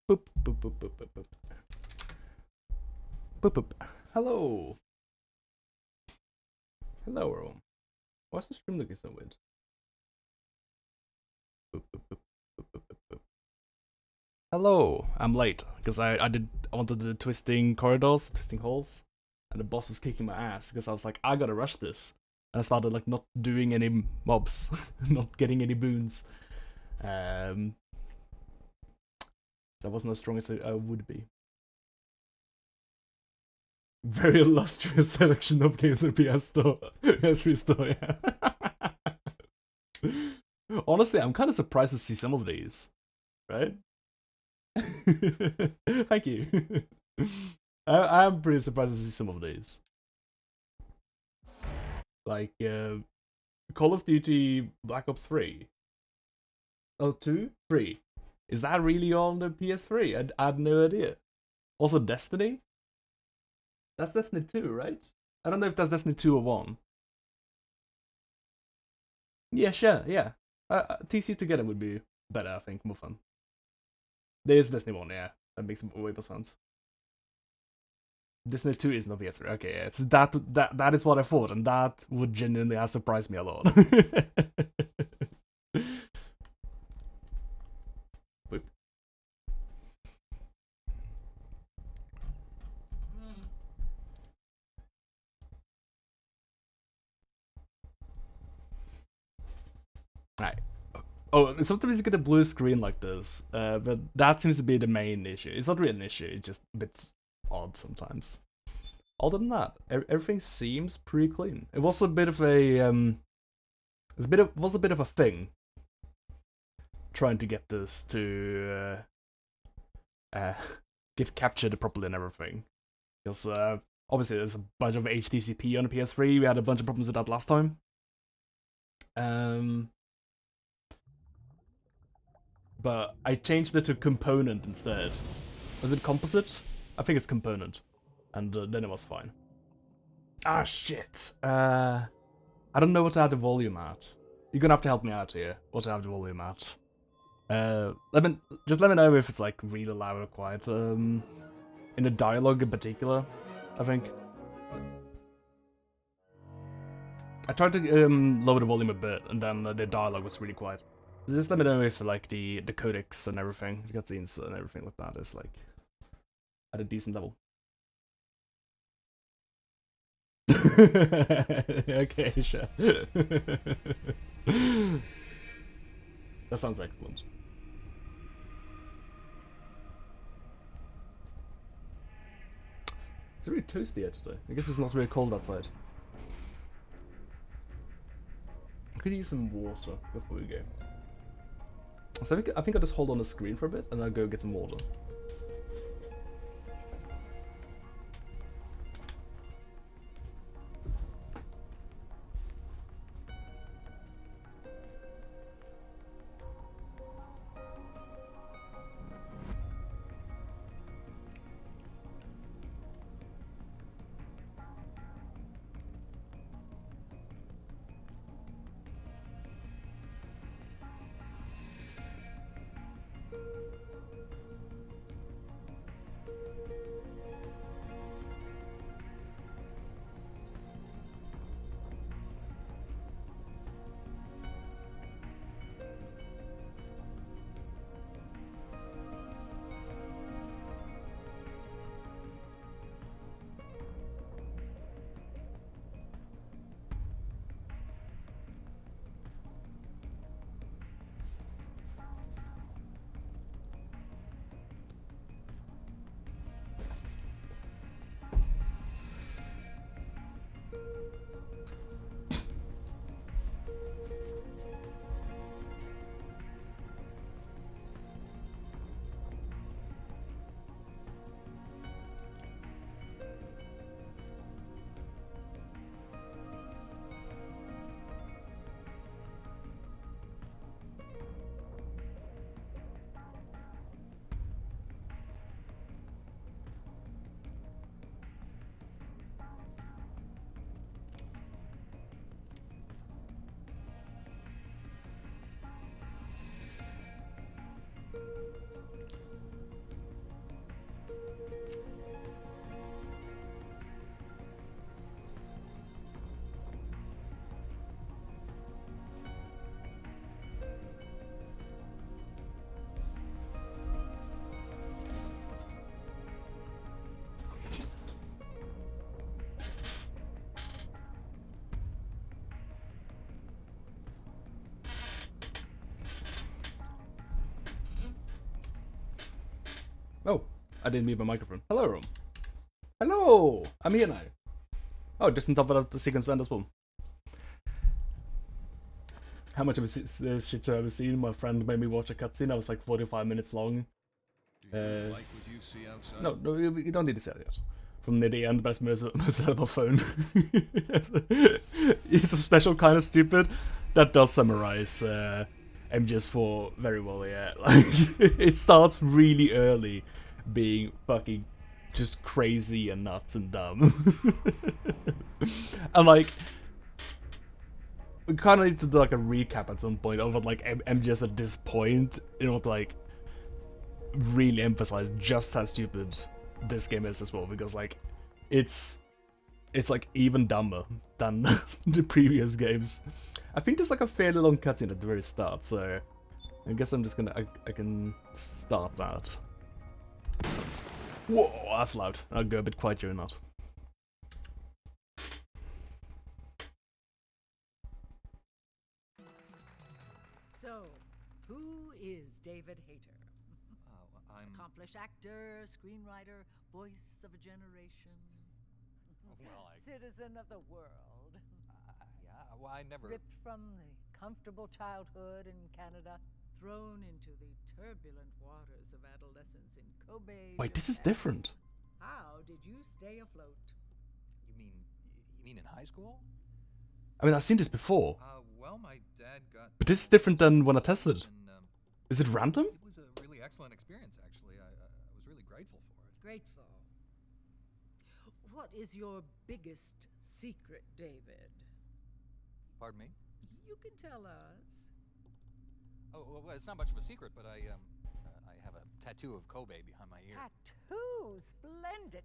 Boop, boop, boop, boop, boop, boop. Boop, boop. Hello. Hello, everyone. Why is my stream looking so weird? Boop, boop, boop, boop, boop, boop, boop. Hello. I'm late because I wanted the twisting corridors, twisting halls, and the boss was kicking my ass because I was like, I gotta rush this, and I started like not doing any mobs, not getting any boons. So I wasn't as strong as I would be. Very illustrious selection of games in PS Store. PS3 Store, yeah. Honestly, I'm kind of surprised to see some of these, right? Thank you. I'm pretty surprised to see some of these. Like, Call of Duty Black Ops 3. Oh, 2? 3. Is that really on the PS3? I had no idea. Also, Destiny? That's Destiny 2, right? I don't know if that's Destiny 2 or 1. Yeah, sure, yeah. TC together would be better, I think, more fun. There is Destiny 1, yeah. That makes way more sense. Destiny 2 is not PS3. Okay, yeah, it's that is what I thought, and that would genuinely have surprised me a lot. Right. Oh, sometimes you get a blue screen like this, but that seems to be the main issue. It's not really an issue, it's just a bit odd sometimes. Other than that, everything seems pretty clean. It was a bit of a was a bit of a thing trying to get this to get captured properly and everything, because obviously there's a bunch of HTCP on the PS3. We had a bunch of problems with that last time. But I changed it to component instead. Was it composite? I think it's component, and then it was fine. Ah shit. I don't know what to have the volume at. You're gonna have to help me out here. What to have the volume at? Let me know if it's like really loud or quiet. In the dialogue in particular, I think. I tried to lower the volume a bit, and then the dialogue was really quiet. So just let me know if like the codecs and everything, the cutscenes and everything like that is like at a decent level. Okay, sure. That sounds excellent. It's really toasty here today. I guess it's not really cold outside. I could use some water before we go. So I think I'll just hold on the screen for a bit and I'll go get some water. Oh, I didn't mute my microphone. Hello, Rome. Hello! I'm here now. Oh, just on top of the sequence land as well. How much of this shit have I ever seen? My friend made me watch a cutscene that was like 45 minutes long. Do you like what you see outside? No, you don't need to say that yet. From near the end, best most available phone. It's a special kind of stupid that does summarize MGS4 very well, yeah. Like, it starts really early being fucking just crazy and nuts and dumb. And like, we kind of need to do like a recap at some point of like MGS at this point in order to like really emphasize just how stupid this game is as well, because like it's like even dumber than the previous games. I think there's like a fairly long cutscene at the very start, so I guess I'm just gonna I can start that. Whoa, that's loud. I'll go a bit quiet during that. So, who is David Hayter? I'm... Accomplished actor, screenwriter, voice of a generation. Well, Citizen of the world. yeah, well, I never... Ripped from the comfortable childhood in Canada, thrown into the turbulent waters of adolescence in Kobe. Wait, this is Japan. different. How did you stay afloat? You mean in high school? I mean, I've seen this before, Well, my dad got... but this is different than when I tested it. And, Is it random? it was a really excellent experience, actually. I was really grateful for it. Grateful. What is your biggest secret, David? Pardon me? You can tell us. Oh, well, it's not much of a secret, but I have a tattoo of Kobe behind my ear. Tattoo, splendid.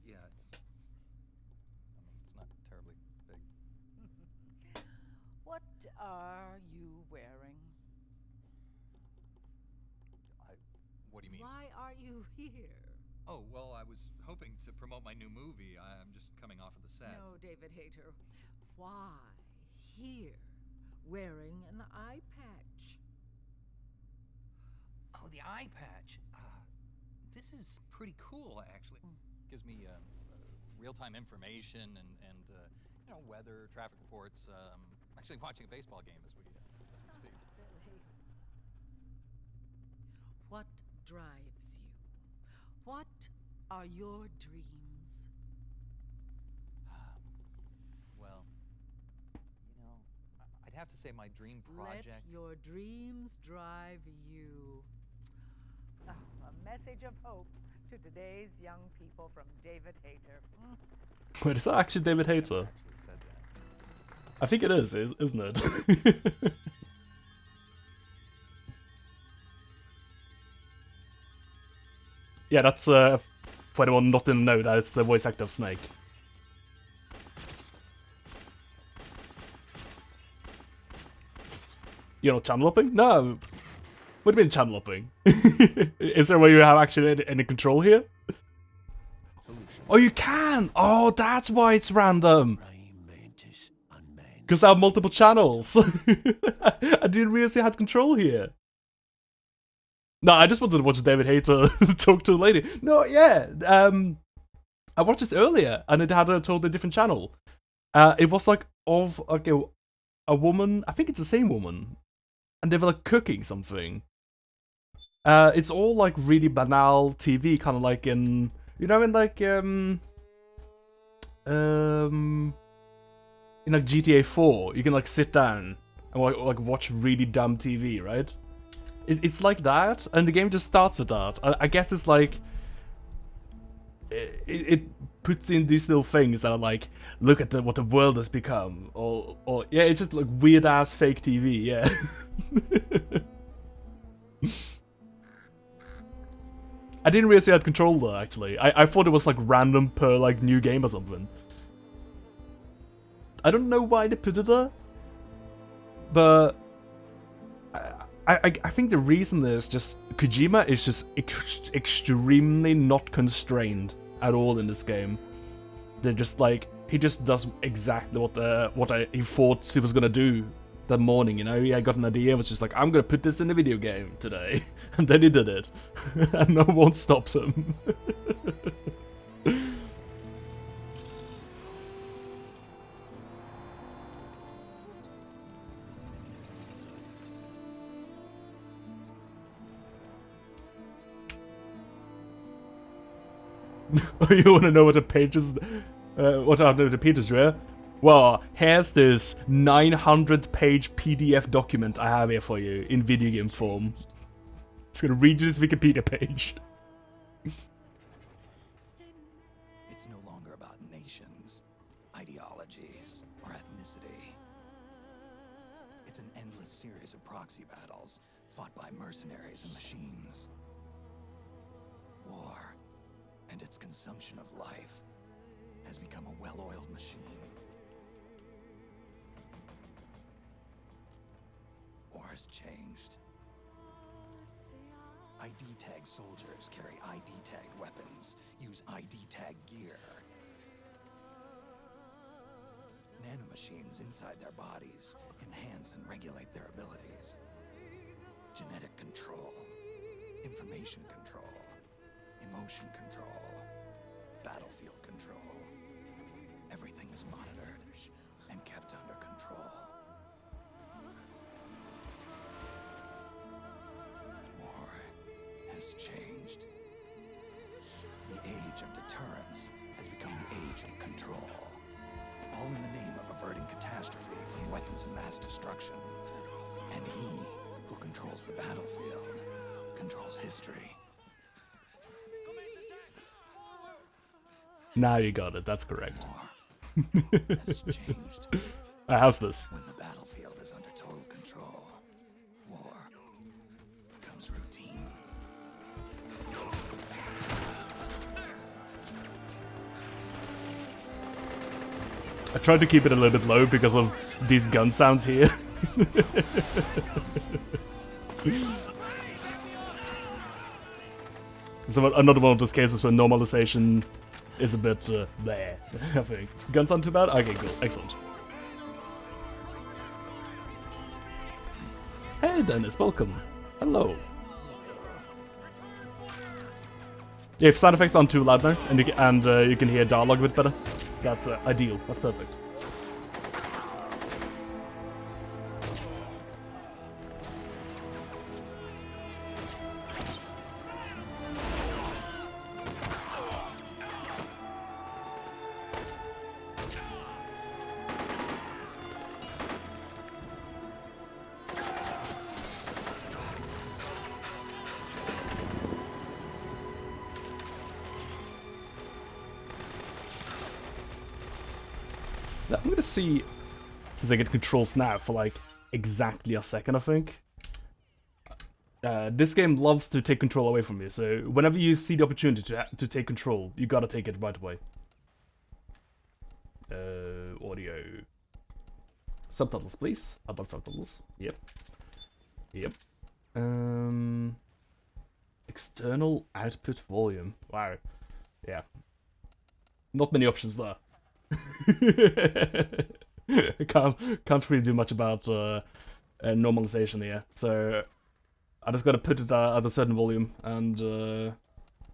Yeah, it's not terribly big. What are you wearing? What do you mean? Why are you here? Oh, well, I was hoping to promote my new movie. I'm just coming off of the set. No, David Hayter. Why here, wearing an eye patch? Oh, the eye patch. This is pretty cool, actually. Gives me real-time information and you know, weather, traffic reports. Actually watching a baseball game as we speak. Billy. What drives you? What are your dreams? Well, you know, I'd have to say my dream project. Let your dreams drive you. Oh, a message of hope to today's young people from David Hayter. Wait, is that actually David Hayter? Actually said that. I think it is, isn't it? Yeah, that's for anyone not in the know, that it's the voice actor of Snake. You're not channel hopping? No. What do you mean channel hopping? Is there a way you have actually any control here? Solution. Oh, you can! Oh, that's why it's random! Because I have multiple channels. I didn't realize you had control here. No, I just wanted to watch David Hayter talk to the lady. No, yeah. I watched this earlier, and it had a totally different channel. It was like of like a woman. I think it's the same woman, and they were like cooking something. It's all like really banal TV, kind of like in in like in like GTA 4, you can like sit down and like watch really dumb TV, right? It's like that, and the game just starts with that. I guess it's like it puts in these little things that are like, look at what the world has become, or yeah, it's just like weird ass fake TV, yeah. I didn't realize you had control there, actually. I thought it was like random per like new game or something. I don't know why they put it there, but I think the reason is just Kojima is just extremely not constrained at all in this game. They're just like, he just does exactly what he thought he was gonna do that morning, you know, he had got an idea, was just like, I'm gonna put this in a video game today. And then he did it. And no one stopped him. You wanna know what a page is? What are the pages, Rare? Well, here's this 900-page PDF document I have here for you in video game form. It's gonna read you this Wikipedia page. It's no longer about nations, ideologies, or ethnicity. It's an endless series of proxy battles fought by mercenaries and machines. War and its consumption of life has become a well-oiled machine. War has changed. ID tag soldiers carry ID tagged weapons, use ID tag gear. Nanomachines inside their bodies enhance and regulate their abilities. Genetic control, information control, emotion control, battlefield control. Everything is monitored and kept under control. War has changed. The age of deterrence has become the age of control. All in the name of averting catastrophe from weapons of mass destruction. And he who controls the battlefield controls history. Now you got it, that's correct. War has changed. How's this? When the battlefield is under total control, war becomes routine. I tried to keep it a little bit low because of these gun sounds here. So another one of those cases where normalization is a bit there, I think. Guns aren't too bad? Okay, cool. Excellent. Hey Dennis, welcome. Hello. Yeah, if sound effects aren't too loud now, and you can hear dialogue a bit better, that's ideal. That's perfect. I'm gonna see, since I get controls now for like exactly a second, I think. This game loves to take control away from you, so whenever you see the opportunity to take control, you gotta take it right away. Audio. Subtitles, please. I'd love subtitles. Yep. Yep. External output volume. Wow. Yeah. Not many options there. Can't really do much about normalization here, so I just gotta put it at a certain volume and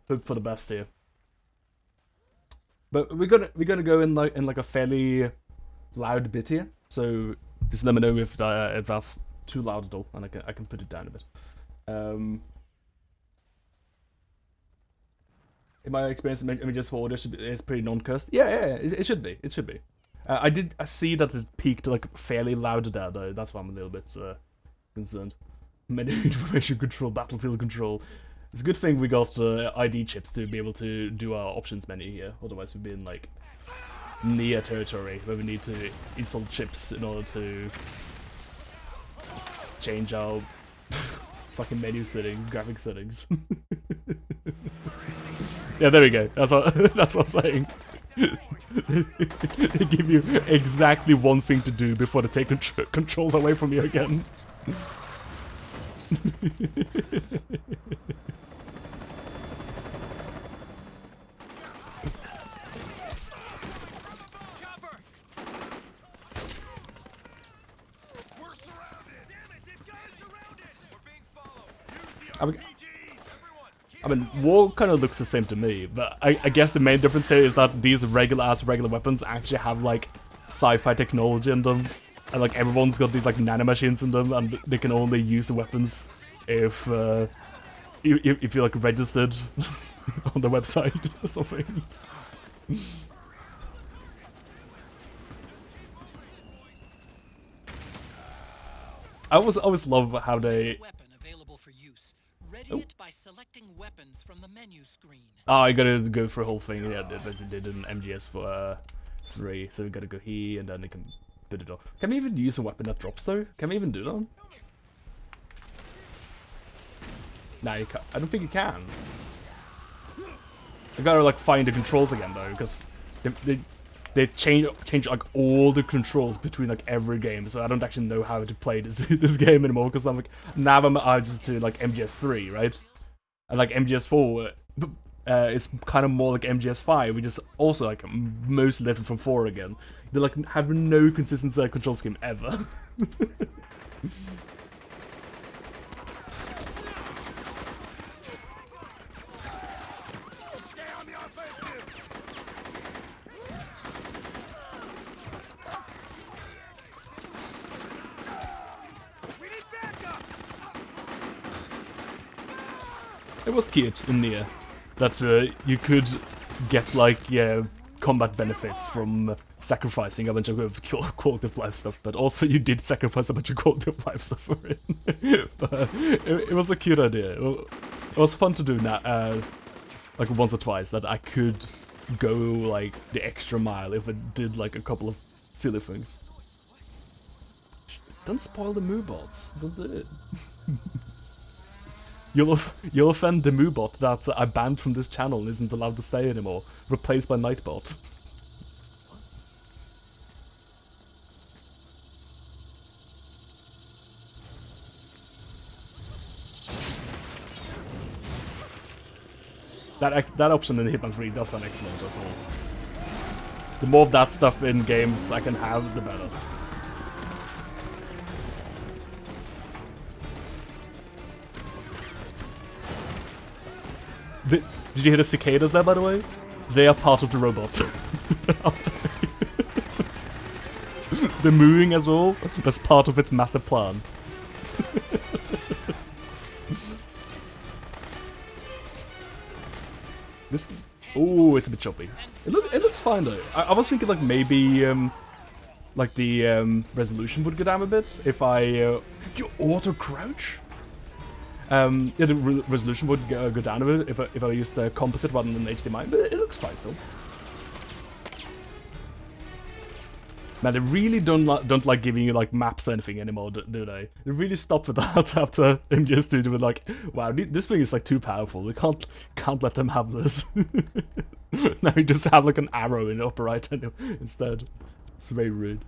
hope for the best here. But we're gonna go in like a fairly loud bit here, so just let me know if that's too loud at all, and I can put it down a bit. In my experience, images for audio is pretty non-cursed. Yeah, it should be. It should be. I see that it peaked like fairly loud there, though. That's why I'm a little bit concerned. Menu information control, battlefield control. It's a good thing we got ID chips to be able to do our options menu here. Otherwise, we'd be in like near territory where we need to install chips in order to change our fucking menu settings, graphic settings. Yeah, there we go. That's what I'm saying. They give you exactly one thing to do before they take controls away from you again. We're I mean, war kind of looks the same to me, but I guess the main difference here is that these regular weapons actually have like sci-fi technology in them, and like everyone's got these like nanomachines in them, and they can only use the weapons if you're like registered on the website or something. I always love how they. Weapon available for use. Ready it by selecting weapons from the menu screen. Oh, I gotta go for a whole thing. Yeah, they did an MGS for 3, so we gotta go here and then they can put it off. Can we even use a weapon that drops though? Can we even do that? Nah, you can't. I don't think you can. I gotta like find the controls again though, because they change like all the controls between like every game, so I don't actually know how to play this game anymore. Because I'm like now I'm just to like MGS3, right? And like MGS4 is kind of more like MGS5, which is also like mostly different from 4 again. They like have no consistent control scheme ever. It was cute in Nier that you could get like combat benefits from sacrificing a bunch of quality of life stuff, but also you did sacrifice a bunch of quality of life stuff for it. But it was a cute idea. It was fun to do now, like once or twice, that I could go like the extra mile if it did like a couple of silly things. Don't spoil the Moobots. Don't do it. You'll offend the Moobot that I banned from this channel and isn't allowed to stay anymore, replaced by Nightbot. That option in Hitman 3 does sound excellent as well. The more of that stuff in games I can have, the better. Did you hear the cicadas there, by the way? They are part of the robot. The mooing as well, that's part of its master plan. This... Oh, it's a bit choppy. It looks fine though. I was thinking like maybe like the resolution would go down a bit if I... you auto-crouch? Yeah, the resolution would go down a bit if I used the composite rather than HDMI, but it looks fine still. Man, they really don't like giving you like maps or anything anymore, do they? They really stopped with that after MGS2. They were like, wow, this thing is like too powerful. We can't let them have this. Now you just have like an arrow in the upper right instead. It's very rude.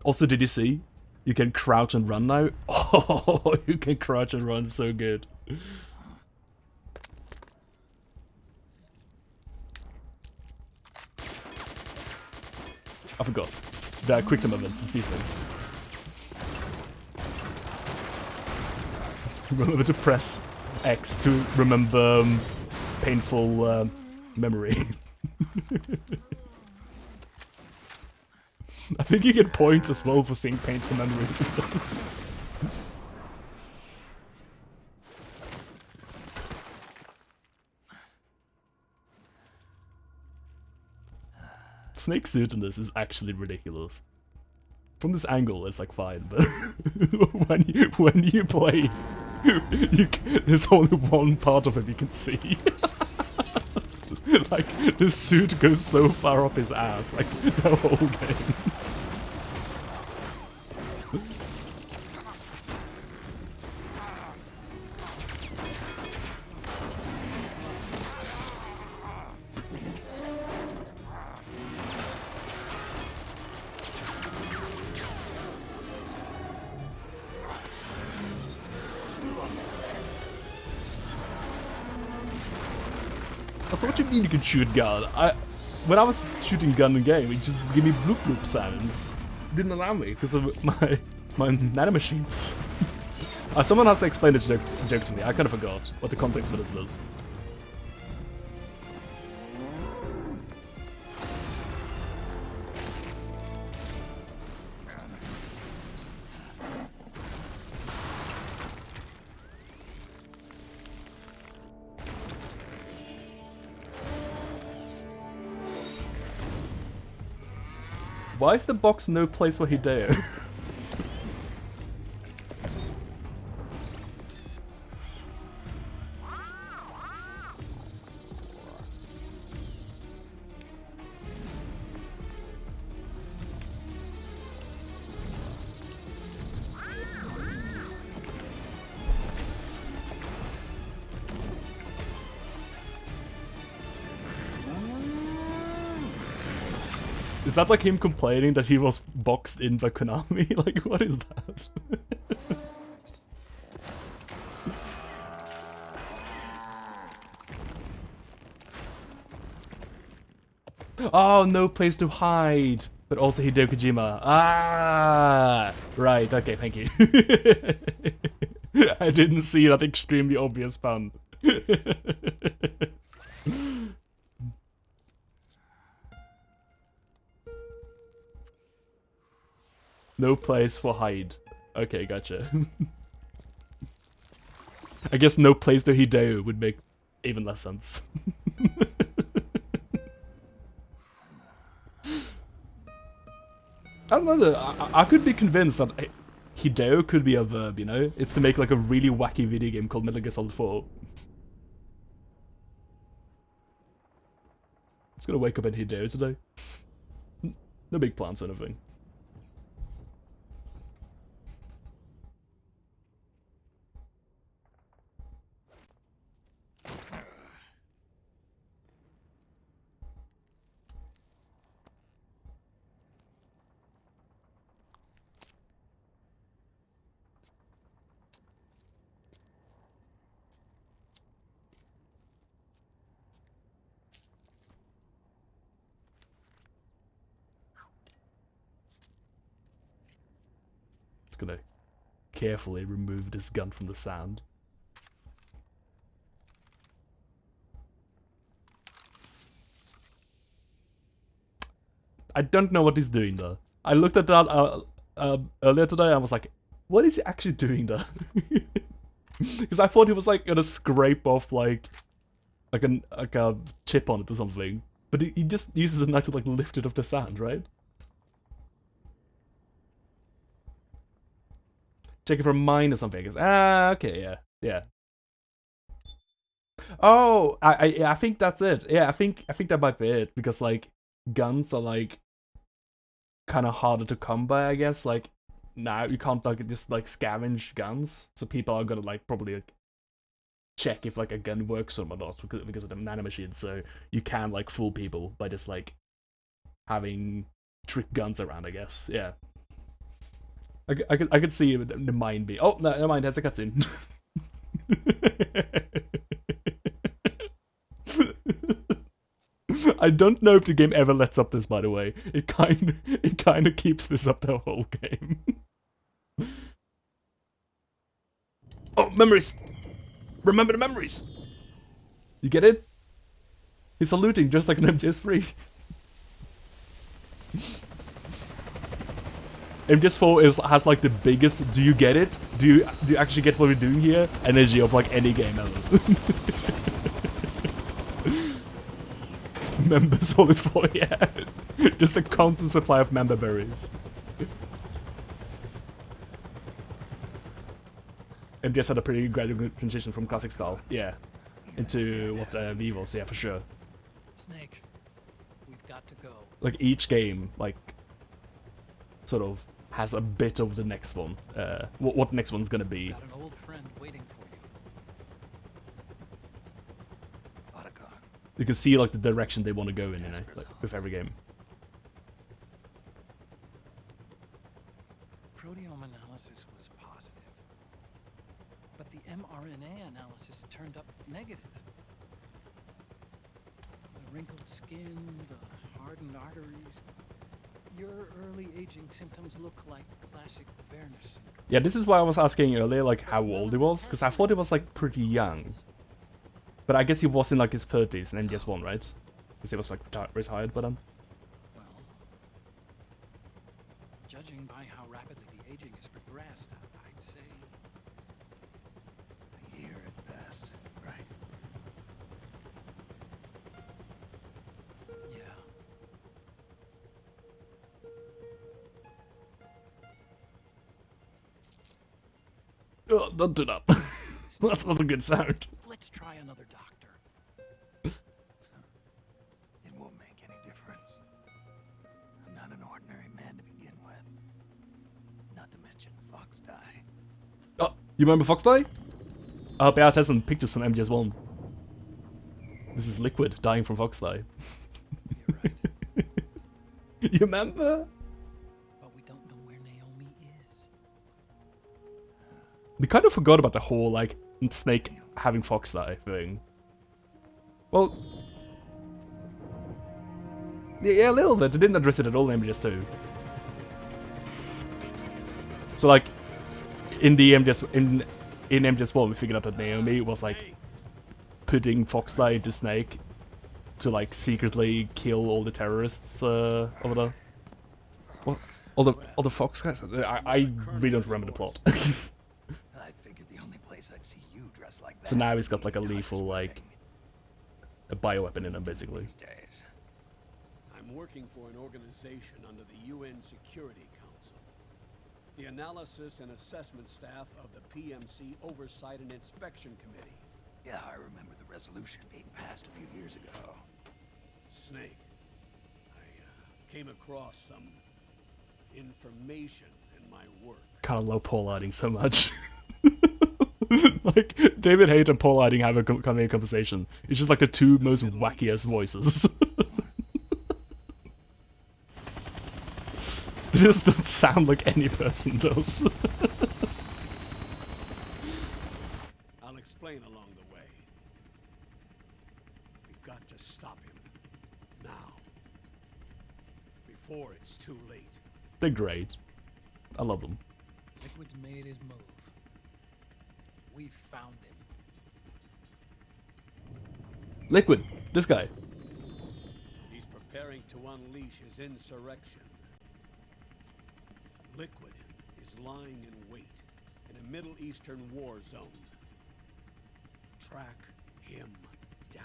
Also, did you see? You can crouch and run now. Oh, you can crouch and run so good. I forgot. There are quick time events to see things. Remember to press X to remember painful memory. I think you get points as well for seeing painful memories in those. Snake's suit in this is actually ridiculous. From this angle, it's like fine, but when you play, there's only one part of him you can see. Like, the suit goes so far up his ass, like, the whole game. So what you mean you can shoot gun? When I was shooting gun in game, it just gave me bloop bloop sounds. It didn't allow me because of my nanomachines. Someone has to explain this joke to me. I kind of forgot what the context for this is. Why is the box no place for Hideo? Is that like him complaining that he was boxed in by Konami? Like, what is that? Oh, no place to hide. But also Hideo Kojima. Ah! Right, okay, thank you. I didn't see that extremely obvious pun. No place for hide. Okay, gotcha. I guess no place to Hideo would make even less sense. I don't know though, I could be convinced that Hideo could be a verb, you know? It's to make like a really wacky video game called Metal Gear Solid 4. It's gonna wake up in Hideo today. No big plans or anything. Gonna carefully remove this gun from the sand. I don't know what he's doing though. I looked at that earlier today and I was like, what is he actually doing there? Because I thought he was like gonna scrape off like a chip on it or something. But he just uses a knife to like lift it off the sand, right? Check it for a mine or something, I guess. Ah, okay, yeah. Yeah. Oh, I think that's it. Yeah, I think that might be it. Because like guns are like kinda harder to come by, I guess. Like now you can't like just like scavenge guns. So people are gonna like probably like, check if like a gun works or not because of the nanomachines. So you can like fool people by just like having trick guns around, I guess. Yeah. I could see the mind be. Oh, no, never mind. That's a cutscene. I don't know if the game ever lets up this, by the way. It kind of keeps this up the whole game. Oh, memories. Remember the memories. You get it? He's saluting just like an MGS3. MGS4 has like the biggest, do you get it? Do you actually get what we're doing here? Energy of like any game ever. Member Solid 4, yeah. Just a constant supply of member berries. MGS had a pretty gradual transition from classic style, yeah, into what Vivos, yeah, for sure. Snake, we've got to go. Like each game, like, sort of has a bit of the next one. What the next one's gonna be. Got an old friend waiting for you. You can see like the direction they want to go in, you know, like, with every game. Proteome analysis was positive, but the mRNA analysis turned up negative. The wrinkled skin, the hardened arteries. Your early aging symptoms look like classic Werner syndrome. Yeah, this is why I was asking earlier, like, how old he was, because I thought he was, like, pretty young. But I guess he was in, like, his 30s and MGS1, right? Because he was, like, retired by then. Well, judging by how rapidly the aging has progressed, I'd say A year at best, right? yeah. Oh, don't do that. That's not a good sound. Let's try another doctor. It won't make any difference. I'm not an ordinary man to begin with. Not to mention Fox die. Oh, you remember Fox Day? Beat has some pictures from MGS1. This is Liquid dying from Fox Day. You're right. You remember? But we don't know where Naomi is. They kind of forgot about the whole, like, Snake having Fox Die thing. Well, yeah, a little bit. They didn't address it at all in MGS2. So, like, in the in MGS1, we figured out that Naomi was, like, putting Fox Die into Snake to, like, secretly kill all the terrorists over there. What? All the Fox guys? I really don't remember the plot. I figured the only place I'd see you dressed like that. So now he's got, like, a lethal, like, a bioweapon in him, basically. These days. I'm working for an organization under the UN Security Council. The Analysis and Assessment Staff of the PMC Oversight and Inspection Committee. Yeah, I remember the resolution being passed a few years ago. Snake, I came across some information in my work. Kind of love Paul Lighting so much. Like, David Haight and Paul Lighting have a conversation. It's just like the two most wackiest voices. They just don't sound like any person does. I'll explain along the way. We've got to stop him. Now. Before it's too late. They're great. I love them. Liquid's made his move. We found him. Liquid, this guy. He's preparing to unleash his insurrection. Liquid is lying in wait in a Middle Eastern war zone. Track him down.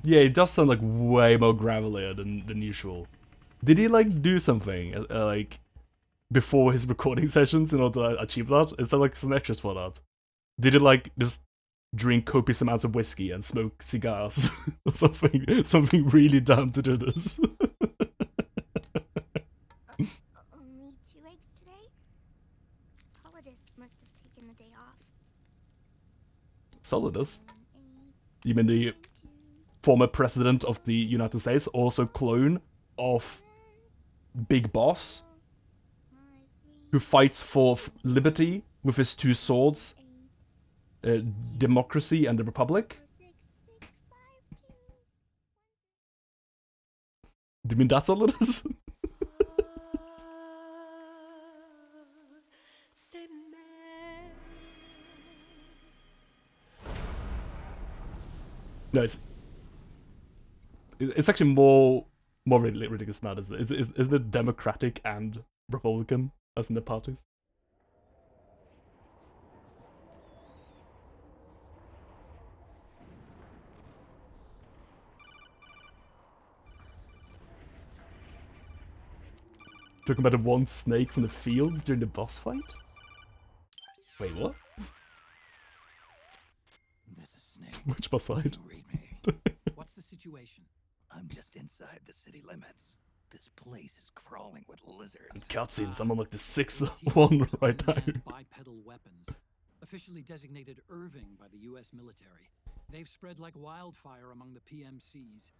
Yeah, it does sound like way more gravelier than usual. Did he like do something like before his recording sessions in order to achieve that? Is there like some extras for that? Did he like just drink copious amounts of whiskey and smoke cigars or something really dumb to do this? Only 2 eggs today? Solidus must have taken the day off. Solidus? You mean the former president of the United States, also clone of Big Boss, who fights for liberty with his two swords, democracy and the Republic? Do you mean that's all it is? No, it's actually more ridiculous than that, isn't it? Is it Democratic and Republican, as in the parties? Talking about the one snake from the field during the boss fight? Wait, what? This is Snake. Which boss fight? You read me. What's the situation? I'm just inside the city limits. This place is crawling with lizards. Cutscenes, I'm on like the sixth one right now. Bipedal weapons, officially designated Irving by the U.S. military. They've spread like wildfire among the PMCs.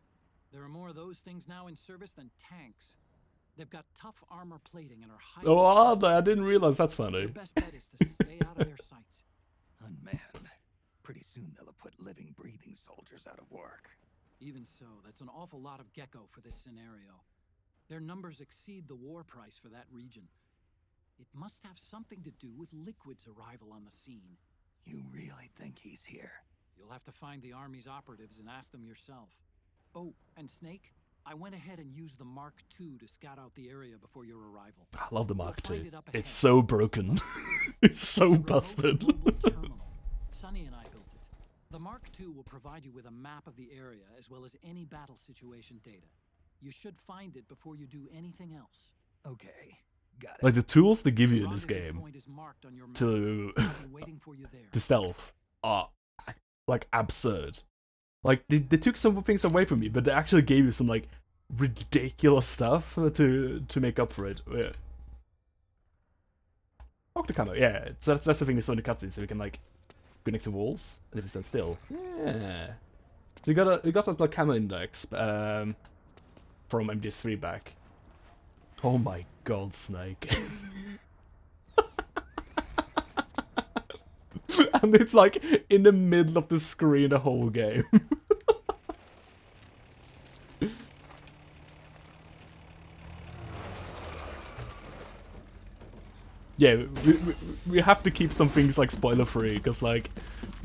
There are more of those things now in service than tanks. They've got tough armor plating and are highly... Oh, are they? I didn't realize. That's funny. Your best bet is to stay out of their sights. Unmanned. Pretty soon they'll have put living, breathing soldiers out of work. Even so, that's an awful lot of gecko for this scenario. Their numbers exceed the war price for that region. It must have something to do with Liquid's arrival on the scene. You really think he's here? You'll have to find the Army's operatives and ask them yourself. Oh, and Snake, I went ahead and used the Mark II to scout out the area before your arrival. I love the Mark You'll II. find it up ahead. It's so broken. It's so Remote busted. global terminal. Sonny and I built it. The Mark II will provide you with a map of the area as well as any battle situation data. You should find it before you do anything else. Okay, got it. Like the tools they give you in this Rendezvous game point is marked on your map. to I'll be waiting for you there. to stealth are like absurd. Like they took some things away from me, but they actually gave you some like ridiculous stuff to make up for it. Yeah. Octo camo, yeah. So that's the thing we saw in the cutscene, so we can like go next to walls and if it stands still. Yeah. So we got that like camo index from MGS3 back. Oh my god, Snake. And it's like in the middle of the screen the whole game. Yeah, we have to keep some things like spoiler free, because like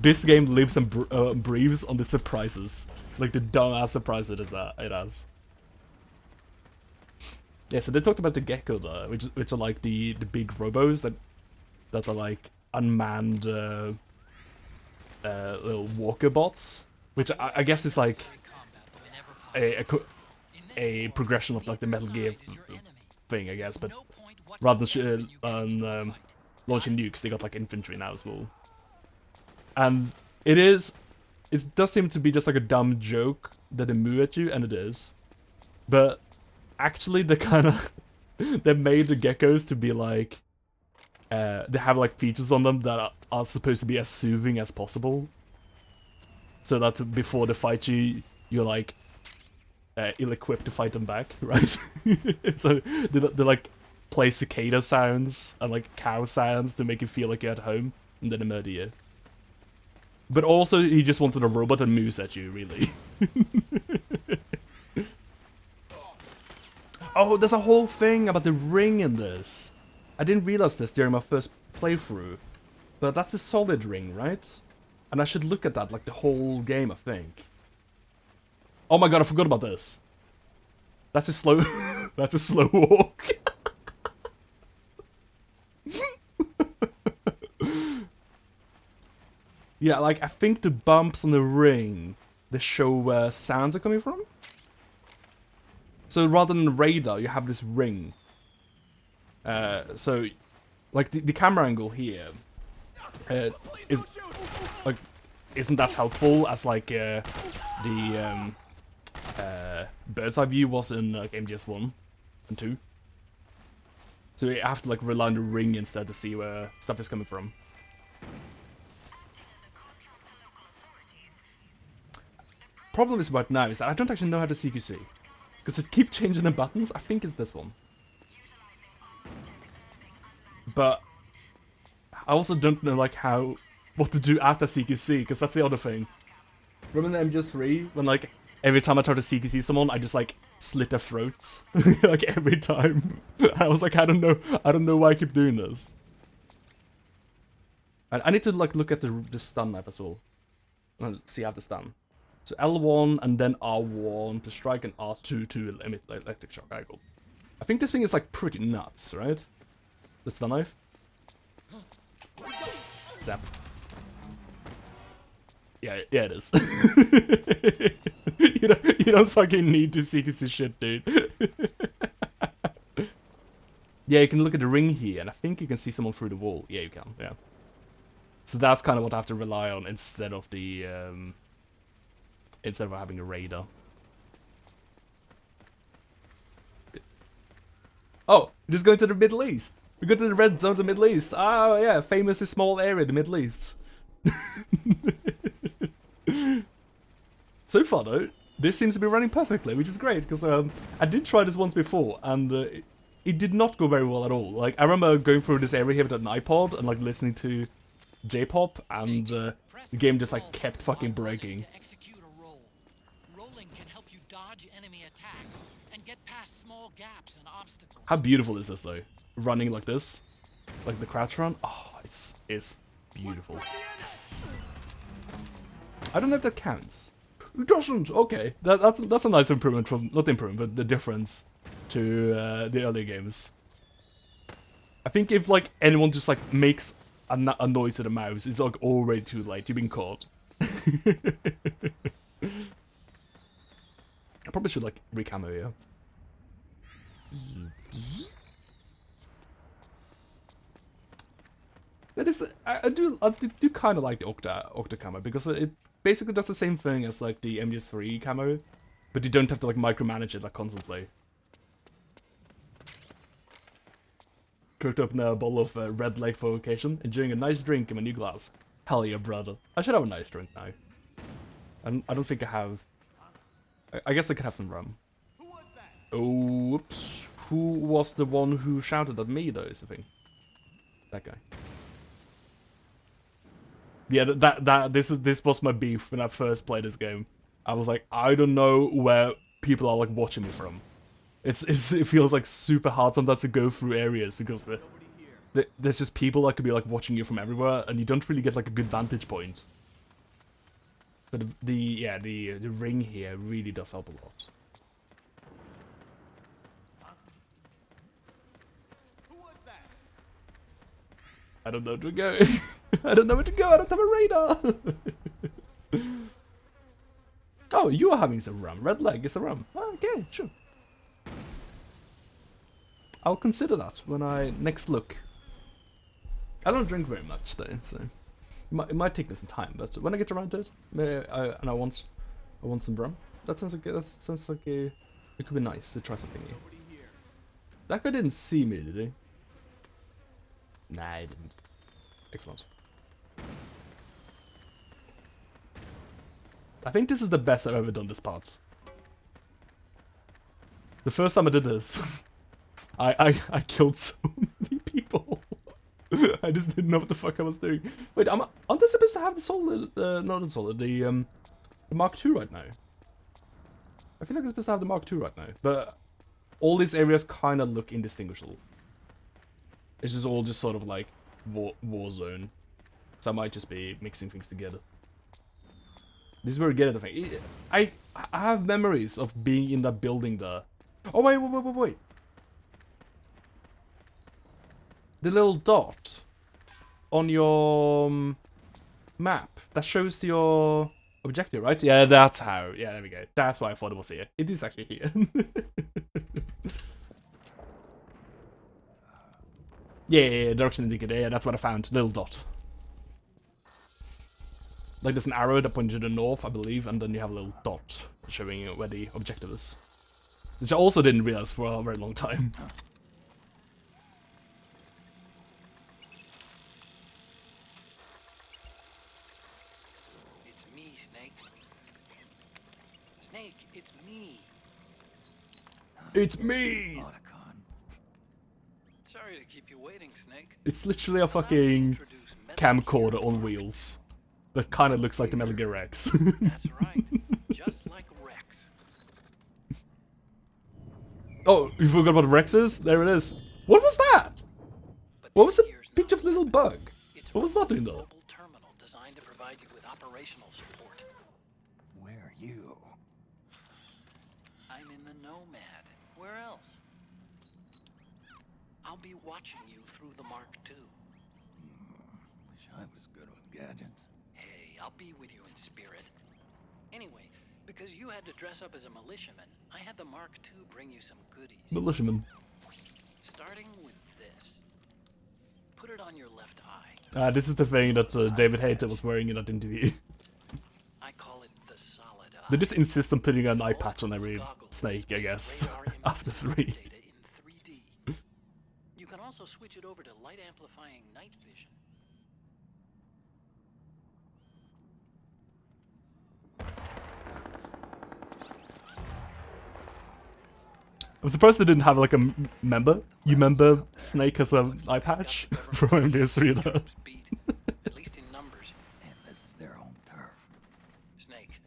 this game lives and breathes on the surprises, like the dumbass surprise it has. Yeah, so they talked about the gecko there, which are like the big robos that are like unmanned little walker bots, which I guess is like a progression of like the Metal Gear thing, I guess, but rather than launching nukes, they got like infantry now as well. And it does seem to be just like a dumb joke that they move at you, and it is, but actually they kind of they made the geckos to be like they have like features on them that are supposed to be as soothing as possible, so that before they fight you, you're like ill-equipped to fight them back, right? So they like play cicada sounds and like cow sounds to make you feel like you're at home, and then they murder you. But also, he just wanted a robot that moves at you, really. Oh, there's a whole thing about the ring in this. I didn't realize this during my first playthrough, but that's a solid ring, right? And I should look at that like the whole game, I think. Oh my god, I forgot about this. That's a slow... that's a slow walk. Yeah, like, I think the bumps on the ring, they show where sounds are coming from. So rather than radar, you have this ring. So, like, the camera angle here is, like, isn't as helpful as, like, the bird's eye view was in, like, MGS1 and 2. So you have to, like, rely on the ring instead to see where stuff is coming from. Problem is right now is that I don't actually know how to CQC. Because it keeps changing the buttons. I think it's this one. But I also don't know like what to do after CQC, because that's the other thing. Remember in the MGS3 when like every time I try to CQC someone, I just like slit their throats like every time. I was like, I don't know why I keep doing this. I need to like look at the stun knife as well. And see how to stun. So L1 and then R1 to strike and R2 to emit electric shock. Okay, cool. I think this thing is like pretty nuts, right? The stun knife. Zap. Yeah, it is. you don't fucking need to seek this shit, dude. Yeah, you can look at the ring here, and I think you can see someone through the wall. Yeah, you can. Yeah. So that's kind of what I have to rely on instead of the instead of having a radar. Oh, just going to the Middle East. We go to the red zone to the Middle East. Oh yeah, famously small area, the Middle East. So far though, this seems to be running perfectly, which is great, because I did try this once before, and it did not go very well at all. Like, I remember going through this area here with an iPod, and like listening to J-pop, and the game just like kept fucking breaking. Rolling can help you dodge enemy attacks and get past small small gaps and obstacles. How beautiful is this though? Running like this, like the crouch run. Oh, it's beautiful. I don't know if that counts. It doesn't. Okay, that's a nice improvement from not improvement, but the difference to the earlier games. I think if like anyone just like makes a noise to the mouse, it's like already too late. You've been caught. I probably should like recamo here. That is, I do kind of like the Octa camo because it basically does the same thing as like the MGS3 camo, but you don't have to like micromanage it like constantly. Cooked up a bowl of Red Lake for occasion, enjoying a nice drink in my new glass. Hell yeah, brother! I should have a nice drink now. I don't think I have. I guess I could have some rum. Oh, whoops! Who was the one who shouted at me though? Is the thing. That guy. Yeah, this was my beef when I first played this game. I was like, I don't know where people are like watching me from. It feels like super hard sometimes to go through areas because there's just people that could be like watching you from everywhere, and you don't really get like a good vantage point. But the ring here really does help a lot. I don't know where to go. I don't know where to go. I don't have a radar. Oh, you are having some rum. Red Leg is a rum. Oh, okay, sure. I'll consider that when I next look. I don't drink very much though, so it might take me some time. But when I get around to it, and I want some rum. That sounds like it could be nice to try something new. That guy didn't see me, did he? Nah, he didn't. Excellent. I think this is the best I've ever done this part. The first time I did this, I killed so many people. I just didn't know what the fuck I was doing. Wait, aren't they supposed to have the solid, not the solid, the Mark II right now? I feel like it's supposed to have the Mark II right now, but all these areas kind of look indistinguishable. It's just all just sort of like war zone. So I might just be mixing things together. This is where we get it, I think. I have memories of being in that building there. Oh, wait. The little dot on your map that shows your objective, right? Yeah, that's how. Yeah, there we go. That's why I thought it was here. It is actually here. Yeah, direction indicator. Yeah, that's what I found. Little dot. Like there's an arrow that points to the north, I believe, and then you have a little dot showing you where the objective is. Which I also didn't realize for a very long time. It's me, Snake. Snake, it's me. It's me! Sorry to keep you waiting, Snake. It's literally a fucking camcorder on wheels. That kind of looks like the Metal Gear Rex. That's right. Just like Rex. Oh, you forgot what Rex is? There it is. What was that? What was the picture of the little bug? What was that doing there? Terminal designed to provide you with operational support. Where are you? I'm in the Nomad. Where else? I'll be watching you through the Mark II. Wish I was good with gadgets. Hey, I'll be with you in spirit. Anyway, because you had to dress up as a militiaman, I had the Mark II bring you some goodies. Militiaman. Starting with this. Put it on your left eye. This is the thing that David Hayter was wearing in that interview. I call it the solid eye. They just insist on putting an eye patch on every snake, I guess, after 3. You can also switch it over to light amplifying night vision. I'm surprised they didn't have like a member. You remember Snake has an eye patch from MGS3 though. At least in numbers. And this is their home turf. Snake,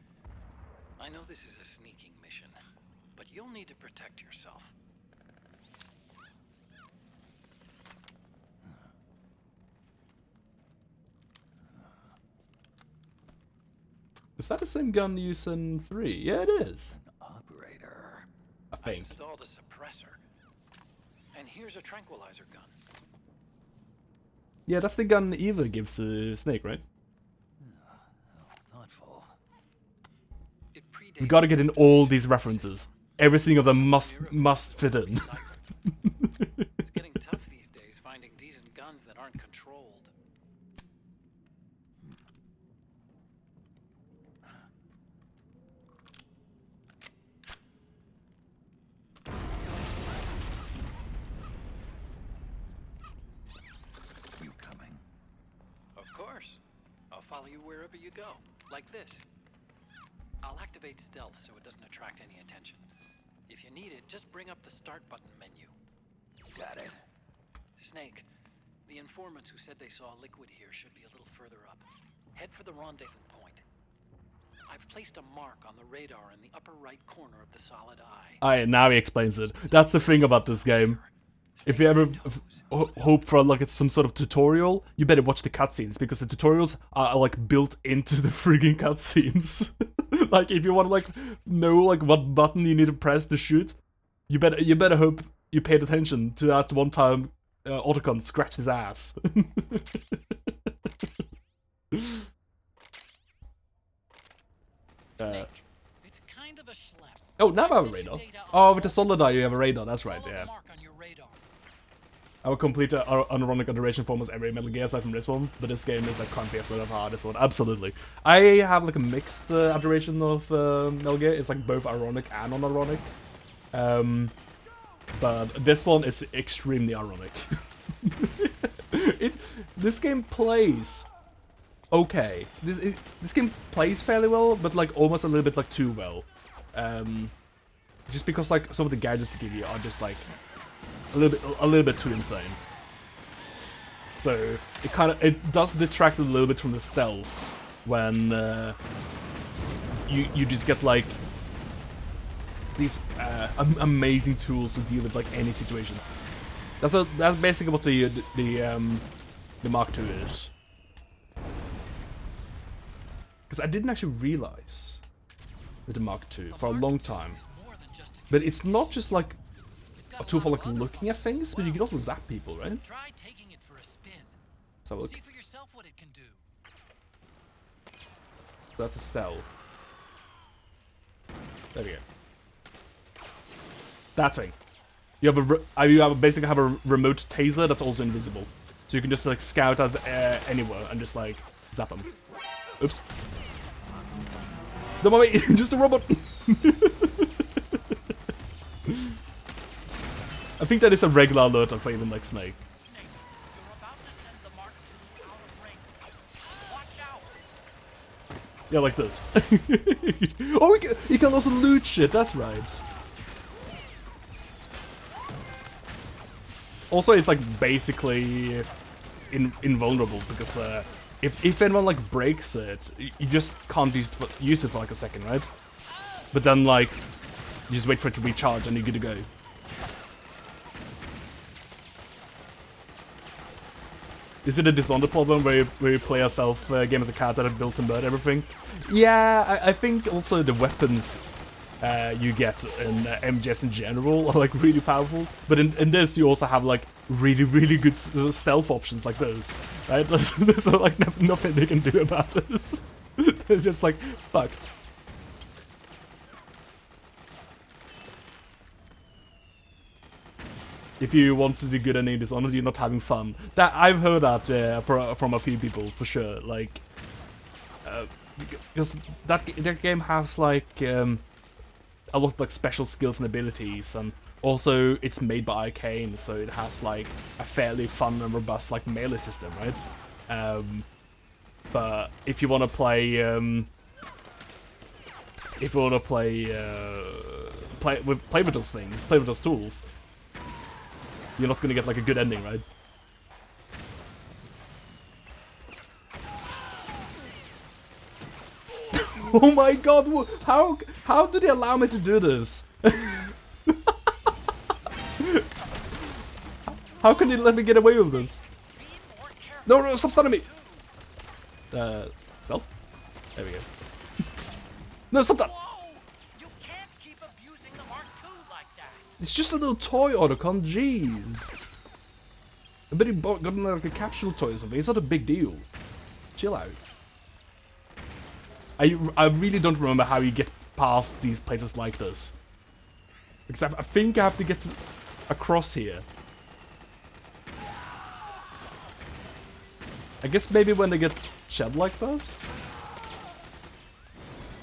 I know this is a sneaking mission, but you'll need to protect yourself. Is that the same gun used in 3? Yeah, it is. An operator. I I think. installed a suppressor. And here's a tranquilizer gun. Yeah, that's the gun Eva gives Snake, right? Thoughtful. It predates We gotta get in all these references. Every single of them must fit in. It's getting tough these days finding decent guns that aren't controlled. You coming? Of course. I'll follow you wherever you go. Like this. I'll activate stealth so it doesn't attract any attention. If you need it, just bring up the start button menu. Got it. Snake, the informants who said they saw liquid here should be a little further up. Head for the rendezvous point. I've placed a mark on the radar in the upper right corner of the solid eye. Alright, now he explains it. That's the thing about this game. If you ever hope for like some sort of tutorial, you better watch the cutscenes, because the tutorials are like built into the friggin' cutscenes. Like if you want to like know like what button you need to press to shoot, you better hope you paid attention to that one time Otacon scratched his ass. Snake, it's kind of a schlep. Oh, now I have a Send radar. your data Oh, on with the board. solid eye you have a radar, that's right, Follow yeah. the mark on your radar. I will complete an unironic adoration for almost every Metal Gear aside from this one, but this game is like can't be as hard this one, absolutely. I have like a mixed adoration of Metal Gear. It's like both ironic and unironic. But this one is extremely ironic. This game plays okay. This game plays fairly well, but like almost a little bit like too well. Just because like some of the gadgets they give you are just like a little bit too insane. So it does detract a little bit from the stealth when you just get like these amazing tools to deal with like any situation. That's basically what the Mark II is. Because I didn't actually realize with the Mark II for a long time. But it's not just like a tool for like looking at things, but you can also zap people, right? Try taking it for a spin. So look. See for yourself what it can do. So that's a stealth. There we go. That thing. You basically have a remote taser that's also invisible, so you can just like scout out anywhere and just like zap them. Oops. No, wait, just a robot. I think that is a regular alert for even like Snake. Snake, you're about to send the Mark II out of range. Watch out. Yeah, like this. Oh, you can also loot shit. That's right. Also, it's like basically invulnerable because if anyone like breaks it, you just can't use it for like a second, right? But then like you just wait for it to recharge and you're good to go. Is it a Dishonored problem where you play a stealth game as a cat that are built to murder everything? Yeah, I think also the weapons you get in MGS in general are like really powerful, but in this you also have like really good stealth options like those, right? There's like nothing they can do about this. They're just like fucked. If you want to do good in Dishonored, you're not having fun. That I've heard that from a few people for sure. Like, because that game has like a lot of like special skills and abilities, and also it's made by Arcane, so it has like a fairly fun and robust like melee system, right? But if you want to play, play with those things, play with those tools, you're not gonna get like a good ending, right? Oh my god, how do they allow me to do this? How can they let me get away with this? No, stop stunning me! Stealth? There we go. No, stop that! Whoa! You can't keep abusing the Mark II like that. It's just a little toy, Otacon, jeez. I bet he got like a capsule toy or something. It's not a big deal. Chill out. I really don't remember how you get past these places like this. Because I think I have to get across here. I guess maybe when they get shed like that?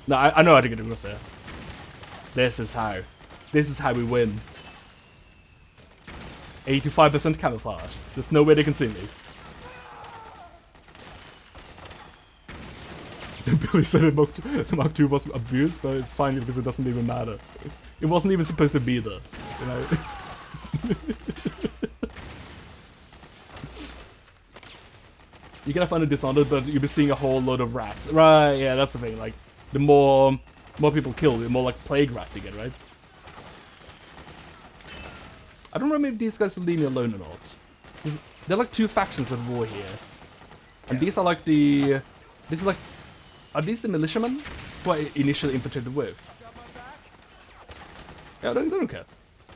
No, I know how to get across there. This is how. This is how we win. 85% camouflaged. There's no way they can see me. Billy said the Mark II was abused, but it's fine because it doesn't even matter. It wasn't even supposed to be there, you know? You're gonna find it Dishonored, but you'll be seeing a whole load of rats. Right, yeah, that's the thing. Like, the more people kill, the more like plague rats you get, right? I don't remember if these guys leave me alone or not. There are like two factions at war here. And these are like the... This is like... Are these the militiamen who I initially infiltrated with? Yeah, they don't care.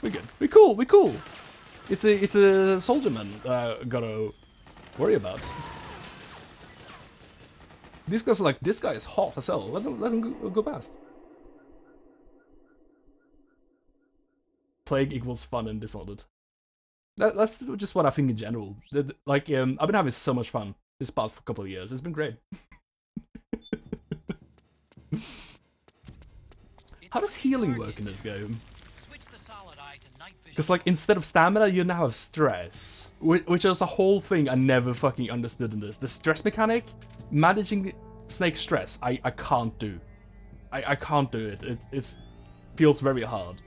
We're good. We're cool. We're cool. It's a soldier man gotta worry about. These guys are like, this guy is hot as hell. Let him go past. Plague equals fun and Dishonored. That's just what I think in general. Like, I've been having so much fun this past couple of years. It's been great. How does healing work in this game? Because, like, instead of stamina, you now have stress. Which is a whole thing I never fucking understood in this. The stress mechanic, managing Snake's stress, I can't do. I can't do it. It feels very hard.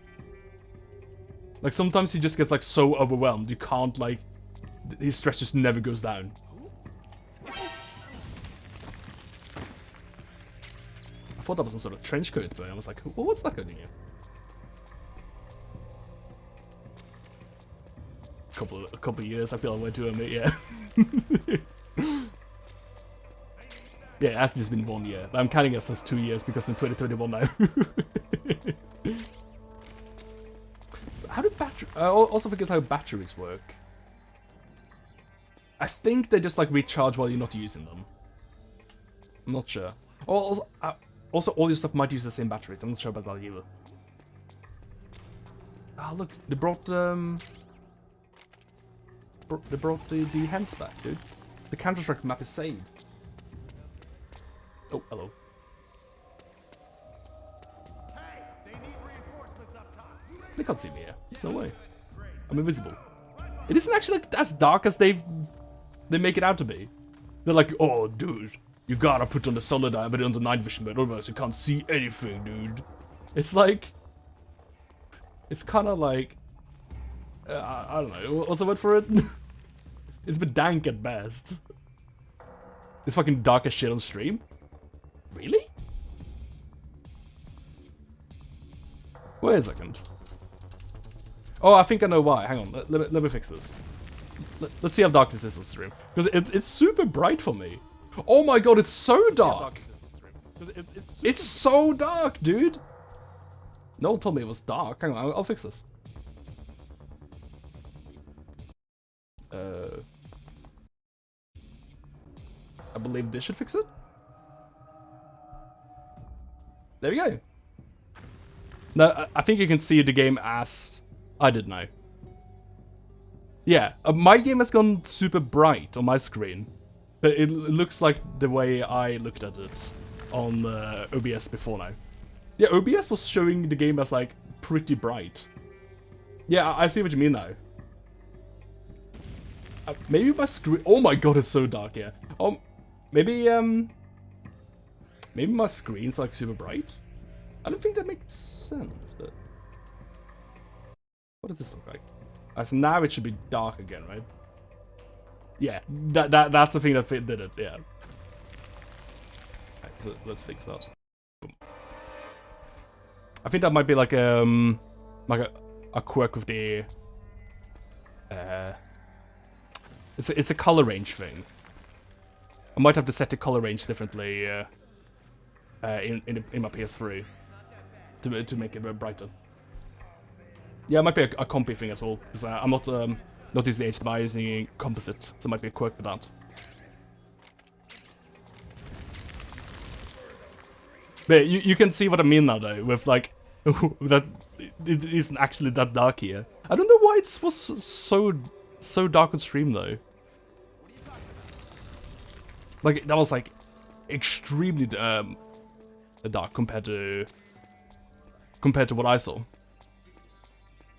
Like, sometimes he just gets, like, so overwhelmed, you can't, like... His stress just never goes down. I thought that was some sort of trench coat, but I was like, well, what's that going here? A couple of years, I feel I went to him, yeah. Yeah, it has just been 1 year. I'm counting us as 2 years because we're 2021 now. How do batteries... I also forget how batteries work. I think they just like recharge while you're not using them. I'm not sure. Also, all your stuff might use the same batteries. I'm not sure about that either. Ah, look, they brought the hands back, dude. The Counter-Strike map is saved. Oh, hello. They can't see me here. There's no way. I'm invisible. It isn't actually like as dark as they make it out to be. They're like, oh, dude, you gotta put on the solid eye, but on the night vision, but otherwise you can't see anything, dude. It's like, it's kind of like, I don't know. What's the word for it? It's been dank at best. It's fucking dark as shit on stream. Really? Wait a second. Oh, I think I know why. Hang on, let me fix this. Let's see how dark this is on stream. Because it's super bright for me. Oh my god, it's so dark! It's so dark, dude! No one told me it was dark. Hang on, I'll fix this. I believe this should fix it. There we go. Now, I think you can see the game as I did now. Yeah, my game has gone super bright on my screen, but it looks like the way I looked at it on OBS before now. Yeah, OBS was showing the game as like pretty bright. Yeah, I see what you mean now. Maybe my screen. Oh my god, it's so dark. Yeah. Maybe maybe my screen's like super bright. I don't think that makes sense, but what does this look like? So now it should be dark again, right? Yeah, that's the thing that did it. Yeah. Right, so let's fix that. Boom. I think that might be like a quirk of the. It's a color range thing. I might have to set the color range differently in my PS3 to make it brighter. Yeah, it might be a compy thing as well, because I'm not using HDMI, I'm using composite, so it might be a quirk with that. But you can see what I mean now though, with like that it isn't actually that dark here. I don't know why it was so dark on stream though. Like that was like extremely dark compared to what I saw.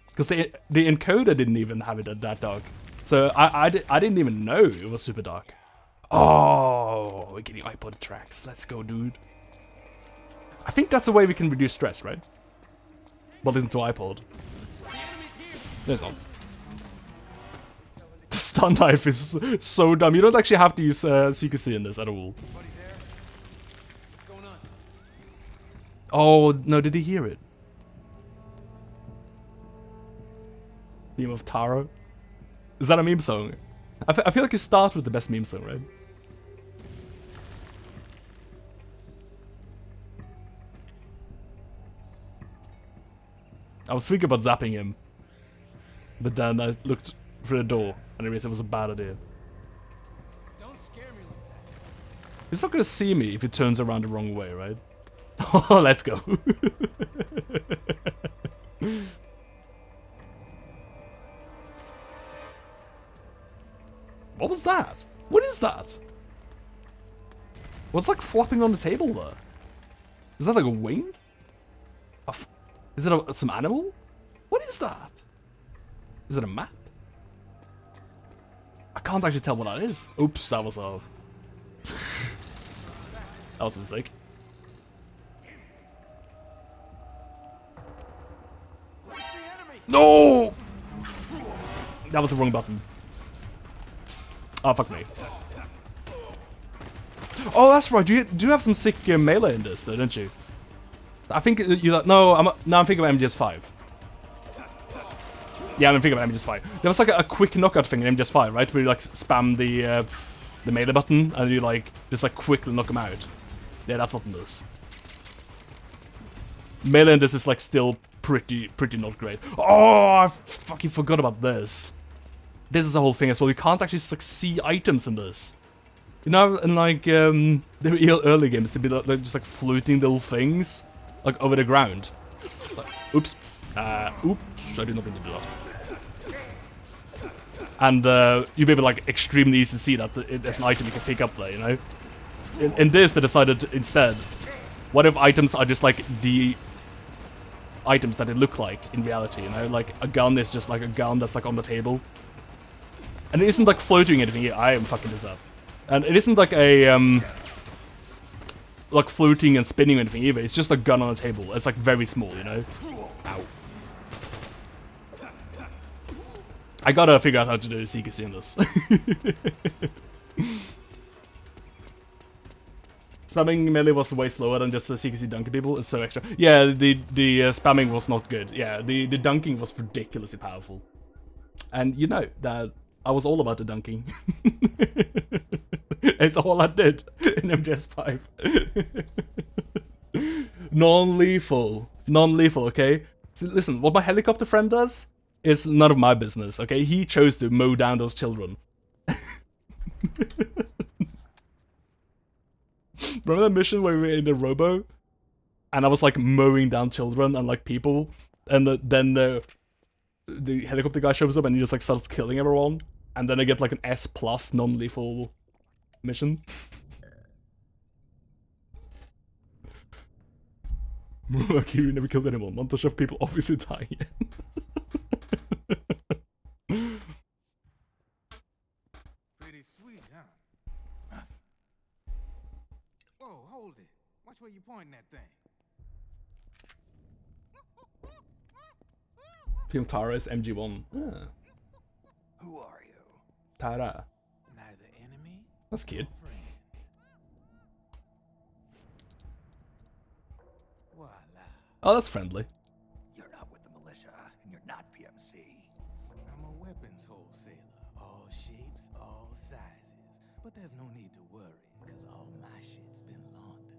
Because the encoder didn't even have it that dark, so I didn't even know it was super dark. Oh, we're getting iPod tracks. Let's go, dude. I think that's a way we can reduce stress, right? But listen to iPod. No, it's not. The stun knife is so dumb. You don't actually have to use CQC in this at all. Oh, no, did he hear it? Theme of Taro? Is that a meme song? I feel like it starts with the best meme song, right? I was thinking about zapping him, but then I looked through the door and I realized it was a bad idea. Don't scare me like that. He's not gonna see me if he turns around the wrong way, right? Oh, let's go. What was that? What is that? What's like flopping on the table there? Is that like a wing? Is it some animal? What is that? Is it a map? I can't actually tell what that is. Oops, that was a... that was a mistake. No! That was the wrong button. Oh, fuck me. Oh, that's right. Do you have some sick melee in this, though, don't you? I think you. No, I'm thinking about MGS5. Yeah, I'm thinking about MGS5. There was like a quick knockout thing in MGS5, right? Where you like spam the melee button and you like just like quickly knock them out. Yeah, that's not in this. Melee in this is like still pretty not great. Oh, I fucking forgot about this. This is the whole thing as well. You can't actually like see items in this. You know, in like the early games, to be like, just like floating little things. Like over the ground. Like, oops. Oops. I did not mean to do that. And you'll be able to like extremely easy to see that there's an item you can pick up there, you know? In this, they decided instead, what if items are just like the items that they look like in reality, you know? Like a gun is just like a gun that's like on the table. And it isn't like floating anything here. I am fucking this up. And it isn't like a like floating and spinning or anything either. It's just a gun on a table. It's like very small, you know? Ow. I gotta figure out how to do the CQC in this. Spamming melee was way slower than just the CQC dunking people. It's so extra. Yeah, the spamming was not good. Yeah, the dunking was ridiculously powerful. And you know that I was all about the dunking. It's all I did in MGS5. Non-lethal. Non-lethal, okay? So listen, what my helicopter friend does is none of my business, okay? He chose to mow down those children. Remember that mission where we were in the robo? And I was like mowing down children and like people. And then the helicopter guy shows up and he just like starts killing everyone. And then I get like an S+ non-lethal mission. Kiryu never killed anyone. Montage of people obviously dying. Pretty sweet, huh? Whoa, hold it. Watch where you pointing that thing. Film Tara is MG1. Ah. Who are you? Tara. Neither enemy. That's cute. Friend. Voila. Oh, that's friendly. You're not with the militia, and you're not PMC. I'm a weapons wholesaler. All shapes, all sizes. But there's no need to worry, because all my shit's been laundered.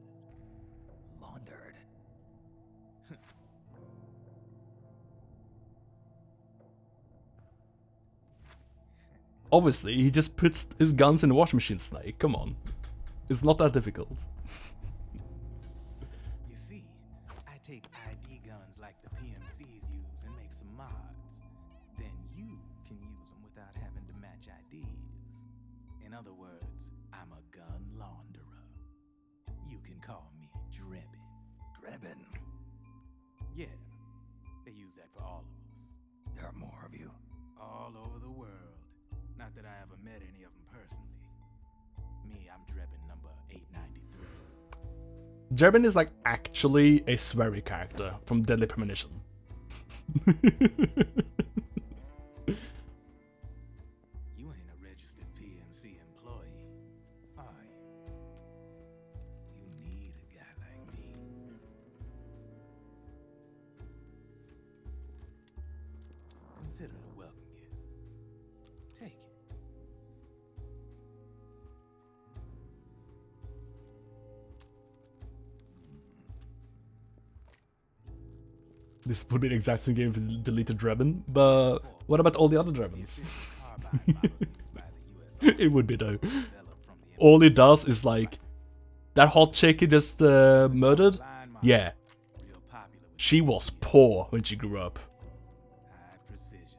Obviously, he just puts his guns in the washing machine, Snake. Come on. It's not that difficult. You see, I take ID guns like the PMCs use and make some mods. Then you can use them without having to match IDs. In other words, I'm a gun launderer. You can call me Drebin. Drebin. Yeah, they use that for all of us. There are more of you. All over the world. Not that I ever met any of them personally. Me, I'm Drebin number 893. Drebin is like actually a sweary character from Deadly Premonition. You ain't a registered PMC employee, are you? You need a guy like me. Consider it a welcome gift. Take it. This would be the exact same game if you deleted Drebin, but what about all the other Drebins? It would be though. All it does is like, that hot chick you just murdered? Yeah. She was poor when she grew up. High precision.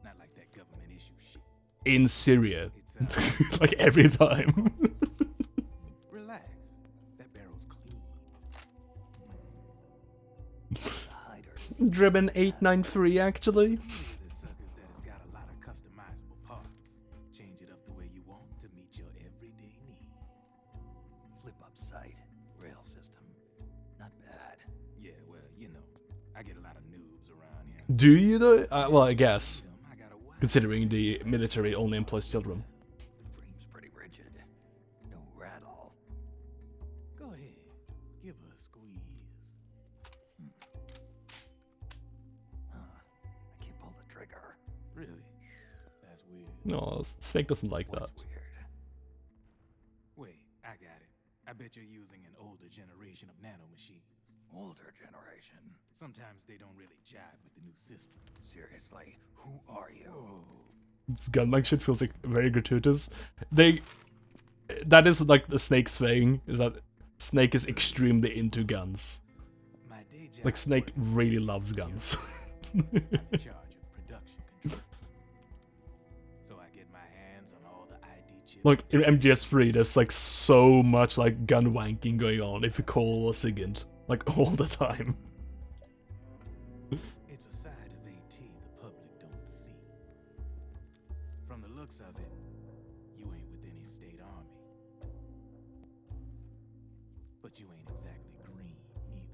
Not like that government issue shit. In Syria. Like every time. Relax. That barrel's clean. Drebin 893 actually. The suckers that has got a lot of customizable parts. Change it up the way you want to meet your everyday needs. Flip up sight. Rail system. Not bad. Yeah, well, you know, I get a lot of noobs around here. Do you though? Well, I guess. Considering the military only employs children. Frame's pretty rigid. No rattle. Go ahead. Give her a squeeze. I can't pull the trigger. Really? That's weird. No, Snake doesn't like that. What's weird? Wait, I got it. I bet you're using an older generation of nanomachines. Older generation. Sometimes they don't really jive with the new system. Seriously, who are you? This gunman shit feels like very gratuitous. That is like the Snake's thing, is that Snake is extremely into guns. Like Snake really loves guns. I'm in charge of production control. So I get my hands on all the ID chips. Like in MGS3 there's like so much like gun wanking going on if you call a SIGINT. Like all the time. It's a side of AT the public don't see. From the looks of it, you ain't with any state army. But you ain't exactly green, neither.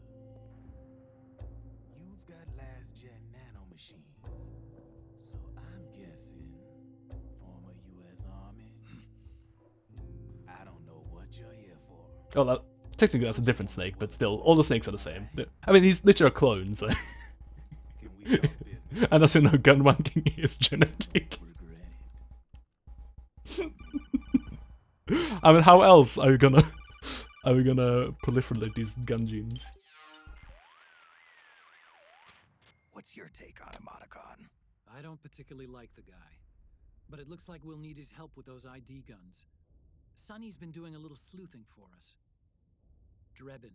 You've got last-gen nanomachines. So I'm guessing former U.S. Army? I don't know what you're here for. Oh, technically that's a different Snake, but still, all the Snakes are the same. I mean, he's literally a clone, so... And as you know, gun wanking is genetic. I mean, how else are we gonna proliferate these gun genes? What's your take on Emoticon? I don't particularly like the guy, but it looks like we'll need his help with those ID guns. Sonny's been doing a little sleuthing for us. Drebin,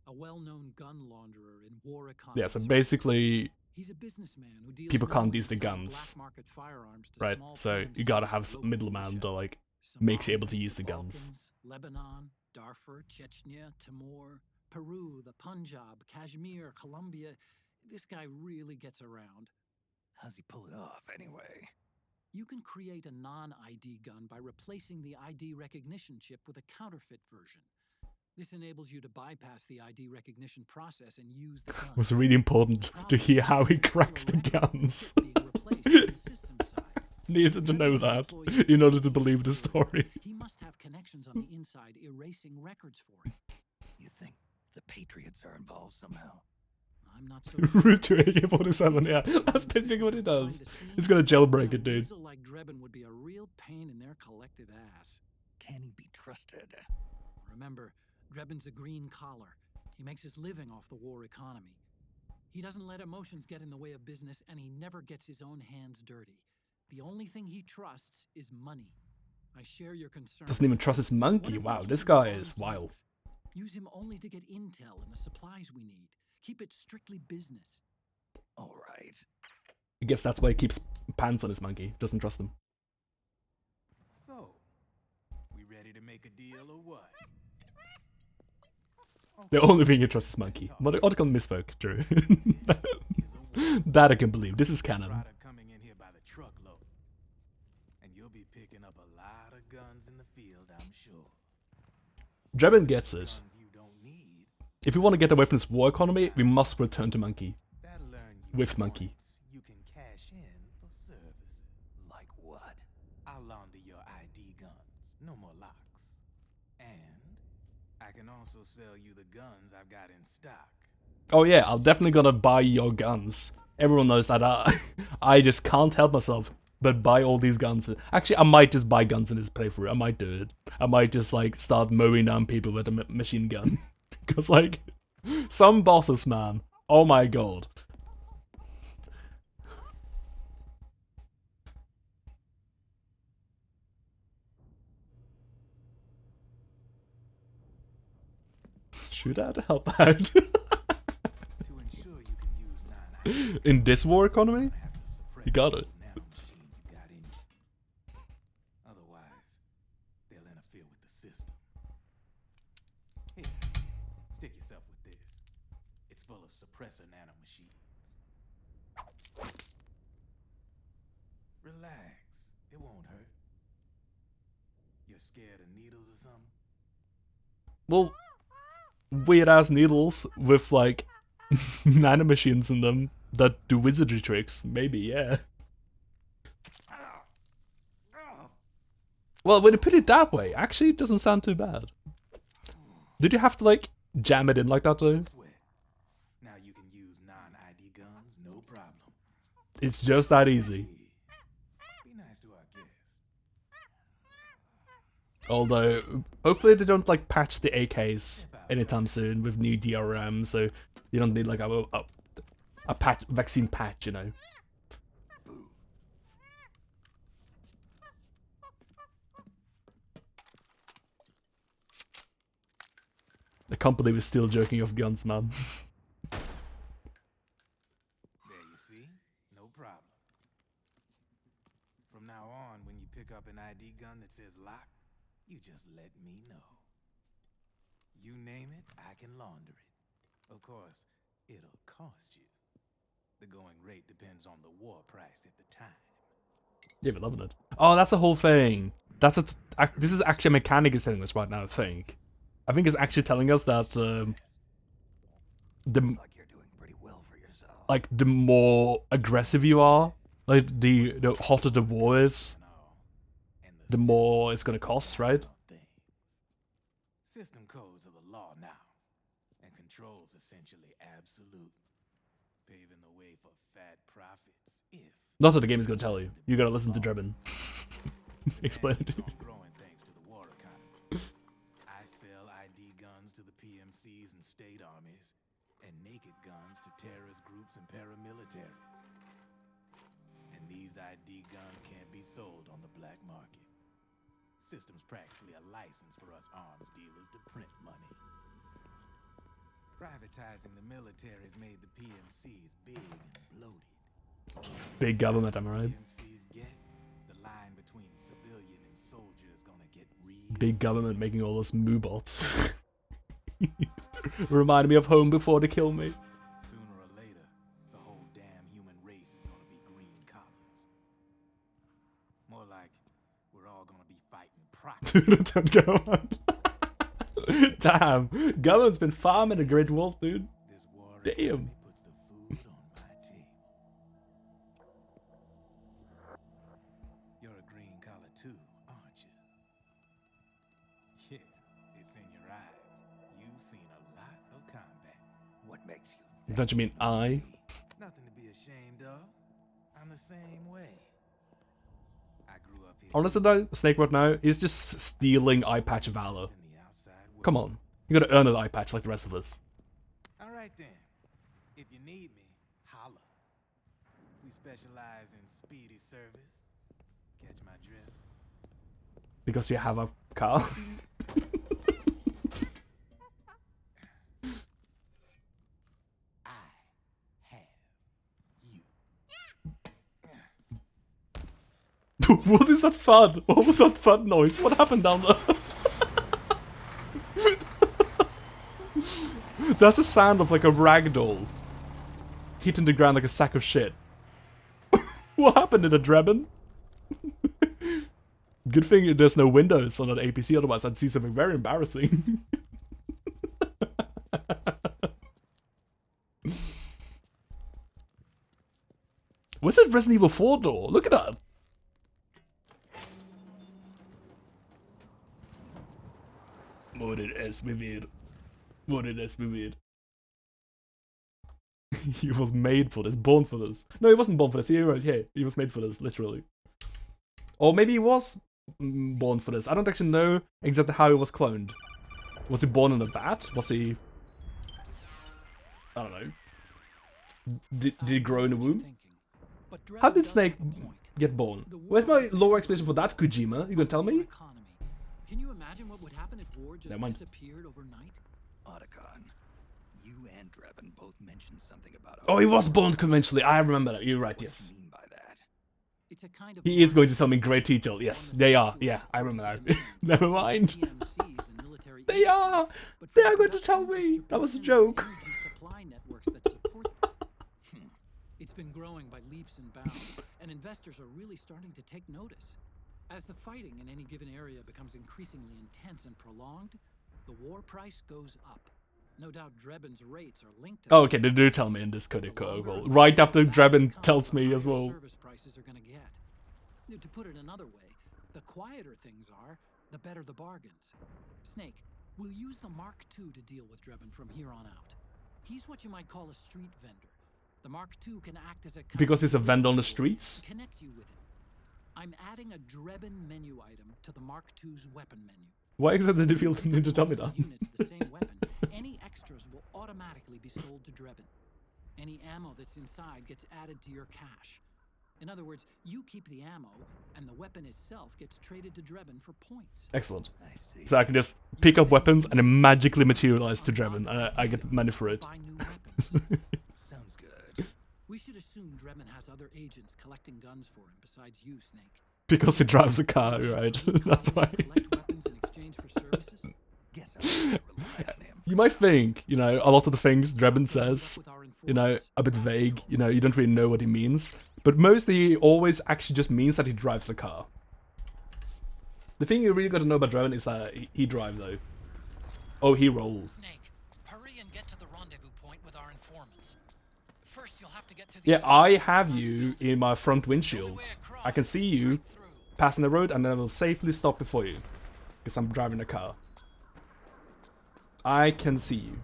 a well-known gun launderer in war economy. Yeah, so basically, he's a businessman who deals people can't mainly use the in guns, black market firearms to right? small So you PMCs gotta have locally some in middleman Russia, that like makes you able to Somalia, use the the guns. Balkans, Lebanon, Darfur, Chechnya, Timor, Peru, the Punjab, Kashmir, Colombia. This guy really gets around. How's he pull it off, anyway? You can create a non-ID gun by replacing the ID recognition chip with a counterfeit version. This enables you to bypass the ID recognition process and use the gun. It was really important to hear how he cracks the guns. Needed to know that in order to believe the story. He must have connections on the inside erasing records for him. You think the Patriots are involved somehow? I'm not so Route to AK-47, yeah. That's basically what it does. He's gonna jailbreak it, dude. Weasel like Drebin would be a real pain in their collective ass. Can he be trusted? Remember, Drebin's a green collar. He makes his living off the war economy. He doesn't let emotions get in the way of business, and he never gets his own hands dirty. The only thing he trusts is money. I share your concern. Doesn't even trust his monkey. Wow, this guy is wild. Use him only to get intel and the supplies we need. Keep it strictly business. All right. I guess that's why he keeps pants on his monkey. Doesn't trust him. So, we ready to make a deal or what? The only thing he trusts is monkey. Otacon misspoke, true. That I can believe. This is canon. Product coming in here by the truckload. And you'll be picking up a lot of guns in the field, I'm sure. Drebin gets it. Guns you don't need. If we want to get away from this war economy, we must return to monkey. That'll earn you With monkey. points you can cash in for services. Like what? I'll launder your ID guns. No more locks. And I can also sell you the guns I've got in stock. Oh yeah, I'm definitely gonna buy your guns. Everyone knows that I just can't help myself but buy all these guns. Actually, I might just buy guns in this playthrough. I might do it. I might just like start mowing down people with a machine gun. Because like, some bosses, man. Oh my god. Should I help out? To ensure you can use non-ID In this war economy? have to suppress You got it. nanomachines you got in you. Otherwise, they'll interfere with the system. Here, stick yourself with this. It's full of suppressor nanomachines. Relax. It won't hurt. You're scared of needles or something? Well, weird ass needles with like nanomachines in them that do wizardry tricks. Maybe, yeah. Well, when you put it that way, actually it doesn't sound too bad. Did you have to like jam it in like that though? Sweat. Now you can use non-ID guns, no problem. It's just that easy. Be nice to our guests. Although, hopefully they don't like patch the AKs anytime soon with new DRM, so you don't need like a patch, vaccine patch, you know. I can't believe we're still joking off guns, man. There you see? No problem. From now on, when you pick up an ID gun that says lock, you just let me know. You name it, I can launder it. Of course, it'll cost you. The going rate depends on the war price at the time. Yeah, we're loving it. Oh, that's a whole thing. This is actually a mechanic is telling us right now, I think. I think it's actually telling us that Looks like you're doing pretty well for yourself. like the more aggressive you are, like the hotter the war is, And the more it's gonna cost, right? things. System codes are the law now, and controls essentially absolute, paving the way for fat profits if Not that the game is gonna tell you. You gotta listen to Drebin. Explain it to keeps you. on growing thanks to the war economy. I sell ID guns to the PMCs and state armies, and naked guns to terrorist groups and paramilitaries. And these ID guns can't be sold on the black market. System's practically a license for us arms dealers to print money. Privatizing the military's made the PMCs big and bloated. Big government, am I right? PMCs get, the line between civilian and soldier is gonna get real. Big government making all those moobots. Reminded me of home before they kill me. Sooner or later, the whole damn human race is gonna be green collars. More like we're all gonna be fighting proxy. Government. Damn, government's been farming a great wolf, dude. This war Damn. economy puts the food on my table. You're a green collar too, aren't you? Yeah, it's in your eyes. You've seen a lot of combat. What makes you Don't you mean I? Nothing to be ashamed of. I'm the same way. I grew up here. Honestly though, Snake right now is just stealing eye patch valor. in the outside world. Come on, you gotta earn an eye patch like the rest of us. All right then. If you need me, holla. We specialize in speedy service, Because you have a car. What is that thud? What was that thud noise? What happened down there? That's a sound of like a ragdoll hitting the ground like a sack of shit. What happened in the Drebin? Good thing there's no windows on an APC, otherwise I'd see something very embarrassing. Where's that Resident Evil 4 door? Look at that! Morir es vivir. Morir es vivir. He was made for this, born for this. No, he wasn't born for this. You're right here. He was made for this, literally. Or maybe he was born for this. I don't actually know exactly how he was cloned. Was he born in a vat? Was he... I don't know. Did he grow in a womb? How did Snake get born? Where's my lower explanation for that, Kojima? You gonna tell me? Can you imagine what would happen if war just disappeared overnight? Otacon, you and Drebin both mentioned something about... Oh, he was born conventionally. I remember that. You're right, yes. What do you mean by that? It's a kind of He is going to tell me in great detail. Yes, they are. Yeah, I remember that. Never mind. They are! They are going to tell me! That was a joke. It's been growing by leaps and bounds, and investors are really starting to take notice. As the fighting in any given area becomes increasingly intense and prolonged, the war price goes up. No doubt Drebin's rates are linked to... Oh, okay, they do tell me in this code. Right after Drebin tells me as well. Service prices are going to get. To put it another way, the quieter things are, the better the bargains. Snake, we'll use the Mark II to deal with Drebin from here on out. He's what you might call a street vendor. The Mark II can act as a... Because he's a vendor on the streets? Connect you with him. I'm adding a Drebin menu item to the Mark II's weapon menu. Why exactly did you need to tell me that? Units of the same weapon, any extras will automatically be sold to Drebin. Any ammo that's inside gets added to your cache. In other words, you keep the ammo, and the weapon itself gets traded to Drebin for points. Excellent. So I can just pick up weapons and it magically materialize to Drebin, and I get money for it. Sounds good. We should assume Drebin has other agents collecting guns for him besides you, Snake. Because he drives a car, right? That's why. You might think, you know, a lot of the things Drebin says, you know, a bit vague, you know, you don't really know what he means. But mostly he always actually just means that he drives a car. The thing you really got to know about Drebin is that he drives, though. Oh, he rolls. Snake, hurry and get to the rendezvous point with our informants. First, you'll have to get to the... Yeah, I have you in my front windshield. I can see you passing the road and then I will safely stop before you. Because I'm driving a car. I can see you.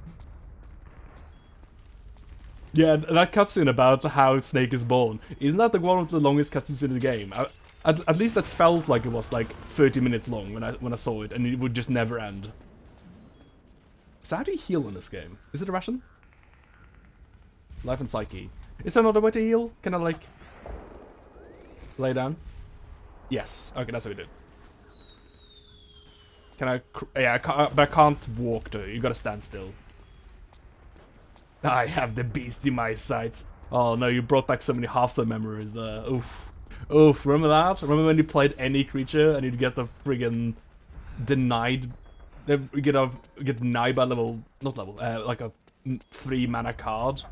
Yeah, that cutscene about how Snake is born. Isn't that one of the longest cutscenes in the game? At least that felt like it was like 30 minutes long when I saw it, and it would just never end. So how do you heal in this game? Is it a ration? Life and Psyche. Is there another way to heal? Can I like lay down? Yes. Okay, that's what we did. Can I? Yeah, but I can't walk though. You gotta stand still. I have the beast in my sights. Oh no, you brought back so many half-star memories there. Oof. Oof, remember that? Remember when you played any creature and you'd get the friggin' denied... You get denied by level... Not level, like a 3 mana card.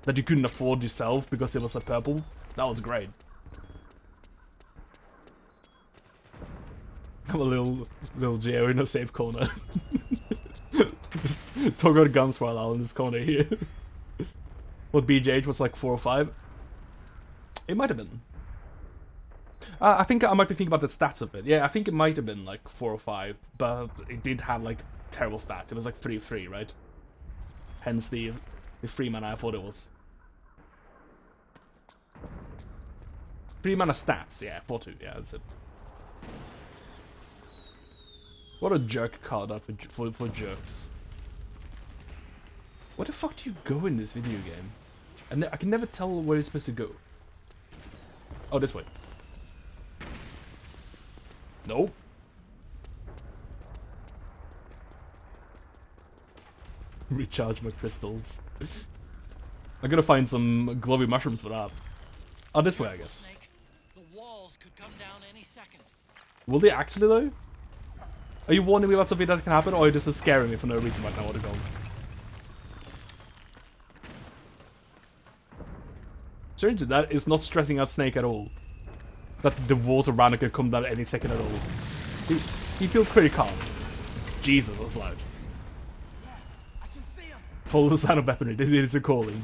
That you couldn't afford yourself because it was a purple. That was great. I'm a little Geo in a safe corner. Just talk about guns for a while in this corner here. What BJH was like 4 or 5? It might have been. I think I might be thinking about the stats of it. Yeah, I think it might have been like 4 or 5, but it did have like terrible stats. It was like 3/3, right? Hence the 3 mana I thought it was. 3 mana stats, yeah, 4/2, yeah, that's it. What a jerk card up for jerks. Where the fuck do you go in this video game? I can never tell where you're supposed to go. Oh, this way. Nope. Recharge my crystals. I gotta find some glowy mushrooms for that. Oh, this way, I guess. Snake. The walls could come down any second. Will they actually, though? Are you warning me about something that can happen, or are you just scaring me for no reason right now, Autocon? Strangely, that is not stressing out Snake at all. That the walls around it could come down any second at all. He feels pretty calm. Jesus, that's loud. Follow the sound of weaponry. It is a calling.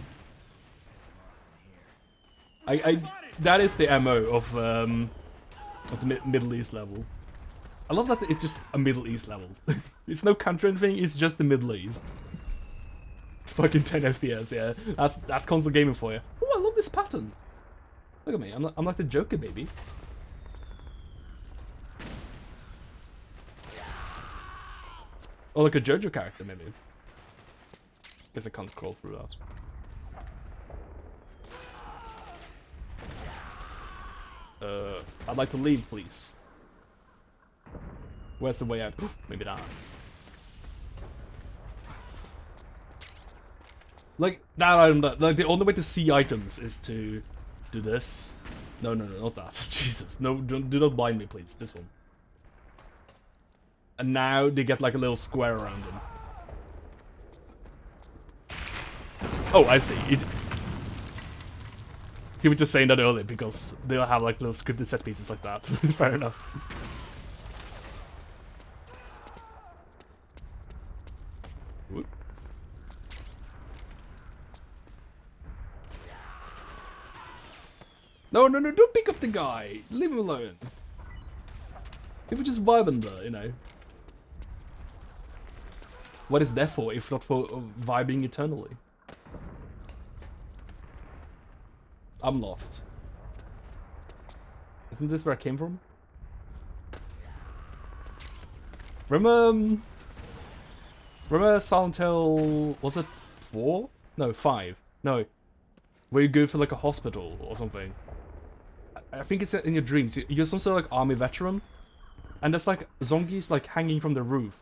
That is the MO of the Middle East level. I love that it's just a Middle East level. It's no country or anything, it's just the Middle East. Fucking 10 FPS, yeah. That's console gaming for you. Oh, I love this pattern. Look at me, I'm like the Joker, baby. Or like a JoJo character, maybe. Guess I can't crawl through that. I'd like to leave, please. Where's the way out? Maybe not. Like, that item, like, the only way to see items is to do this. No, not that. Jesus, no, do not blind me, please. This one. And now they get like a little square around them. Oh, I see. He was just saying that earlier because they'll have like little scripted set pieces like that. Fair enough. Whoop. No, don't pick up the guy! Leave him alone. He was just vibing there, you know. What is that for, if not for vibing eternally? I'm lost. Isn't this where I came from? Remember Silent Hill, was it 4? No, 5. No. Where you go for like a hospital or something. I think it's in your dreams. You're some sort of like army veteran. And there's like zombies like hanging from the roof.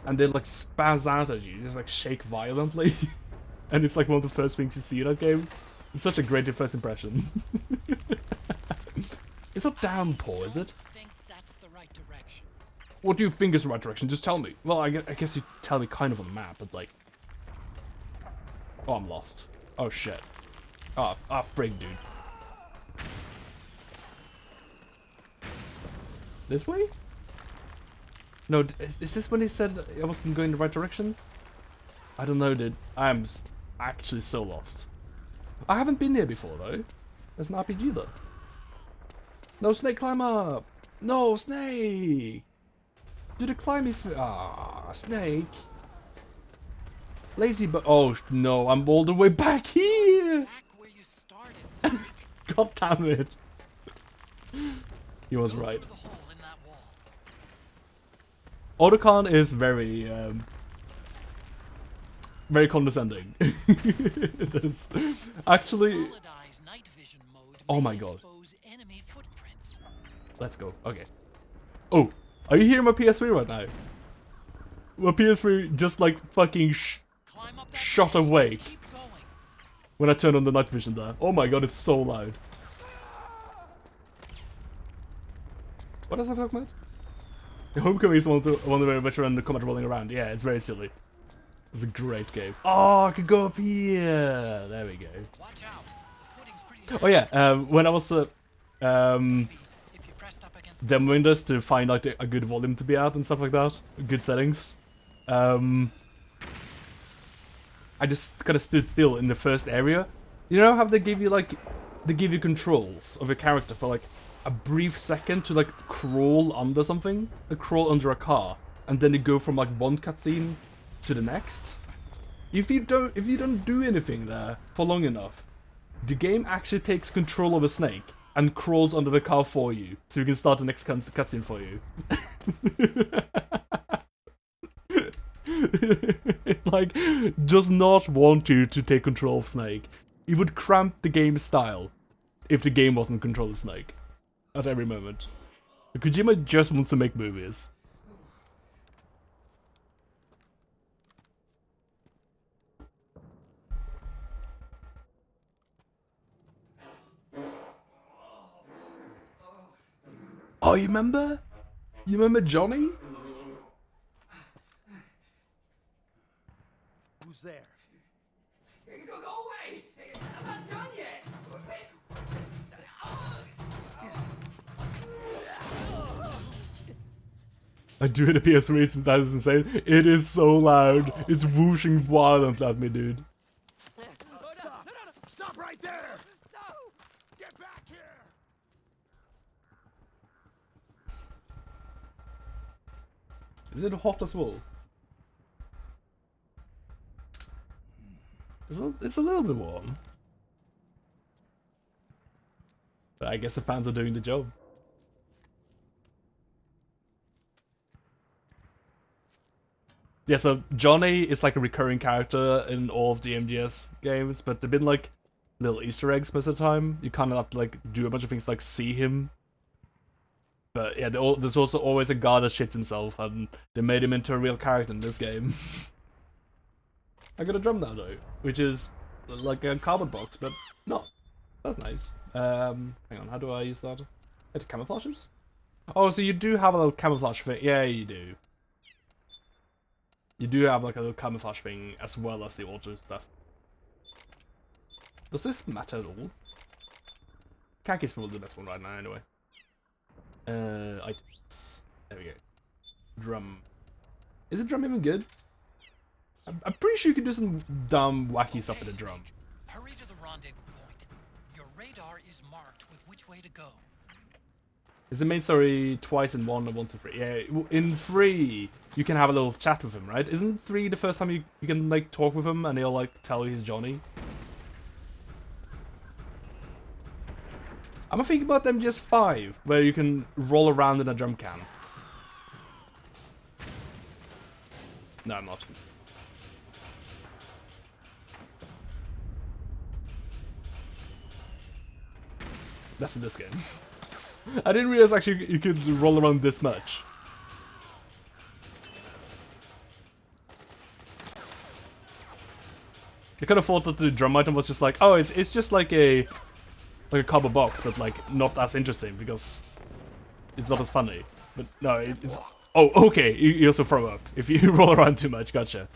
And they like spaz out at you, just like shake violently. And it's like one of the first things you see in that game. It's such a great first impression. It's not downpour, is it? Think that's the right direction. What do you think is the right direction? Just tell me. Well, I guess you tell me kind of on the map, but like... Oh, I'm lost. Oh, shit. Oh, frig, dude. This way? No, is this when he said I wasn't going the right direction? I don't know, dude. I am actually so lost. I haven't been here before, though. There's an RPG, though. No, Snake, climb up! No, Snake! Do the climbing Snake! Lazy but oh, no, I'm all the way back here! Back where you started, Snake. God damn it. He was right. Go through the hole in that wall. Otacon is very, very condescending. It is. Actually... Solid-eyes night vision mode Oh may my god. expose enemy footprints. Let's go. Okay. Oh, are you hearing my PS3 right now? My PS3 just like fucking Climb up that shot ledge. awake Keep going. when I turned on the night vision there. Oh my god, it's so loud. What else am I talking about? The Homecoming is one of the veteran the combat rolling around. Yeah, it's very silly. It's a great game. Oh, I could go up here. There we go. Watch out. The footing's pretty Oh yeah, when I was if you pressed up against demoing this to find like a good volume to be at and stuff like that, good settings. I just kind of stood still in the first area. You know how they give you like, they give you controls of your character for like a brief second to like crawl under something, crawl under a car, and then you go from like one cutscene to the next. If you don't do anything there for long enough, the game actually takes control of a snake and crawls under the car for you, so you can start the next cutscene for you. It like does not want you to take control of Snake. It would cramp the game's style if the game wasn't controlling Snake at every moment. Kojima just wants to make movies. Oh, you remember? You remember Johnny? Who's there? Go away! I'm not done yet! I do it at PS3, that is insane. It is so loud. It's whooshing violently at me, dude. Stop! Stop right there! No! Get back here! Is it hot as well? It's a little bit warm. But I guess the fans are doing the job. Yeah, so Johnny is like a recurring character in all of the MGS games, but they've been like little Easter eggs most of the time. You kind of have to like do a bunch of things to, like see him. But yeah, there's also always a guy that shits himself, and they made him into a real character in this game. I got a drum now though, which is like a cardboard box, but not. That's nice. Hang on, how do I use that? It camouflages? Oh, so you do have a little camouflage thing. Yeah, you do. You do have like a little camouflage thing as well as the auto stuff. Does this matter at all? Kaki's probably the best one right now anyway. Items. There we go. Drum. Is the drum even good? I'm pretty sure you can do some dumb, wacky stuff with a drum. Hurry to the rendezvous point. Your radar is marked with which way to go. Is the main story twice in 1 and once in 3? Yeah, in 3 you can have a little chat with him, right? Isn't 3 the first time you can like talk with him and he'll like tell you he's Johnny? I'm thinking about MGS 5, where you can roll around in a drum can. No, I'm not. That's in this game. I didn't realize actually you could roll around this much. I kind of thought that the drum item was just like, oh, it's just like a cardboard box, but like not as interesting because it's not as funny. But no, it's oh, okay. You also throw up if you roll around too much. Gotcha.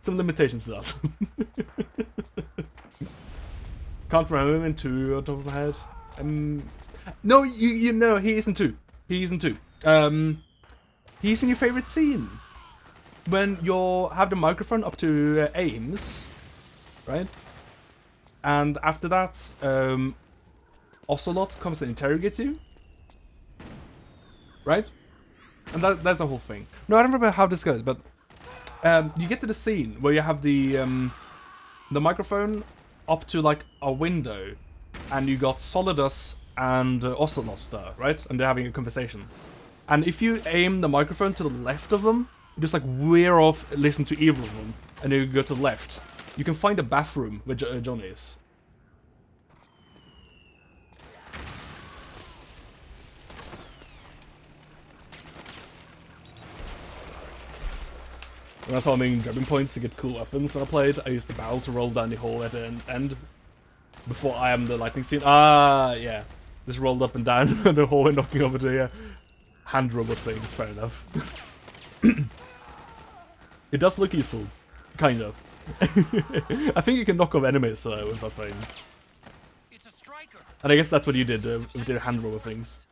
Some limitations to that. Can't remember him in 2 on top of my head. No, you know he isn't 2. He isn't 2. He's in your favorite scene when you have the microphone up to Ames, right? And after that, Ocelot comes and interrogates you, right? And that's the whole thing. No, I don't remember how this goes, but you get to the scene where you have the microphone up to like a window, and you got Solidus and Ocelot there, right? And they're having a conversation. And if you aim the microphone to the left of them, you just like veer off, listen to either of them, and you go to the left. You can find a bathroom where Johnny is. When I saw I'm making grabbing points to get cool weapons when I played, I used the barrel to roll down the hole at the end before I am the lightning scene. Ah, yeah. Just rolled up and down the hallway, knocking over the hand robot things. Fair enough. It does look useful. Kind of. I think you can knock off enemies with that thing. It's a striker. And I guess that's what you did with the hand robot things.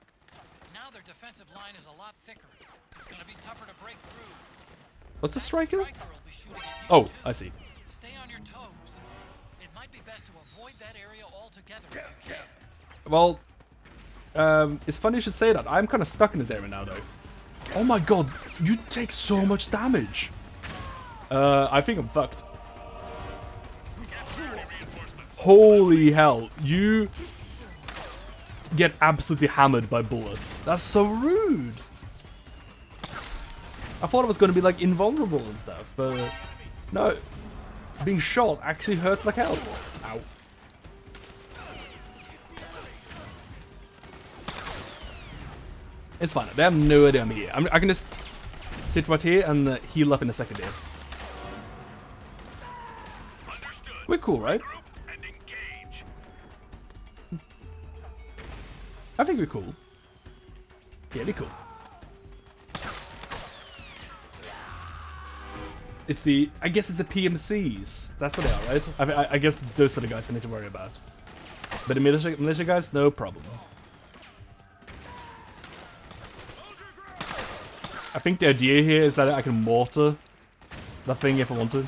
Now their defensive line is a lot thicker. It's gonna be tougher to break through. What's a striker? Will be shooting at you Oh, too. I see. Stay on your toes. It might be best to avoid that area altogether if you can. Well, it's funny you should say that. I'm kind of stuck in this area now, though. Oh my god, you take so much damage. I think I'm fucked. Holy hell, you get absolutely hammered by bullets. That's so rude. I thought it was going to be like invulnerable and stuff, but no. Being shot actually hurts like hell. Ow. It's fine. They have no idea I'm here. I can just sit right here and heal up in a second here. We're cool, right? I think we're cool. Yeah, we're cool. It's the... I guess it's the PMCs. That's what they are, right? I guess those are the guys I need to worry about. But the militia guys, no problem. I think the idea here is that I can mortar that thing if I want to.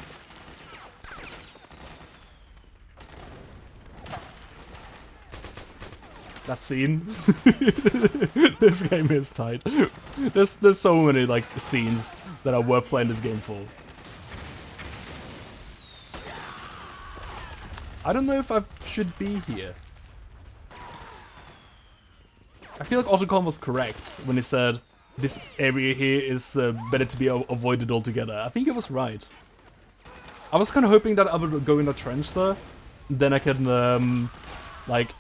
That scene. This game is tight. There's so many like scenes that are worth playing this game for. I don't know if I should be here. I feel like Otacon was correct when he said this area here is better to be avoided altogether. I think he was right. I was kind of hoping that I would go in a trench there, then I can like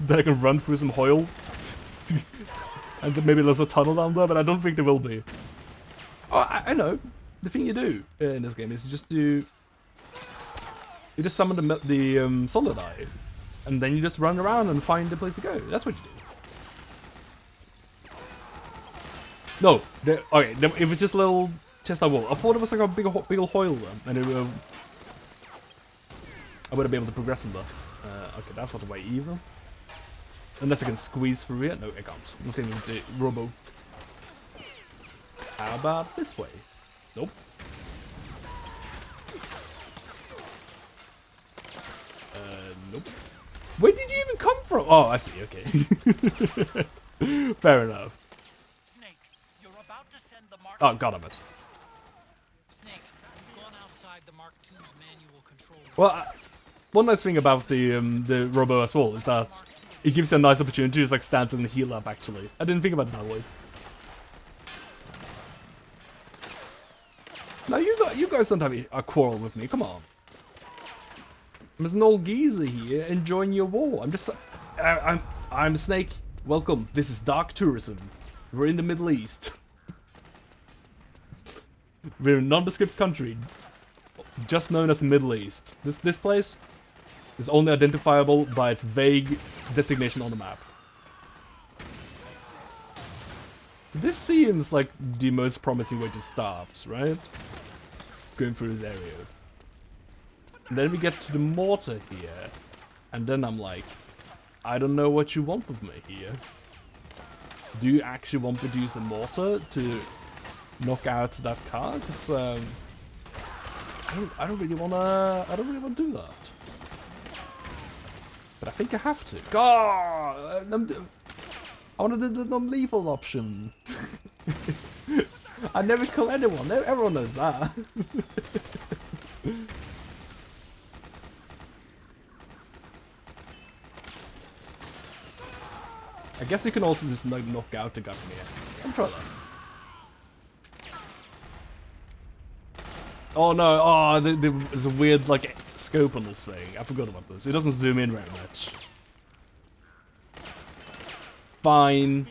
then I can run through some oil, and then maybe there's a tunnel down there, but I don't think there will be. Oh, I know. The thing you do in this game is you just summon the solid eye, and then you just run around and find the place to go. That's what you do. No, okay, it was just a little chest I wall. I thought it was like a big old hole then, and I wouldn't be able to progress from there. Okay, that's not the way either. Unless I can squeeze through it. No, I can't. Nothing to do. Robo. How about this way? Nope. Nope. Where did you even come from? Oh, I see. Okay. Fair enough. Snake, you're about to send the Mark. Oh, god damn it. Snake, you've gone outside the Mark II's manual control. Well, one nice thing about the Robo as well is that it gives you a nice opportunity to just like stand and heal up. Actually, I didn't think about it that way. Now you guys don't have a quarrel with me. Come on. I'm just an old geezer here enjoying your war. I'm Snake. Welcome. This is Dark Tourism. We're in the Middle East. We're a nondescript country, just known as the Middle East. This place is only identifiable by its vague designation on the map. So this seems like the most promising way to start, right? Going through this area. And then we get to the mortar here, and then I'm like, I don't know what you want with me here. Do you actually want me to use the mortar to knock out that car? Because I don't really wanna do that. But I think I have to. God, I want to do the non-lethal option. I never kill anyone. Everyone knows that. I guess you can also just like knock out the guy from here. I'm trying that. Oh no! Oh, there's a weird like scope on this thing. I forgot about this. It doesn't zoom in very much. Fine,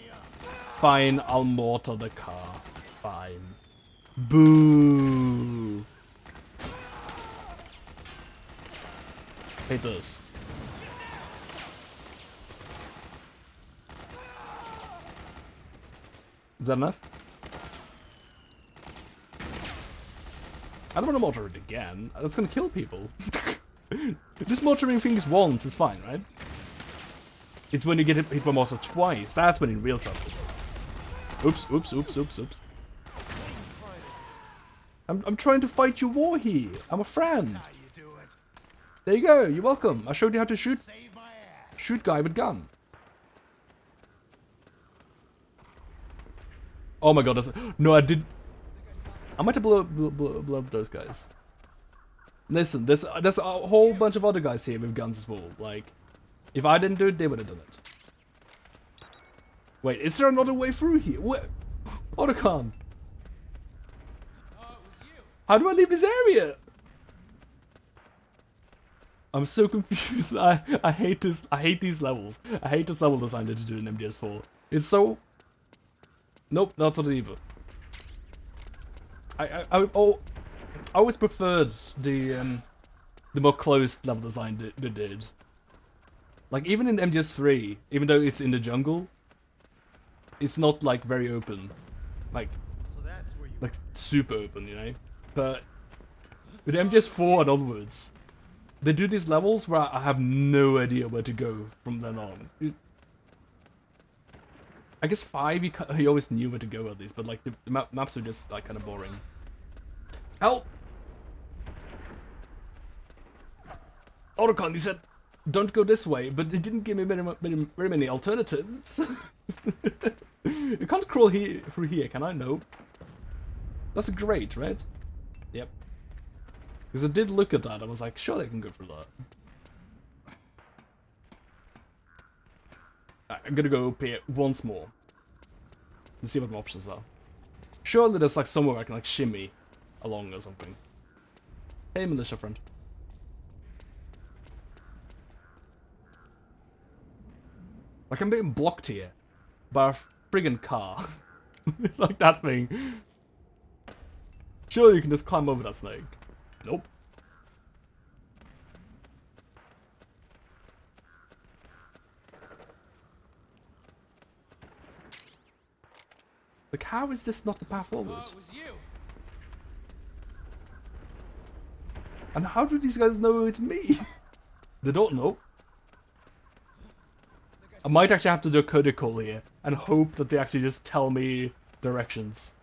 fine. I'll mortar the car. Fine. Boo. Hate this. Is that enough? I don't want to mortar it again. That's gonna kill people. Just mortaring things once is fine, right? It's when you get hit by mortar twice, that's when you're in real trouble. Oops, oops, oops, oops, oops. I'm trying to fight your war here. I'm a friend. There you go, you're welcome. I showed you how to shoot guy with gun. Oh my god, no, I did. I might have blow up those guys. Listen, there's a whole bunch of other guys here with guns as well. Like, if I didn't do it, they would have done it. Wait, is there another way through here? What? Otacon. How do I leave this area? I'm so confused. I hate this. I hate these levels. I hate this level design that you do in MGS4. It's so Nope, that's not it either. I always preferred the more closed level design they did. Like even in MGS3, even though it's in the jungle, it's not like very open, like super open, you know. But with MGS4 and onwards, they do these levels where I have no idea where to go from then on. I guess 5, he always knew where to go at least, but like the maps are just like kind of boring. Help! Autocon, he said, don't go this way, but it didn't give me very many alternatives. You can't crawl through here, can I? No. That's great, right? Yep. Because I did look at that, I was like, sure I can go through that. I'm gonna go up here once more. And see what my options are. Surely there's like somewhere I can like shimmy along or something. Hey militia friend. Like I'm being blocked here by a friggin' car. Like that thing. Surely you can just climb over that snake. Nope. Like, how is this not the path forward? Oh, it was you. And how do these guys know it's me? They don't know. I might actually have to do a coda call here and hope that they actually just tell me directions.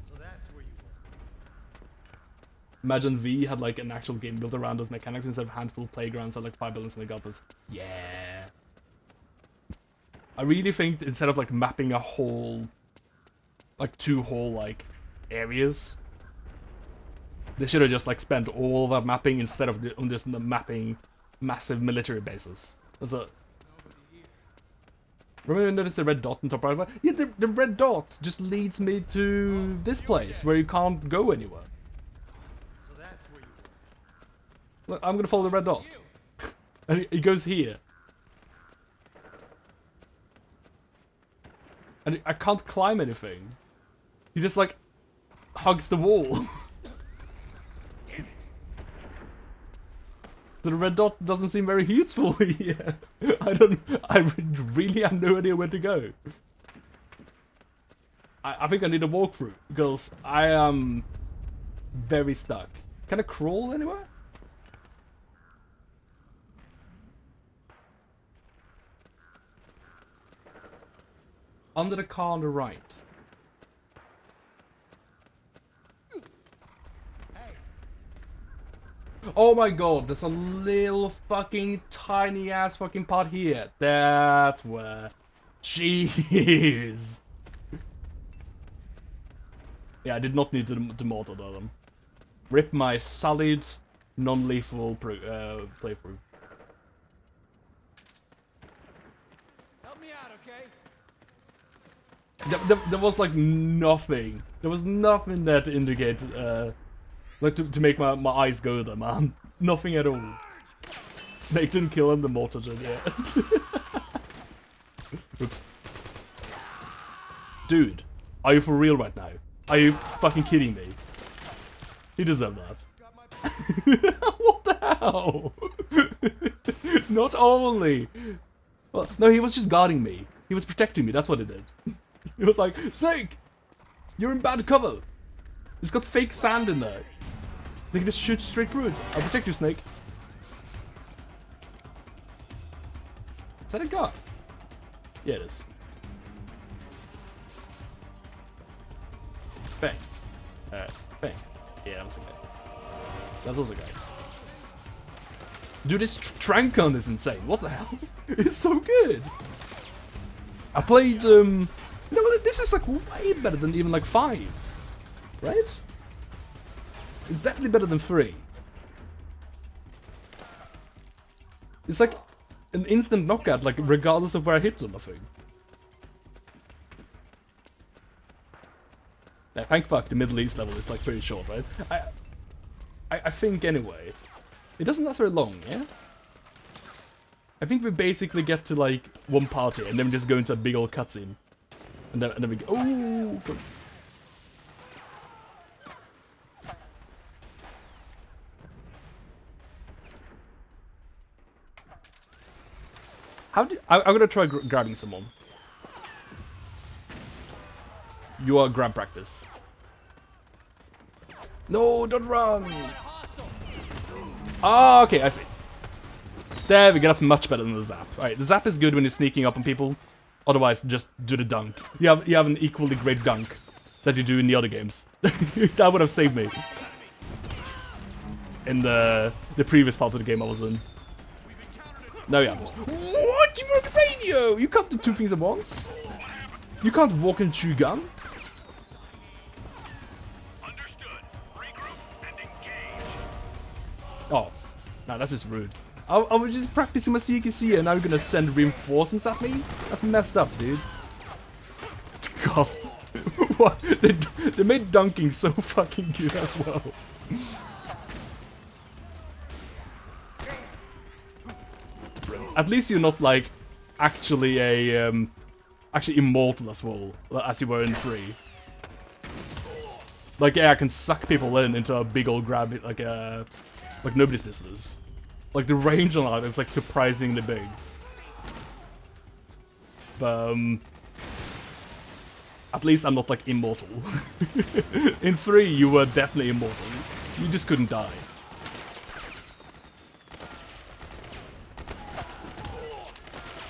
So that's where you were. Imagine V had like an actual game built around those mechanics instead of a handful of playgrounds that like 5 buildings and they got us. Yeah. I really think instead of like mapping a whole, like 2 whole like areas, they should have just like spent all that mapping instead of just mapping massive military bases. That's a. Remember you noticed the red dot on top right? Yeah, the red dot just leads me to this place where you can't go anywhere. So that's where you were. Look, I'm gonna follow the red dot, and it goes here. And I can't climb anything. He just like hugs the wall. Damn it. The red dot doesn't seem very useful here. I really have no idea where to go. I think I need a walkthrough because I am very stuck. Can I crawl anywhere? Under the car on the right. Oh my god, there's a little fucking tiny ass fucking part here. That's where. Jeez. Yeah, I did not need to mortar them. Rip my solid, non-lethal playthrough. Help me out, okay? There was like nothing. There was nothing there to indicate, like to make my eyes go there, man. Nothing at all. Snake didn't kill him, the mortar did, yeah. Oops. Dude, are you for real right now? Are you fucking kidding me? He deserved that. What the hell? Not only. Well, no, he was just guarding me. He was protecting me, that's what he did. He was like, Snake! You're in bad cover! It's got fake sand in there. They can just shoot straight through it. I'll protect you, Snake. Is that a gun? Yeah, it is. Bang. Bang. Yeah, that's a guy. That's also a guy. Dude, this trank gun is insane. What the hell? It's so good. I played, no, this is like way better than even like 5. Right? It's definitely better than 3. It's like an instant knockout, like regardless of where I hit them, I think. Yeah, thank fuck the Middle East level is like pretty short, right? I think anyway. It doesn't last very long, yeah? I think we basically get to like one party and then we just go into a big old cutscene. And then we go, oh! Go. I'm gonna try grabbing someone. You are grab practice. No, don't run! Ah, okay, I see. There we go, that's much better than the zap. Alright, the zap is good when you're sneaking up on people. Otherwise, just do the dunk. You have an equally great dunk that you do in the other games. That would have saved me. In the previous part of the game I was in. No, you haven't. What? You broke the radio! You can't do two things at once. You can't walk and chew gum. Oh, no, that's just rude. I was just practicing my CQC and now you're gonna send reinforcements at me? That's messed up, dude. God. What? They made dunking so fucking good as well. At least you're not like actually a actually immortal as well, as you were in 3. Like yeah, I can suck people into a big old grab like nobody's business. Like the range on that is like surprisingly big. But at least I'm not like immortal. In 3 you were definitely immortal. You just couldn't die.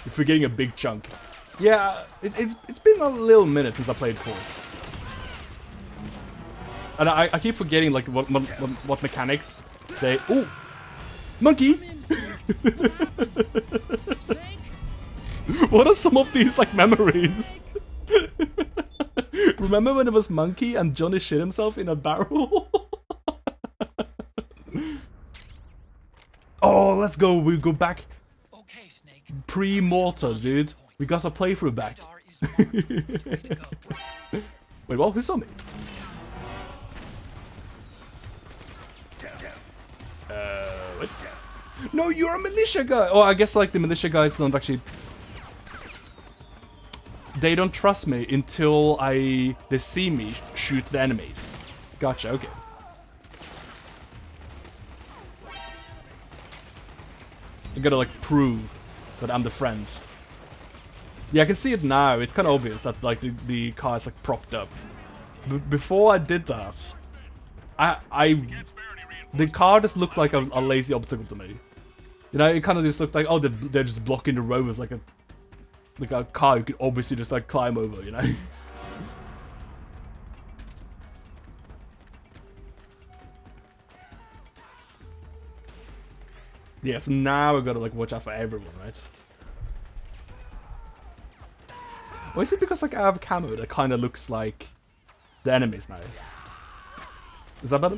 You're forgetting a big chunk. Yeah, it's been a little minute since I played 4. And I keep forgetting like what mechanics they... Ooh! Monkey! What are some of these like memories? Remember when it was Monkey and Johnny shit himself in a barrel? Oh, let's go. We go back. Pre-mortar, dude. We got a playthrough back. Wait, what? Who saw me? What? No, you're a militia guy! Oh, I guess like the militia guys don't actually... They don't trust me until they see me shoot the enemies. Gotcha, okay. I gotta like prove that I'm the friend. Yeah, I can see it now. It's kind of obvious that like the car is like propped up. Before I did that, the car just looked like a lazy obstacle to me. You know, it kind of just looked like, oh, they're just blocking the road with like a car you could obviously just like climb over, you know? Yeah, so now I gotta like watch out for everyone, right? Or is it because like I have camo that kind of looks like the enemies now? Is that better?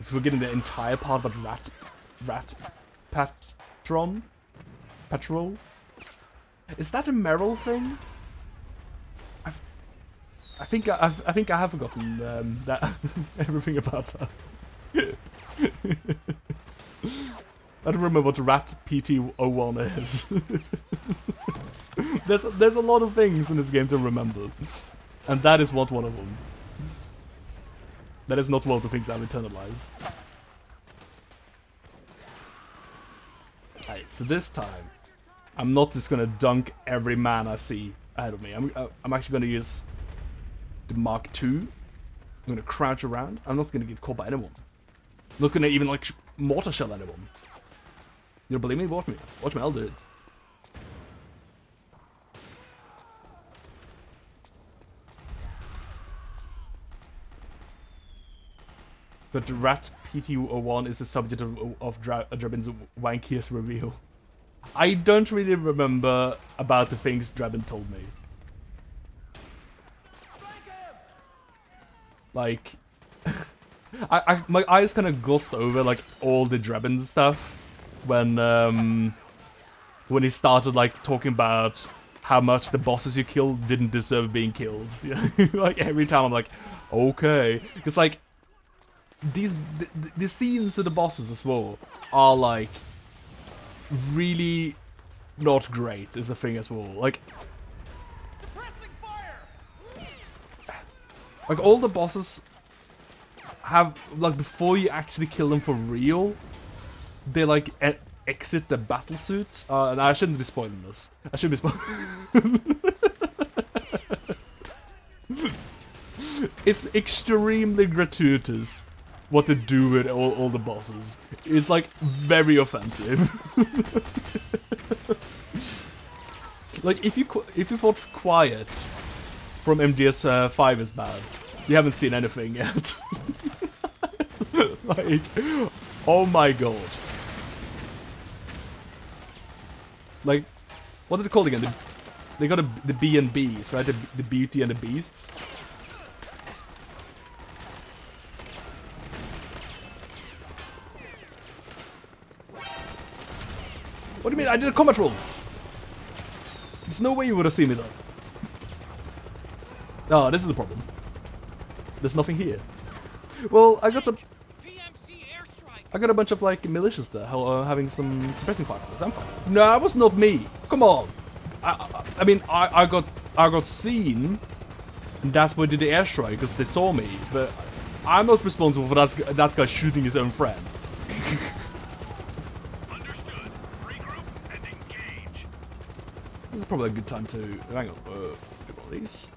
If we're getting the entire part about Patrol? Is that a Meryl thing? I think I have forgotten that everything about her. I don't remember what Rat PT01 is. There's a lot of things in this game to remember, and that is not one of them. That is not one of the things I've internalized. Alright, so this time, I'm not just gonna dunk every man I see ahead of me. I'm actually gonna use the Mark II. I'm gonna crouch around. I'm not gonna get caught by anyone. I'm not gonna even like mortar shell anyone. You don't believe me? Watch me. Watch me, I'll do it. But Rat PT01 is the subject of Drabin's wankiest reveal. I don't really remember about the things Drabin told me. Like, my eyes kind of glossed over like all the Drabin stuff when he started like talking about how much the bosses you killed didn't deserve being killed. Like every time I'm like, okay, because like the scenes with the bosses as well are like really not great. Is the thing as well. Like all the bosses have like before you actually kill them for real, they like exit the battle suits. And I shouldn't be spoiling this. I shouldn't be spoiling. It's extremely gratuitous what they do with all the bosses. It's like very offensive. Like if you thought Quiet from MGS5 is bad, you haven't seen anything yet. Like, oh my god. Like, what are they called again? They got the B and Bs, right? The Beauty and the Beasts. What do you mean? I did a combat roll. There's no way you would have seen me though. Oh, this is the problem. There's nothing here. Well, I got a bunch of like militias there having some suppressing fighters. I'm fine. No, it was not me. Come on. I mean, I got seen, and that's why I did the airstrike because they saw me. But I'm not responsible for that guy shooting his own friend. Understood. Regroup and engage. This is probably a good time to hang on. Do one of these.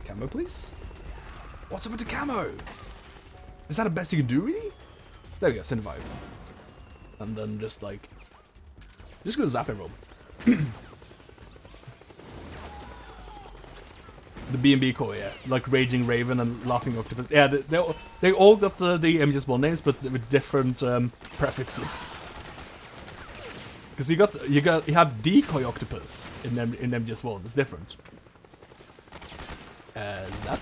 Camo, please. What's up with the camo? Is that the best you can do, really? There we go, send vibe. And then just like... Just gonna zap everyone. The B&B core, yeah. Like Raging Raven and Laughing Octopus. Yeah, they all got the MGS1 names, but with different prefixes. Because you have Decoy Octopus in MGS1, it's different. Zap.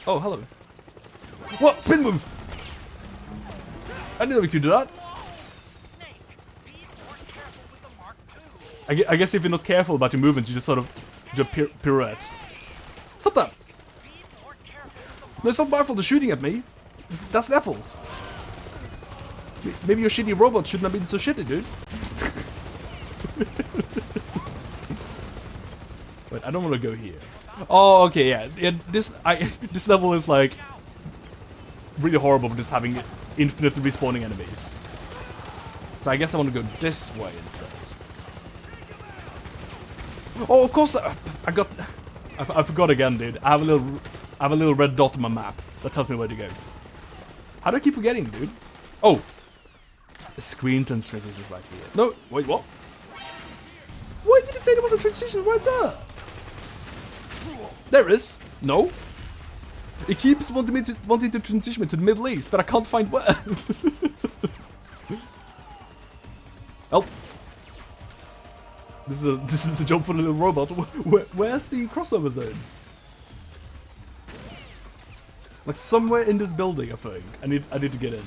Oh, hello. What? Spin move! I didn't know we could do that. Snake, be more careful with the Mark II. I guess if you're not careful about your movements, you just sort of do a pirouette. Stop that! No, it's not my fault they're shooting at me. That's their fault. Maybe your shitty robot shouldn't have been so shitty, dude. Wait, I don't want to go here. Oh, okay, yeah. This level is like really horrible for just having infinitely respawning enemies. So I guess I want to go this way instead. Oh, of course I forgot again, dude. I have a little red dot on my map that tells me where to go. How do I keep forgetting, dude? Oh, the screen transition is right here. No, wait, what? Why did it say there was a transition right there? There is. No. It keeps wanting to transition me to the Middle East, but I can't find where. Help. This is the job for the little robot. Where's the crossover zone? Like somewhere in this building, I think. I need to get in.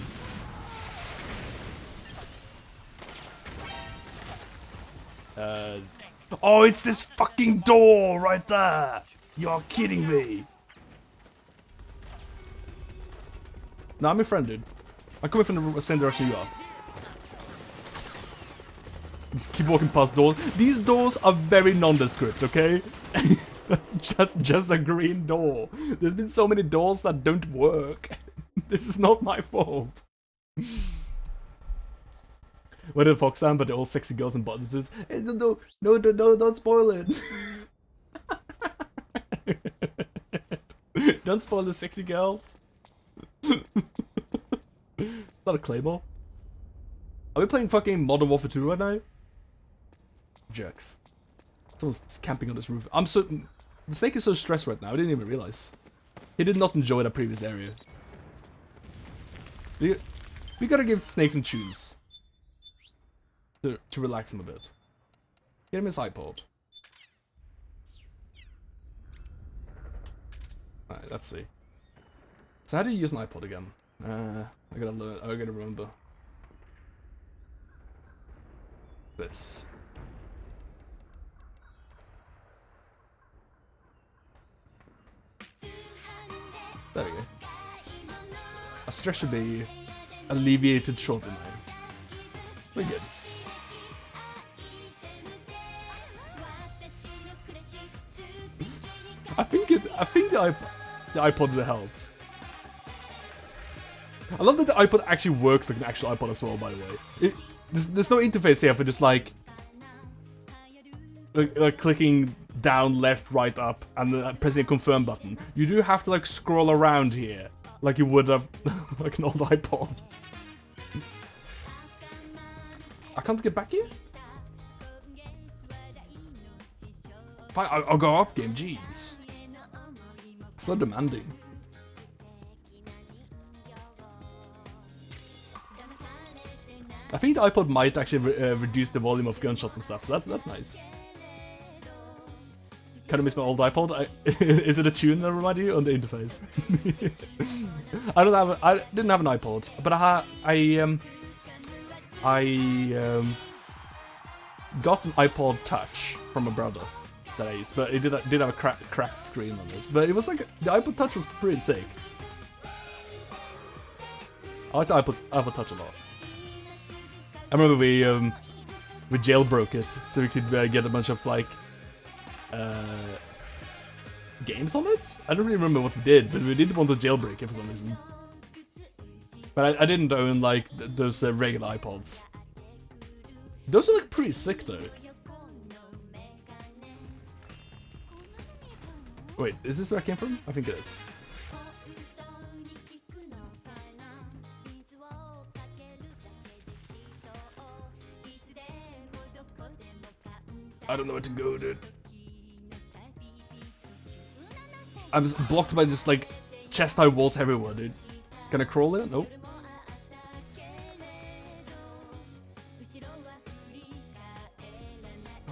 Oh, it's this fucking door right there! You're kidding me! No, I'm your friend, dude. I'm coming from the same direction you are. Keep walking past doors. These doors are very nondescript, okay? That's just a green door. There's been so many doors that don't work. This is not my fault. Where the Fox Sam, but they're all sexy girls and bodices. Hey, no, don't spoil it. Don't spoil the sexy girls. Is that a claymore? Are we playing fucking Modern Warfare 2 right now? Jerks. Someone's camping on this roof. The snake is so stressed right now, I didn't even realize. He did not enjoy that previous area. We gotta give Snake some tunes. To relax him a bit. Get him his iPod. Alright, let's see. So how do you use an iPod again? I gotta learn, I gotta remember. This. There we go. A stress should be alleviated shortly now. We're good. I think the iPod helps. I love that the iPod actually works like an actual iPod as well, by the way. There's no interface here for just like clicking down, left, right, up, and then pressing a confirm button. You do have to like scroll around here, like you would have like an old iPod. I can't get back here? Fine, I'll go up game, jeez. So demanding. I think the iPod might actually reduce the volume of gunshot and stuff, so that's nice. Kind of miss my old iPod. Is it a tune that remind you on the interface? I didn't have an iPod, but I got an iPod Touch from a brother that I used, but it did have a cracked screen on it. But it was like the iPod Touch was pretty sick. I like the iPod Touch a lot. I remember we jailbroke it so we could get a bunch of like games on it. I don't really remember what we did, but we did want to jailbreak it for some reason. But I didn't own like those regular iPods. Those are like pretty sick though. Wait, is this where I came from? I think it is. I don't know where to go, dude. I'm just blocked by just like chest-high walls everywhere, dude. Can I crawl there? Nope.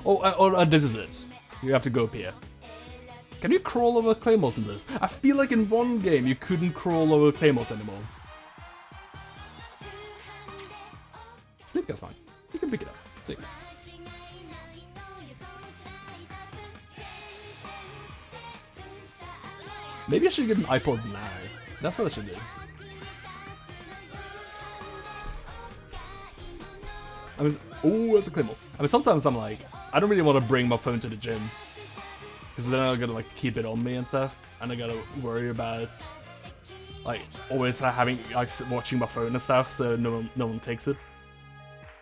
Oh, this is it. You have to go up here. Can you crawl over claymores in this? I feel like in one game you couldn't crawl over claymores anymore. Sleep gas fine. You can pick it up. See. Maybe I should get an iPod now. That's what I should do. I mean, oh, that's a claymore. I mean, sometimes I'm like, I don't really want to bring my phone to the gym. Because then I gotta like keep it on me and stuff. And I gotta worry about like always having like watching my phone and stuff so no one takes it.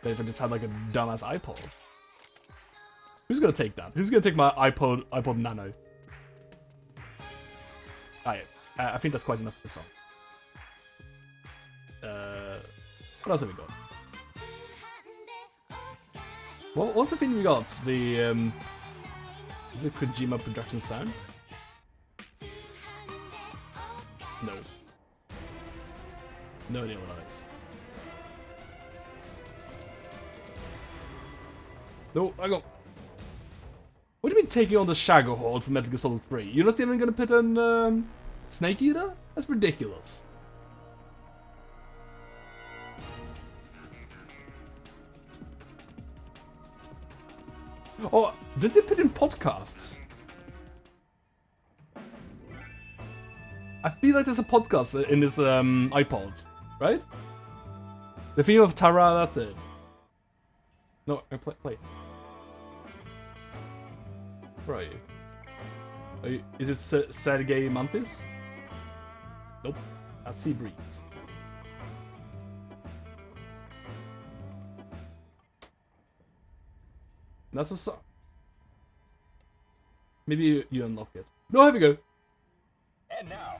But if I just had like a dumbass iPod. Who's gonna take that? Who's gonna take my iPod Nano? Alright, I think that's quite enough for this song. What else have we got? What's the thing we got? The is it Kojima production sound? No. No idea what that is. No, I go. What do you mean taking on the Shagger Horde from Metal Gear Solid 3? You're not even gonna put an Snake Eater? That's ridiculous. Oh, did they put in podcasts? I feel like there's a podcast in this iPod, right? The theme of Tara, that's it. No, play. Where are you? Is it Sergei Mantis? Nope. That's Sea Breeze. That's a song. Maybe you unlock it. No, here we go. And now,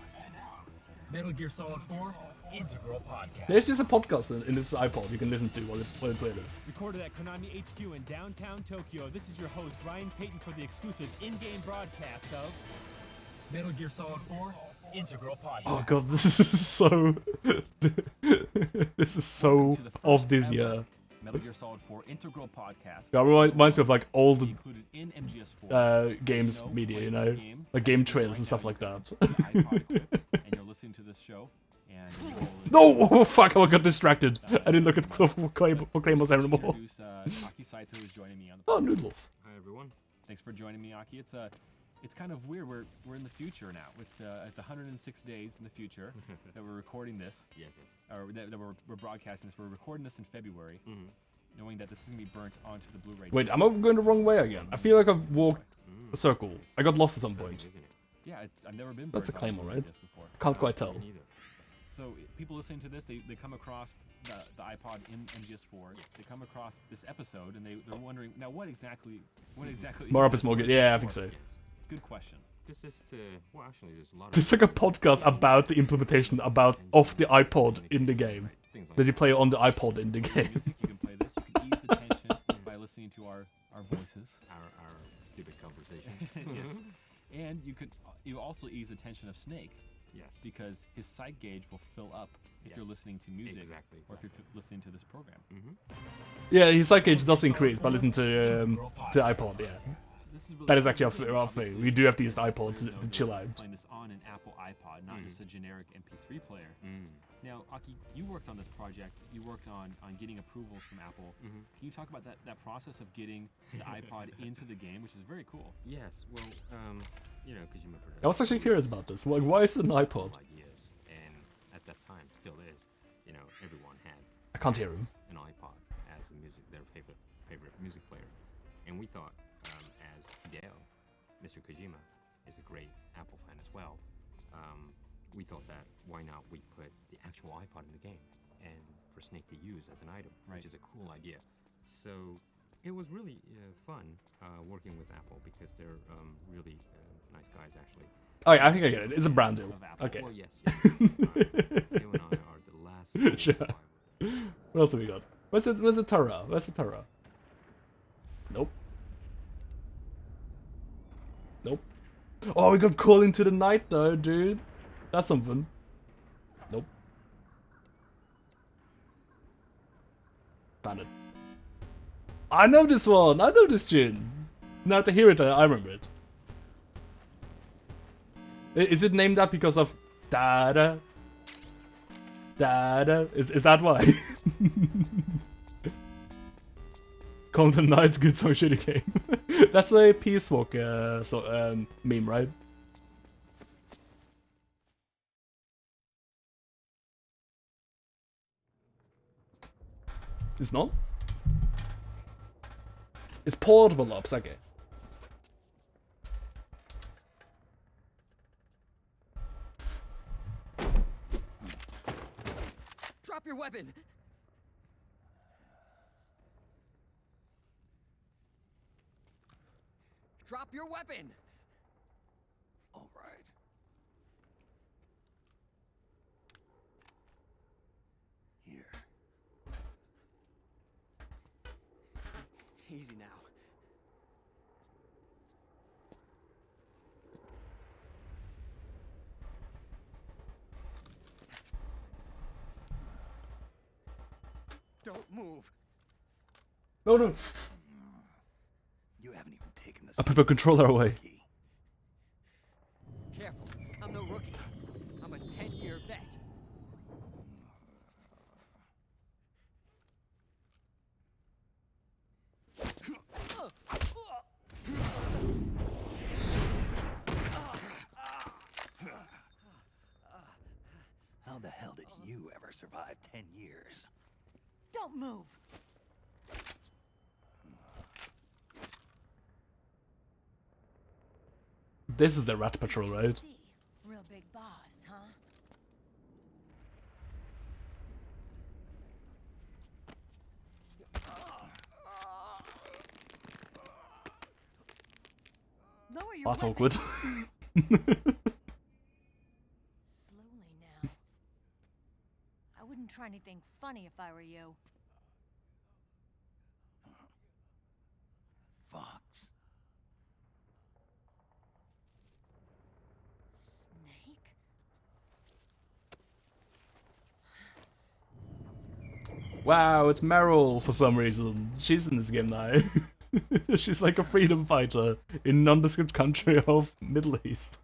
Metal Gear Solid 4 Integral Podcast. There's just a podcast in this iPod you can listen to while you play this. Recorded at Konami HQ in downtown Tokyo, this is your host, Ryan Payton, for the exclusive in-game broadcast of Metal Gear Solid 4 Integral Podcast. Oh god, this is so... this is so of this year. Metal Gear Solid 4 Integral Podcast. Yeah, it reminds me of like old Included in MGS4. games media, you know? Like game trailers and stuff like that. And you're listening to this show. And no! Oh, fuck, I got distracted. I didn't look at Claymores anymore. Aki Saito is joining me on the Oh, noodles. Hi everyone. Thanks for joining me, Aki. It's it's kind of weird. We're in the future now. It's 106 days in the future that we're recording this. Yes. Or that we're broadcasting this. We're recording this in February, knowing that this is gonna be burnt onto the Blu-ray. Wait, am I going the wrong way again? I feel like I've walked a circle. I got lost at some point. Yeah, I've never been. That's a burnt onto claymore, Blu-ray right? disc before. Can't quite tell. So people listening to this, they come across the iPod in MGS4. Yes. They come across this episode and they're wondering now what exactly. More up is more good. Yeah, I think so. Good question. This is well, actually, there's a lot of. There's like a podcast about the implementation of the iPod in the game. That you play on the iPod in the game. Music, you can play this. You can ease the tension by listening to our voices, our stupid conversations. Yes. And you also ease the tension of Snake. Yes. Because his sight gauge will fill up if you're listening to music, or if you're listening to this program. Yeah, his sight gauge does increase by listening to iPod. Yeah. That is actually our thing. We do have to use the iPod to chill out. Playing this on an Apple iPod, not just a generic MP3 player. Now, Aki, you worked on this project. You worked on getting approvals from Apple. Can you talk about that process of getting the iPod into the game, which is very cool? Yes. Well, you know, Kojima. I was actually curious about this. Like, why is it an iPod? Ideas, and at that time, still is. You know, everyone had. I can't hear him. An iPod as their favorite music player, and we thought, as Hideo, Mr. Kojima is a great Apple fan as well. We thought that why not we put the actual iPod in the game and for Snake to use as an item, which is a cool idea. So it was really fun working with Apple because they're really nice guys, actually. Oh yeah, I think I get it. It's a brand deal. Okay. Well, yes. You and I are the last. Sure. What else have we got? Where's the Tara? Where's the Tara? Nope. Nope. Oh, we got Call into the Night though, dude. That's something. Nope. Found it. I know this one. I know this tune. Now to hear it, I remember it. Is it named that because of da da da da? Is that why? Call into the Night's good song, shitty game. That's a Peace Walk meme, right? It's not? It's portable ops, okay. Drop your weapon! Drop your weapon! All right. Here. Easy now. Don't move. No, no. You haven't even taken this. I put my controller away. Careful. I'm no rookie. I'm a 10-year vet. How the hell did you ever survive 10 years? Don't move. This is the Rat Patrol, right? Real big boss, huh? Lower your That's weapon. awkward. Slowly now. I wouldn't try anything funny if I were you. Fox. Snake? Wow, it's Meryl for some reason. She's in this game now. She's like a freedom fighter in nondescript country of Middle East.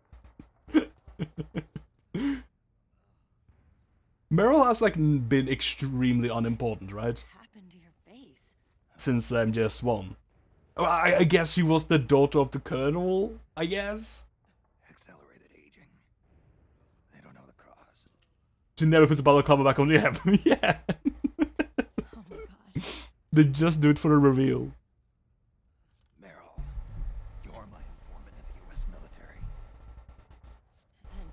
Meryl has like been extremely unimportant, right? What happened to your face? Since MGS1. I guess she was the daughter of the colonel, I guess. Accelerated aging. They don't know the cause. She never puts a balaclava back on. Yeah, yeah. Oh my god. They just do it for the reveal. Meryl, you're my informant in the U.S. military. And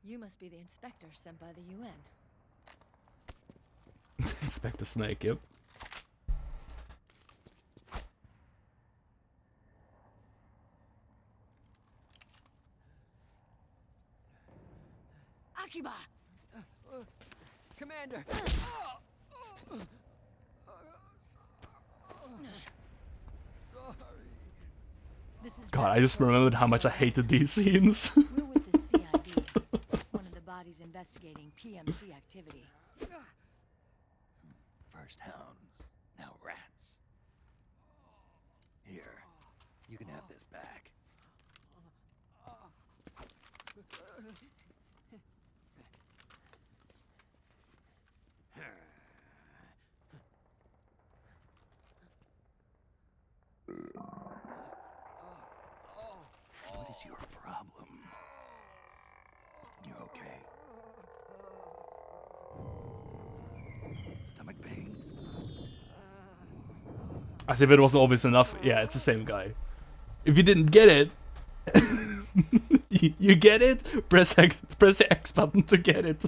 you must be the inspector sent by the UN. Inspector Snake, yep. Akiba! Commander! God, I just remembered how much I hated these scenes. We're with the CID, one of the bodies investigating PMC activity. First hounds, now rats. Here, you can have this back. What is your problem? You okay? Stomach pains? As if it wasn't obvious enough. Yeah, it's the same guy. If you didn't get it, you get it. Press the X button to get it.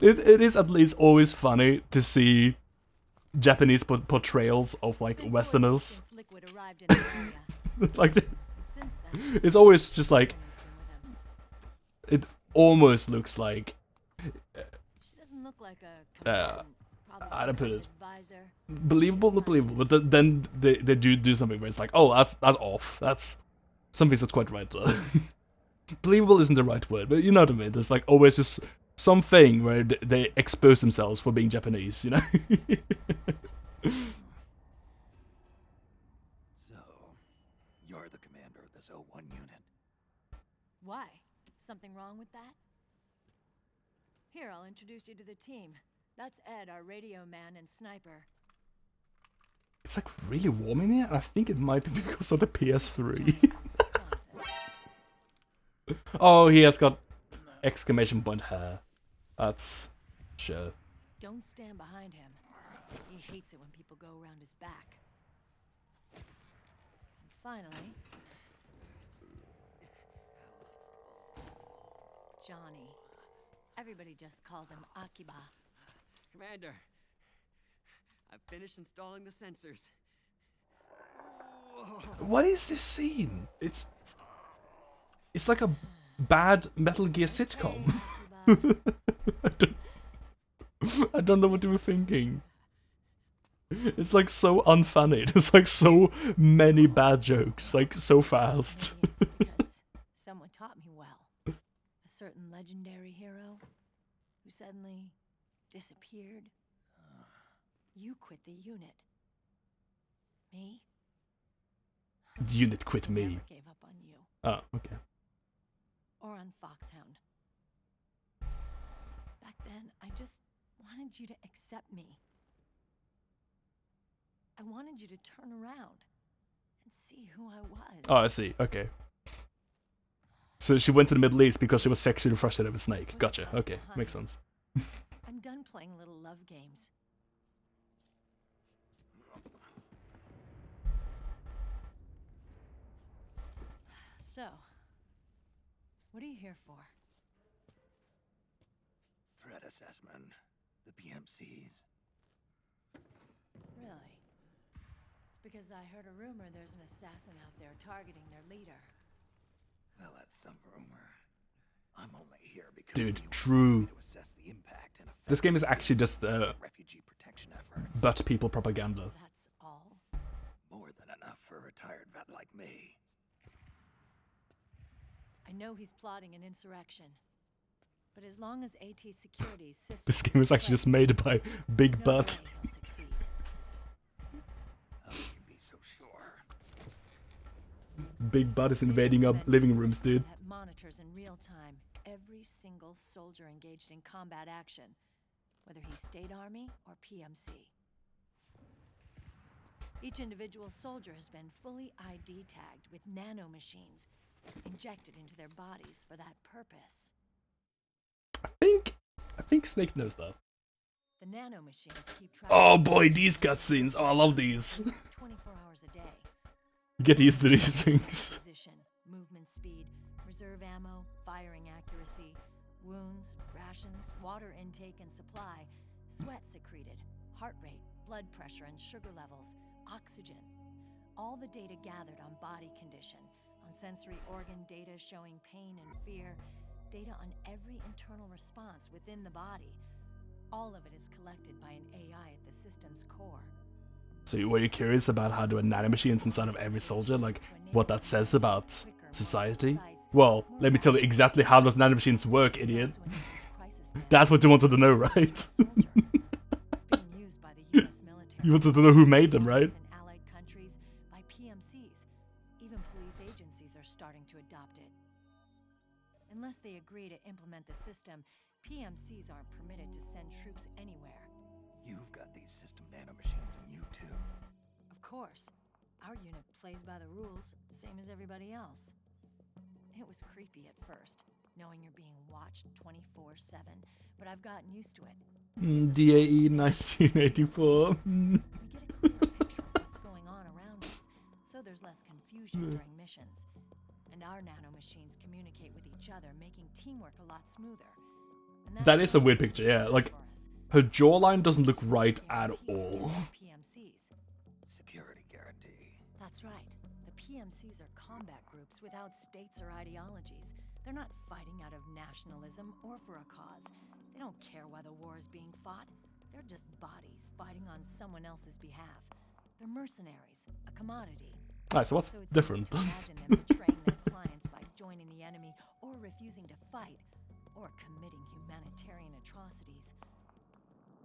It is at least always funny to see Japanese portrayals of like Westerners. Like it's always just like it almost looks like. She doesn't look like a I don't put it. Believable, not believable, but then they do something where it's like, oh, that's off. That's something's not quite right. Believable isn't the right word, but you know what I mean. There's like always just something where they expose themselves for being Japanese, you know. So, you're the commander of this O1 unit. Why? Something wrong with that? Here, I'll introduce you to the team. That's Ed, our radio man and sniper. It's like really warm in here, and I think it might be because of the PS3. Oh, he has got exclamation point hair. That's sure. Don't stand behind him. He hates it when people go around his back. And finally, Johnny. Everybody just calls him Akiba. Commander, I've finished installing the sensors. What is this scene? It's like a bad Metal Gear sitcom. I don't know what they were thinking. It's like so unfunny. There's like so many bad jokes, like so fast. Because someone taught me well. A certain legendary hero who suddenly disappeared. You quit the unit. Me? The unit quit me. Never gave up on you. Oh, okay. Or on Foxhound. Back then, I just wanted you to accept me. I wanted you to turn around and see who I was. Oh, I see. Okay. So she went to the Middle East because she was sexually frustrated with Snake. Gotcha. Okay, makes sense. I'm done playing little love games. So, what are you here for? Threat assessment. The PMCs. Really? Because I heard a rumor there's an assassin out there targeting their leader. Well, that's some rumor. I'm only here because Dude, the UN true. wants me to assess the impact and This game is actually just refugee protection efforts. butt people propaganda. That's all? More than enough for a retired vet like me. I know he's plotting an insurrection. But as long as AT Security's system This game is actually just made by Big Butt. How can you be so sure? Big Butt is invading our living rooms, dude. That monitors in real time every single soldier engaged in combat action. whether he State Army or PMC. Each individual soldier has been fully ID tagged with nanomachines injected into their bodies for that purpose. I think Snake knows that. The nanomachines keep track. Oh boy, these cutscenes. Oh, I love these. 24 hours a day. You get used to these things. Position, movement speed, reserve ammo, firing accuracy, wounds, rations, water intake and supply, sweat secreted, heart rate, blood pressure and sugar levels, oxygen. All the data gathered on body condition, on sensory organ data showing pain and fear, data on every internal response within the body. All of it is collected by an AI at the system's core. So were you curious about how there are nanomachines inside of every soldier? Like, what that says about society? Well, let me tell you exactly how those nanomachines work, idiot. That's what you wanted to know, right? You wanted to know who made them, right? Allied countries by PMCs. Even police agencies are starting to adopt it. Unless they agree to implement the system, PMCs aren't permitted to send troops anywhere. You've got these system nanomachines in you too. Of course. Our unit plays by the rules, same as everybody else. It was creepy at first, knowing you're being watched 24/7, but I've gotten used to it. DAE 1984. We get a clearer picture of what's going on around us, so there's less confusion during missions. And our nanomachines communicate with each other, making teamwork a lot smoother. And That is a weird picture, yeah. Like, her jawline doesn't look right at all. PMCs. Security guarantee. That's right. The PMCs are combat groups without states or ideologies. They're not fighting out of nationalism or for a cause. They don't care why the war is being fought. They're just bodies fighting on someone else's behalf. They're mercenaries, a commodity. Alright, so what's different? So imagine them betraying their clients by joining the enemy or refusing to fight or committing humanitarian atrocities.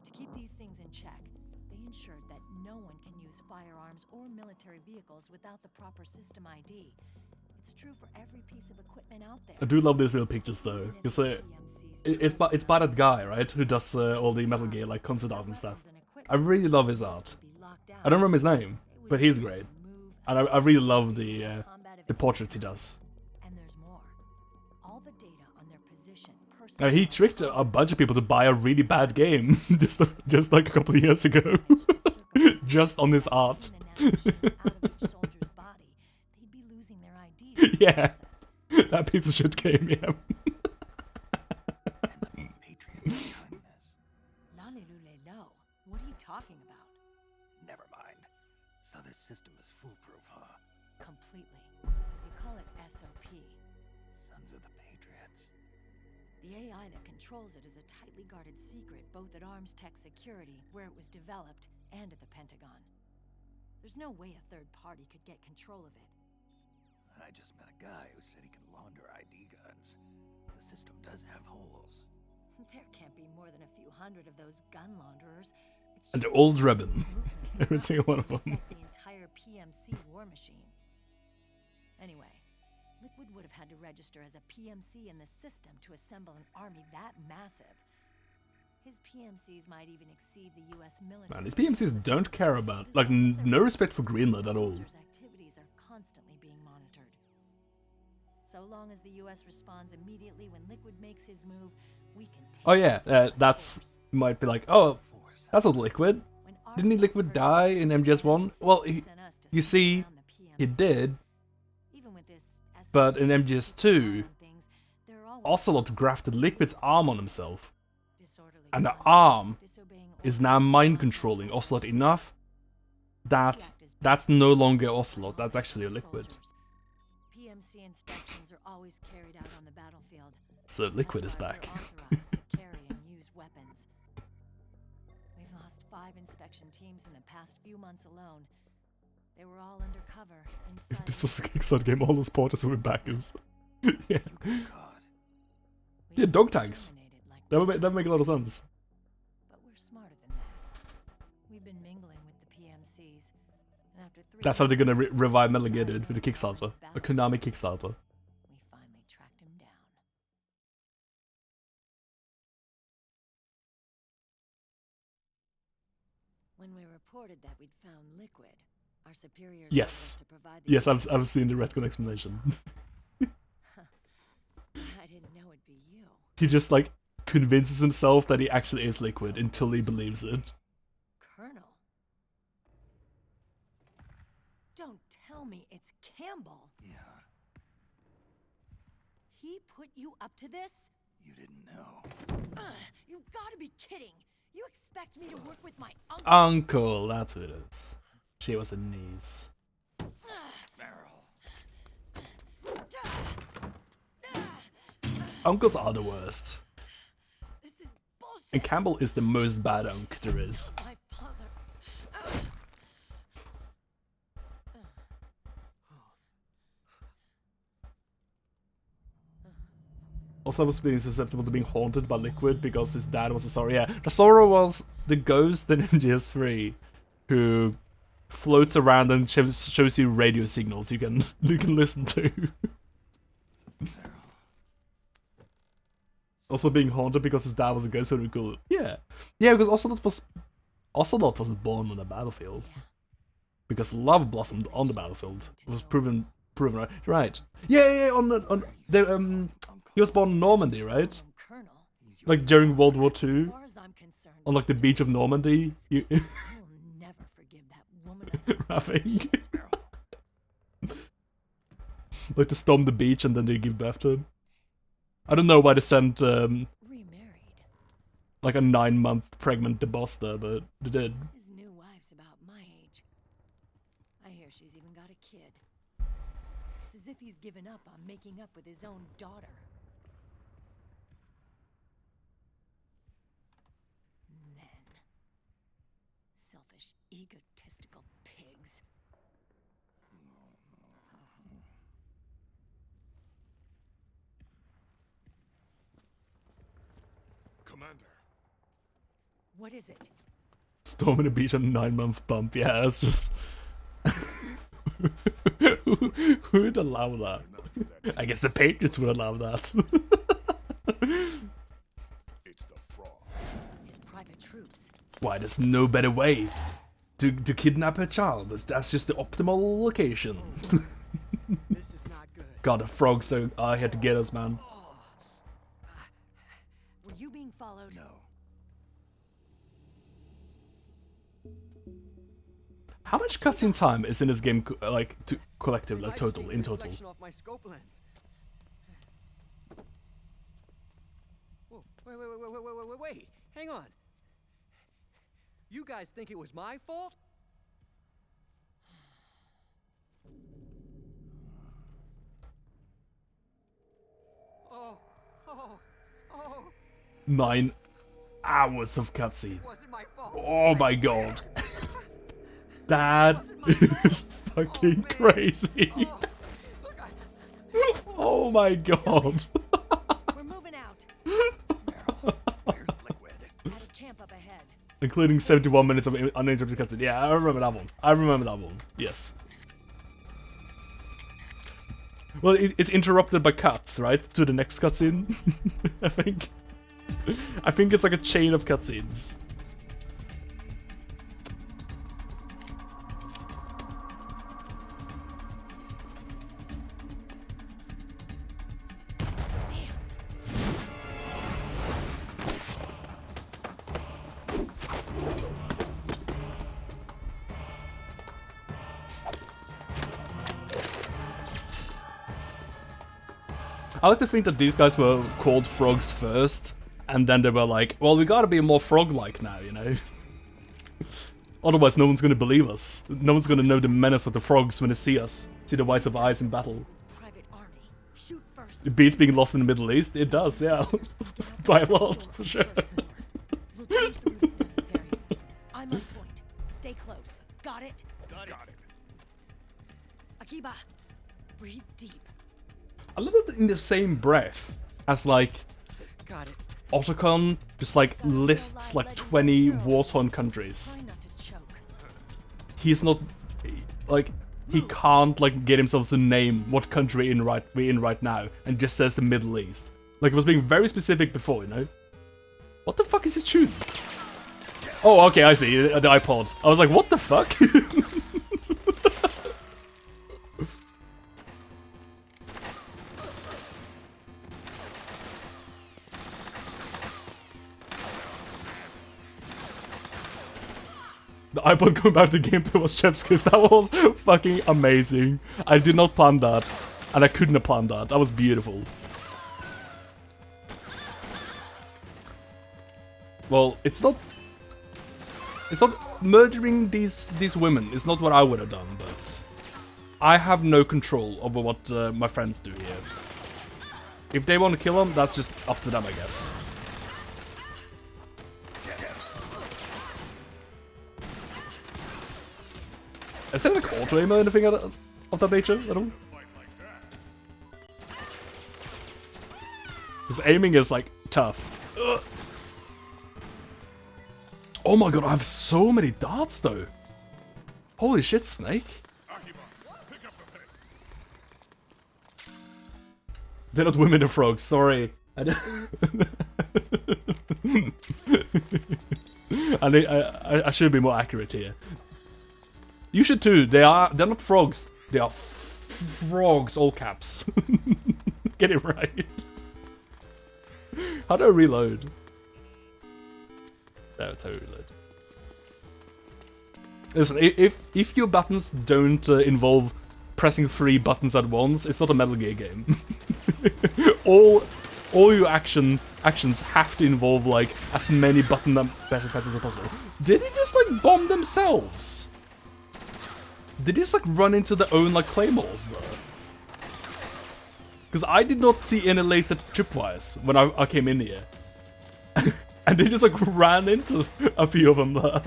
To keep these things in check, they ensured that no one can use firearms or military vehicles without the proper system ID. It's true for every piece of equipment out there. I do love these little pictures though, because it's by that guy, right, who does all the Metal Gear like concert art and stuff. I really love his art. I don't remember his name, but he's great, and I really love the portraits he does. And there's more. All the data on their position, Now, he tricked a bunch of people to buy a really bad game just like a couple of years ago, just on this art. Yeah, that piece of shit game, yeah. What are you talking about? Never mind. So this system is foolproof, huh? Completely. They call it SOP. Sons of the Patriots. The AI that controls it is a tightly guarded secret both at Arms Tech Security, where it was developed, and at the Pentagon. There's no way a third party could get control of it. I just met a guy who said he can launder ID guns. The system does have holes. There can't be more than a few hundred of those gun launderers. And they're all Drebin. Every single one of them. The entire PMC war machine. Anyway, Liquid would have had to register as a PMC in the system to assemble an army that massive. His PMCs might even exceed the US military. Man, these PMCs don't care about, like, no respect for Greenland at all. Activities are constantly being monitored. So long as the US responds immediately when Liquid makes his move, we can take. Oh yeah, that's might be like, oh, that's a Liquid. Didn't he Liquid die in MGS1? Well, you see, he did. But in MGS2, Ocelot grafted Liquid's arm on himself. And the arm is now mind controlling Ocelot enough that that's no longer Ocelot, that's actually a Liquid. PMC inspections are always carried out on the battlefield. So Liquid is back. Carry and use weapons. We've lost 5 inspection teams in the past few months alone. They were all undercover inside. This was a Kickstarter game, all the supporters were backers. Yeah. Yeah, dog tags. That would make a lot of sense. But we're smarter than that. We've been mingling with the PMCs, and after 3 That's how they're gonna revive Metal Gear, dude, with a Kickstarter. A Konami Kickstarter. When we reported that we'd found liquid, our superiors Yes. ordered us to provide the Yes, I've seen the retcon explanation. I didn't know it'd be you. He just like convinces himself that he actually is liquid until he believes it. Colonel. Don't tell me it's Campbell. Yeah, He put you up to this? you didn't know. You've got to be kidding. You expect me to work with my uncle? Uncle, that's who it is. She was a niece. Uncles are the worst. This is bullshit. And Campbell is the most bad uncle there is. My father. Also was being susceptible to being haunted by liquid because his dad was a sorrow. Yeah, the sorrow was the ghost in GS3 who floats around and shows you radio signals you can listen to. Also being haunted because his dad was a ghost would be cool. Yeah. Yeah, because Ocelot wasn't born on the battlefield. Because love blossomed on the battlefield. It was proven right. Right. Yeah, he was born in Normandy, right? Like during World War II. On like the beach of Normandy. I'll never forgive that woman. Rapping. Like to storm the beach and then they give birth to him. I don't know why they sent like a 9-month pregnant boss there, but they did. His new wife's about my age. I hear she's even got a kid. It's as if he's given up on making up with his own daughter. Men. Selfish, egotistical pigs. Commander. What is it? Storming the beach on a 9-month bump, yeah, it's just... Who would allow that? I guess the Patriots would allow that. It's the frog. His private troops. Why, there's no better way to kidnap a child. That's just the optimal location. This is not good. God, the frogs are here to get us, man. Were you being followed? No. How much cutscene time is in this game, like, collective, like, total, in total? Off my scope lens. Whoa, wait. Hang on. You guys think it was my fault? Oh. 9 hours of cutscene. It wasn't my fault. Oh my god. That is fucking crazy. Oh my god. We're moving out. Where's liquid? At a camp up ahead. Including 71 minutes of uninterrupted cutscene. Yeah, I remember that one. Yes. Well, it's interrupted by cuts, right? To the next cutscene, I think. I think it's like a chain of cutscenes. I like to think that these guys were called frogs first, and then they were like, well, we gotta be more frog-like now, you know? Otherwise, no one's gonna believe us. No one's gonna know the menace of the frogs when they see us. See the whites of eyes in battle. Private army. Shoot first. It beats being lost in the Middle East. It does, yeah. By a lot, for sure. We'll change the route as necessary. I'm on point. Stay close. Got it? Got it. Akiba, breathe deep. I love it in the same breath as, like, Got it. Otacon just, like, lists, like, 20 war-torn countries. Try not to choke. He's not, like, he can't, like, get himself to name what country we're in right now, and just says the Middle East. Like, it was being very specific before, you know? What the fuck is he shooting? Oh, okay, I see. The iPod. I was like, what the fuck? The iPod going back to gameplay was Chef's Kiss. That was fucking amazing. I did not plan that. And I couldn't have planned that. That was beautiful. Well, it's not murdering these women. It's not what I would have done, but I have no control over what my friends do here. If they want to kill them, that's just up to them, I guess. Is there like auto aim or anything of that nature at all? His aiming is like tough. Ugh. Oh my god, I have so many darts though. Holy shit, Snake. They're not women and frogs, sorry. I should be more accurate here. You should too. They're not frogs. They are frogs, all caps. Get it right. How do I reload? That's how you reload. Listen, if your buttons don't involve pressing 3 buttons at once, it's not a Metal Gear game. all your actions have to involve like as many button presses as possible. Did they just like bomb themselves? Did they just like run into their own like claymores though? Because I did not see any laser tripwires when I came in here. And they just like ran into a few of them there.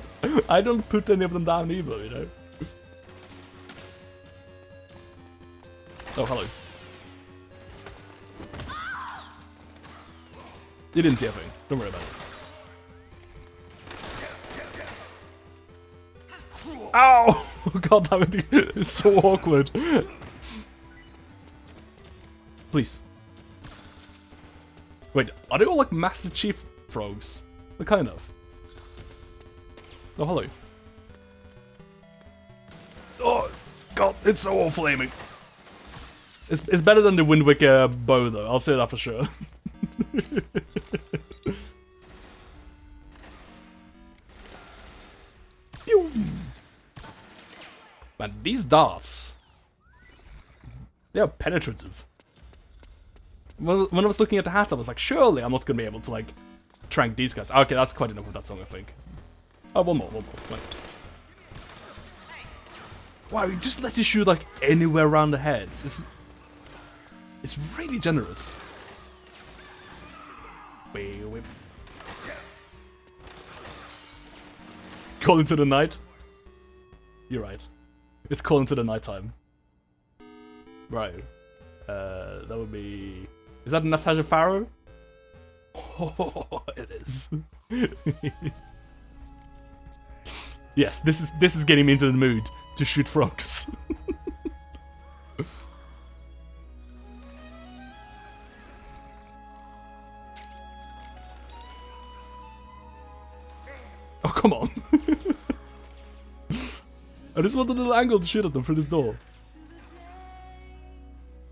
I don't put any of them down either, you know? Oh, hello. You didn't see a thing. Don't worry about it. Ow! God damn it. It's so awkward. Please. Wait, are they all like Master Chief frogs? What kind of? Oh, hello. Oh, God, it's so all flaming. It's better than the Wind Waker bow, though. I'll say that for sure. Pew! Man, these darts, they are penetrative. When I was looking at the hat, I was like, surely I'm not gonna be able to like trank these guys. Okay, that's quite enough of that song, I think. Oh, one more. Wait. Wow, he just lets you shoot like anywhere around the heads. It's really generous. Wait. Call into the night? You're right. It's call into the nighttime. Right. That would be... Is that Natasha Farrow? Oh, it is. Yes, this is getting me into the mood to shoot frogs. Oh, come on. I just want a little angle to shoot at them through this door.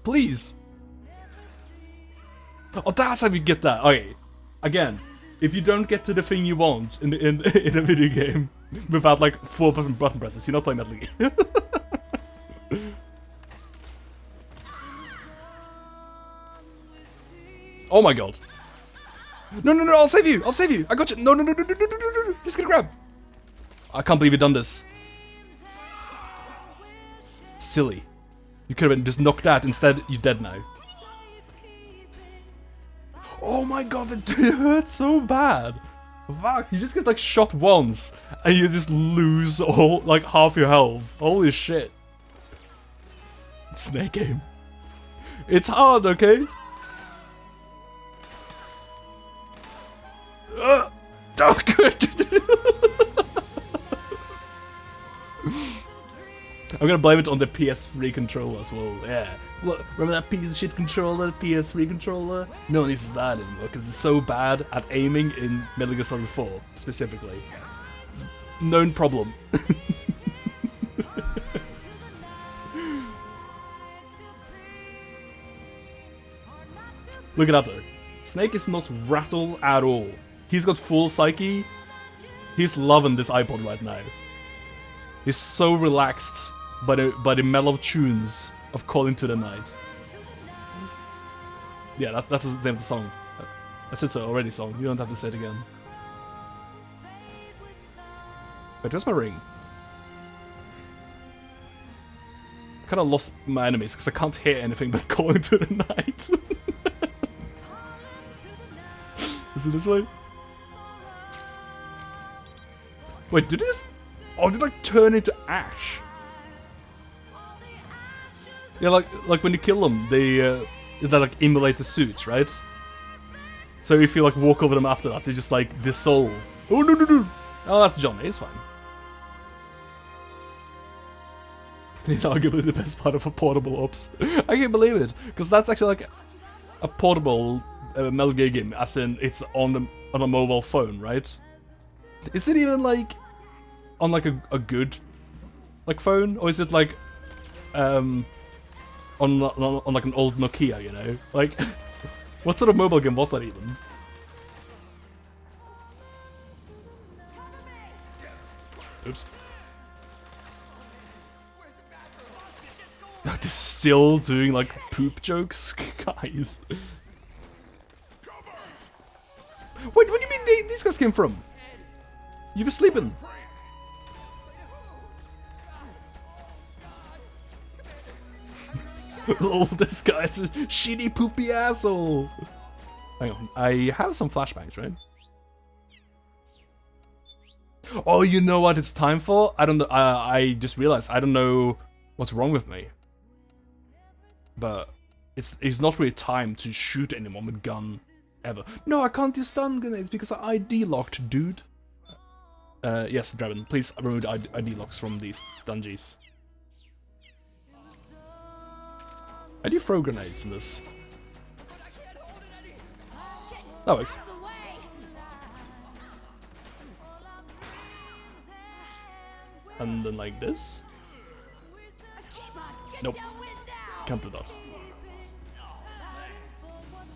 Please. Oh, that's how you get that. Okay. Again, if you don't get to the thing you want in a video game without like 4 button presses, you're not playing Metal Gear. Oh my god. No, I'll save you. I got you. No. Just gonna grab. I can't believe you've done this. Silly. You could have been just knocked out. Instead, you're dead now. Oh my god, it hurts so bad. Fuck, you just get like shot once and you just lose all like half your health. Holy shit. Snake game. It's hard, okay? Oh, good. I'm gonna blame it on the PS3 controller as well. Yeah. Look, remember that piece of shit controller, the PS3 controller? No one uses that anymore because it's so bad at aiming in Metal Gear Solid 4 specifically. known problem. Look at that though. Snake is not rattled at all. He's got full psyche. He's loving this iPod right now. He's so relaxed by the mellow tunes of Calling to the Night. Yeah, that's the name of the song. That's it, already song. You don't have to say it again. Wait, where's my ring? I kind of lost my enemies because I can't hear anything but Calling to the Night. Is it this way? Wait, did it? Oh, did it like turn into ash? Yeah, like when you kill them, they like immolate the suits, right? So if you like walk over them after that, they just like dissolve. Oh no no no! Oh, that's Johnny. It's fine. Arguably the best part of a portable ops. I can't believe it, because that's actually like a portable Metal Gear game, as in it's on a mobile phone, right? Is it even like on like a good like phone, or is it like on like an old Nokia, you know? Like, what sort of mobile game was that even? Oops. They're still doing like poop jokes, guys. Wait, what do you mean these guys came from? You were sleeping. Oh, this guy's a shitty poopy asshole. Hang on, I have some flashbacks, right? Oh, you know what it's time for? I don't know. I just realized I don't know what's wrong with me. But it's not really time to shoot anyone with gun ever. No, I can't use stun grenades because I ID locked, dude. Yes, Draven, please remove the ID locks from these stungies. How do you throw grenades in this? That works. And then like this? Nope. Can't do that.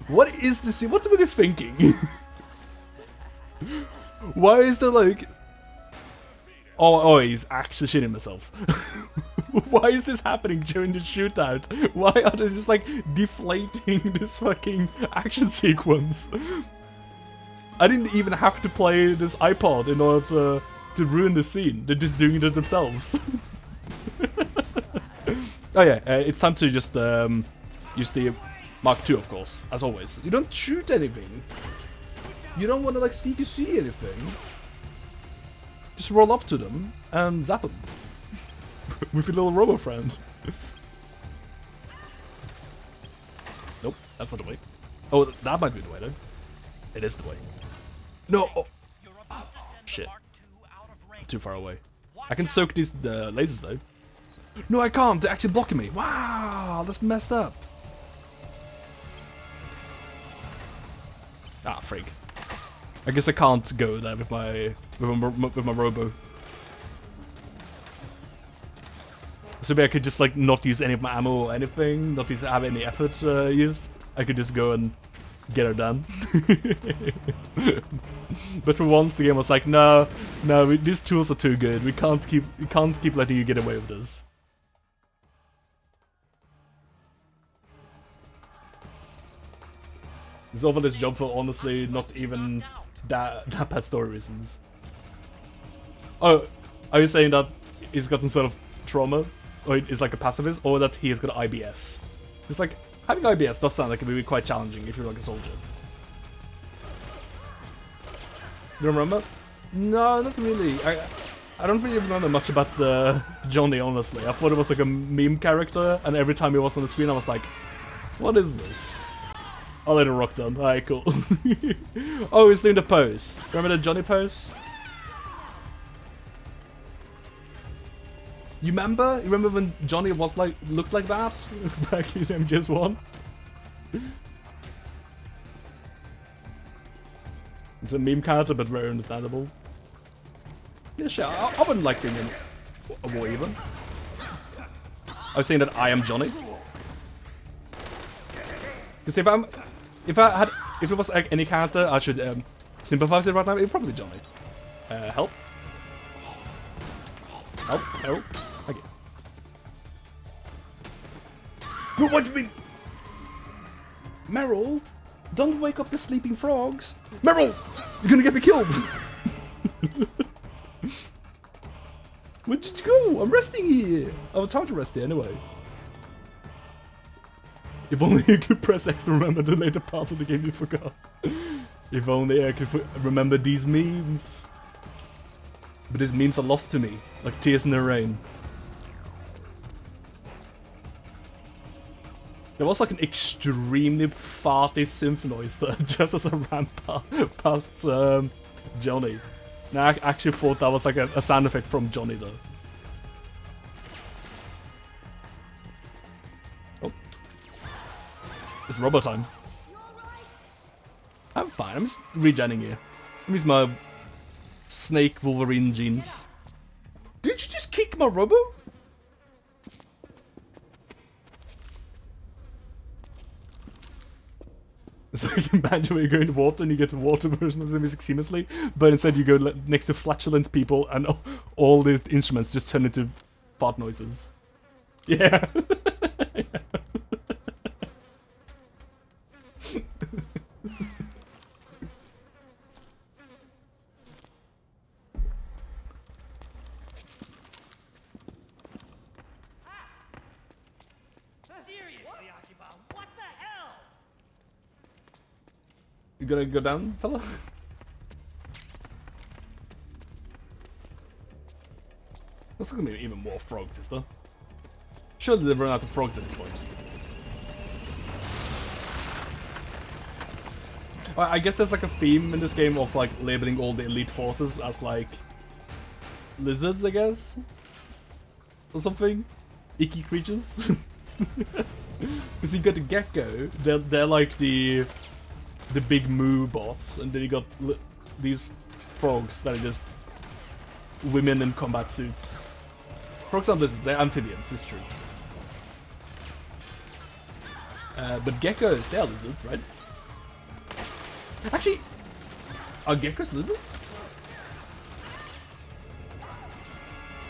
What is this? What are you thinking? Why is there like... Oh, he's actually shitting himself. Why is this happening during the shootout? Why are they just like deflating this fucking action sequence? I didn't even have to play this iPod in order to ruin the scene. They're just doing it themselves. Oh yeah, it's time to just use the Mark II, of course, as always. You don't shoot anything. You don't want to like CQC anything. Just roll up to them and zap them with your little robo friend. Nope, that's not the way. Oh, that might be the way though. It is the way. No. Oh. Oh, shit. I'm too far away. I can soak these lasers though. No, I can't. They're actually blocking me. Wow, that's messed up. Ah, freak. I guess I can't go there with my robo. So maybe I could just like not use any of my ammo or anything, not have any effort used. I could just go and get her done. But for once, the game was like, no, these tools are too good. We can't keep letting you get away with this. It's over this job for honestly not even that bad story reasons. Oh, are you saying that he's got some sort of trauma, or is like a pacifist, or that he has got IBS? It's like having IBS does sound like it would be quite challenging if you're like a soldier. You remember? No, not really. I don't really remember much about Johnny, honestly. I thought it was like a meme character, and every time he was on the screen, I was like, what is this? I'll let it rock down. Alright, cool. Oh, he's doing the pose. Remember the Johnny pose? You remember? You remember when Johnny was like looked like that back in MGS1? It's a meme character, but very understandable. Yeah, sure. I wouldn't like being in a war either. I was saying that I am Johnny. Because if it was like any character I should sympathize with right now, it'd probably be Johnny. Help. Help. Help. Thank you. No, what do you mean? Meryl, don't wake up the sleeping frogs. Meryl, you're gonna get me killed. Where did you go? I'm resting here. I have time to rest here anyway. If only you could press X to remember the later parts of the game you forgot. If only I could remember these memes. But these memes are lost to me, like tears in the rain. There was like an extremely farty synth noise there just as I ran past Johnny. And I actually thought that was like a sound effect from Johnny though. Oh. It's robot time. I'm fine, I'm just regenning here. I'm using my Snake Wolverine jeans. Did you just kick my Robo? It's like in Banjo where you go into water and you get the water version of the music seamlessly, but instead you go next to flatulent people and all the instruments just turn into fart noises. Yeah. You gonna go down, fella? There's gonna be even more frogs, is there? Surely they've run out of frogs at this point. I guess there's like a theme in this game of like labeling all the elite forces as like lizards, I guess? Or something? Icky creatures? Because you got the gecko, they're like the big moo boss, and then you got these frogs that are just women in combat suits. Frogs aren't lizards, they're amphibians, it's true. But geckos, they are lizards, right? Actually, are geckos lizards?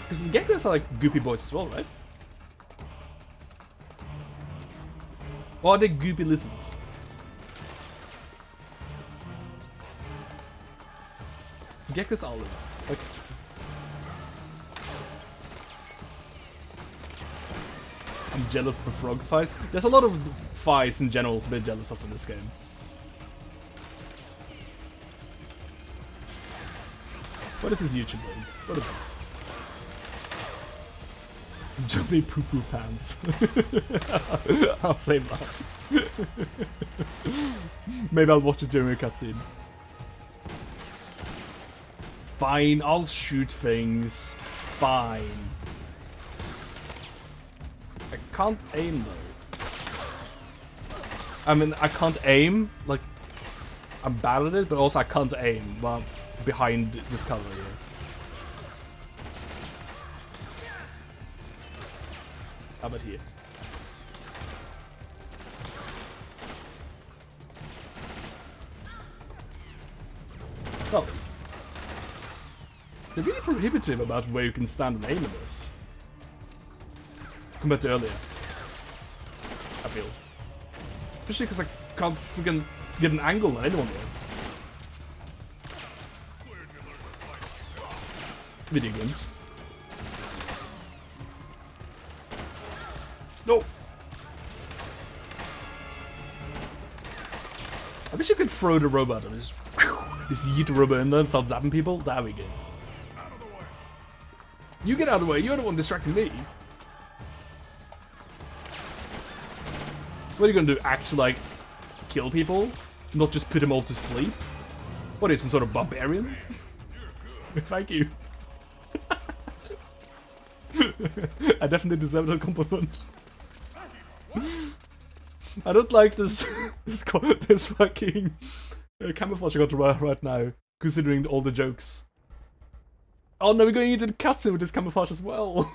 Because geckos are like goopy boys as well, right? Or are they goopy lizards? Geckos are lizards. Okay. I'm jealous of the frog fights. There's a lot of fights in general to be jealous of in this game. What is this YouTube doing? What is this? Johnny Poo Poo Pants. I'll save that. Maybe I'll watch it during a cutscene. Fine, I'll shoot things. Fine. I can't aim though. I mean, I can't aim. Like, I'm bad at it, but also I can't aim while behind this cover here. How about here? Well, they're really prohibitive about where you can stand and aim in this. Compared to earlier. I feel. Especially because I can't freaking get an angle on anyone there. Video games. No! I wish you could throw the robot and just yeet the robot in there and start zapping people. There we go. You get out of the way, you're the one distracting me. What are you gonna do? Actually, like, kill people? Not just put them all to sleep? What is some sort of barbarian? Thank you. I definitely deserve that compliment. I don't like this this fucking camouflage I got right now, considering all the jokes. Oh no, we're going into the cutscene with this camouflage as well.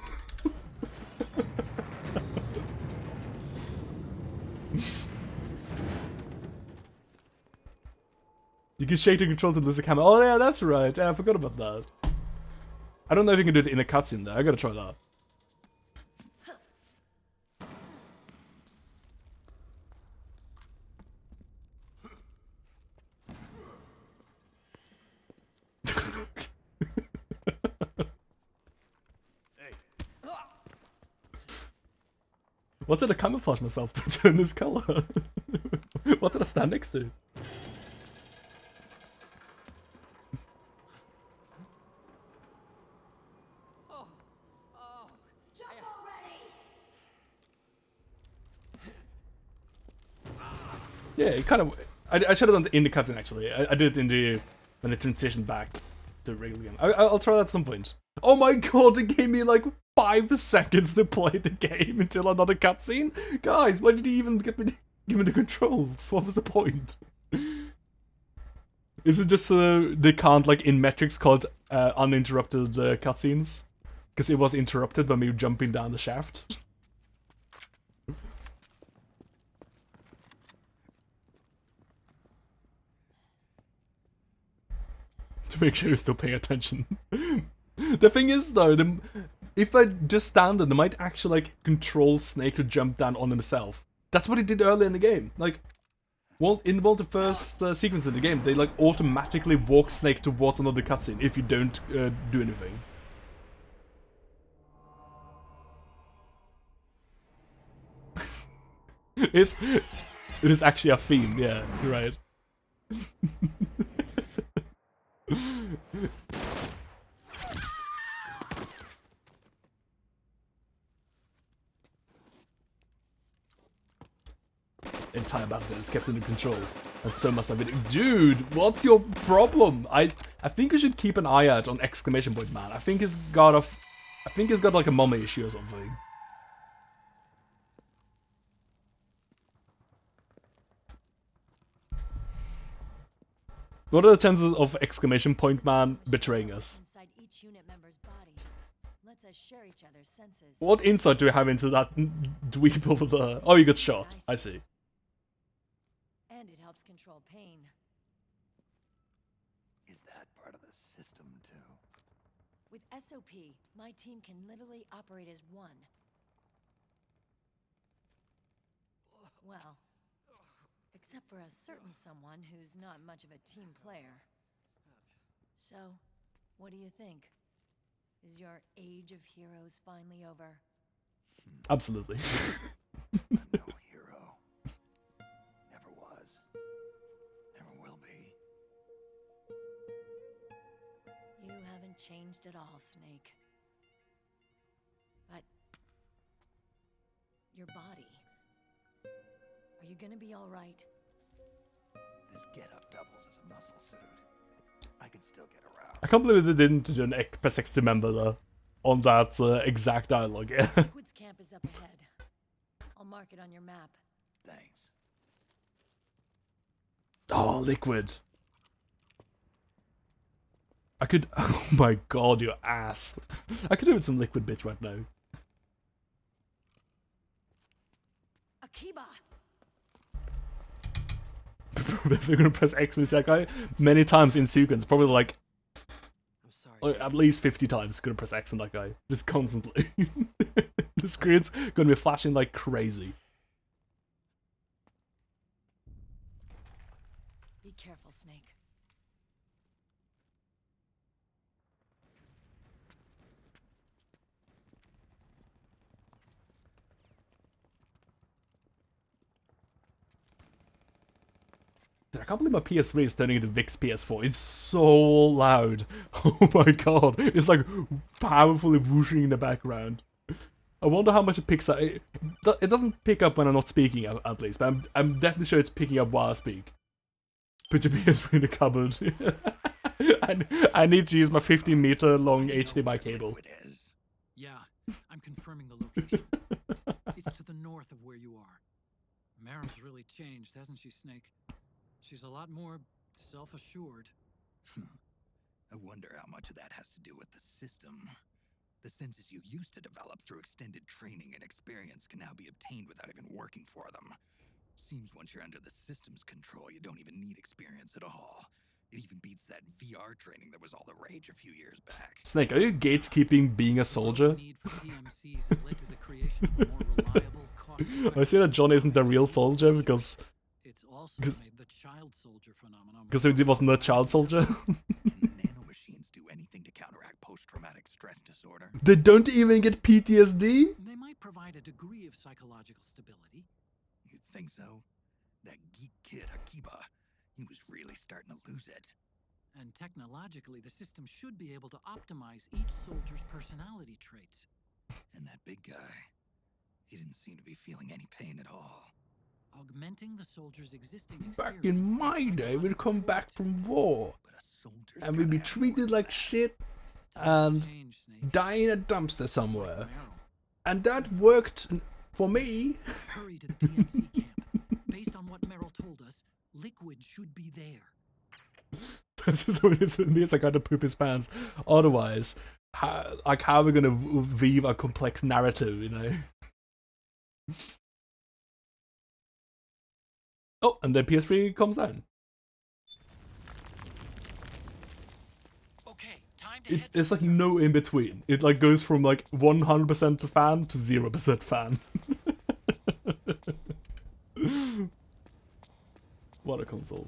You can shake the control to lose the camera. Oh yeah, that's right. Yeah, I forgot about that. I don't know if you can do it in a cutscene though. I gotta try that. What did I camouflage myself to turn this color? What did I stand next to? Yeah, it kind of. I should have done it in the cutscene actually. I did it in the when it transitioned back to the regular game. I'll try that at some point. Oh my god! It gave me like 5 seconds to play the game until another cutscene. Guys, why did you even give me the controls? What was the point? Is it just they can't like in metrics called uninterrupted cutscenes? Because it was interrupted by me jumping down the shaft. To make sure you're still paying attention. The thing is though, if I just stand there, they might actually like control Snake to jump down on himself. That's what he did earlier in the game. Like, in one of the first sequences of the game, they like automatically walk Snake towards another cutscene if you don't do anything. It is actually a theme, yeah, you're right. Entire battle is kept under control. And so must have been. Dude, what's your problem? I think you should keep an eye out on exclamation point man. I think he's got like a mommy issue or something. What are the chances of exclamation point man betraying us? Inside each unit member's body. Lets us share each other's senses. What insight do we have into that dweeb over there? Oh, you got shot. I see. And it helps control pain. Is that part of the system too? With SOP, my team can literally operate as one. Well, except for a certain someone who's not much of a team player. So, what do you think? Is your age of heroes finally over? Absolutely. I'm no hero. Never was. Never will be. You haven't changed at all, Snake. But your body. Are you gonna be all right? This getup doubles as a muscle suit. I can still get around. I can't believe they didn't do an P60 member though on that exact dialogue. Liquid's camp is up ahead. I'll mark it on your map. Thanks. Oh, Liquid. I could. Oh my god, your ass. I could do with some Liquid bits right now. Akiba! If you're gonna press X with that guy many times in sequence, probably like at least 50 times gonna press X on that guy. Just constantly. The screen's gonna be flashing like crazy. Be careful, Snake. Dude, I can't believe my PS3 is turning into Vic's PS4. It's so loud. Oh my god. It's like powerfully whooshing in the background. I wonder how much it picks up. It doesn't pick up when I'm not speaking, at least, but I'm definitely sure it's picking up while I speak. Put your PS3 in the cupboard. I need to use my 15-meter long HDMI cable. Yeah, I'm confirming the location. It's to the north of where you are. Mara's really changed, hasn't she, Snake? She's a lot more self-assured. I wonder how much of that has to do with the system. The senses you used to develop through extended training and experience can now be obtained without even working for them. Seems once you're under the system's control, you don't even need experience at all. It even beats that VR training that was all the rage a few years back. Snake, are you gatekeeping being a soldier? I see that John isn't a real soldier because It's also made the child soldier phenomenon. he wasn't a child soldier. Nanomachines do anything to counteract post-traumatic stress disorder. They don't even get PTSD? They might provide a degree of psychological stability. You'd think so? That geek kid Akiba, he was really starting to lose it. And technologically, the system should be able to optimize each soldier's personality traits. And that big guy, he didn't seem to be feeling any pain at all. Augmenting the soldier's existing Back in my day, we'd come back from war, and we'd be treated like shit, and die in a dumpster somewhere. And that worked for me. Hurry to the PMC camp. Based on what Merrill told us, liquid should be there. This is what it means. I gotta poop his pants. Otherwise, how are we gonna weave a complex narrative, you know? Oh, and then PS3 comes down. Okay, time to There's like no in between. It like goes from like 100% fan to 0% fan. What a console.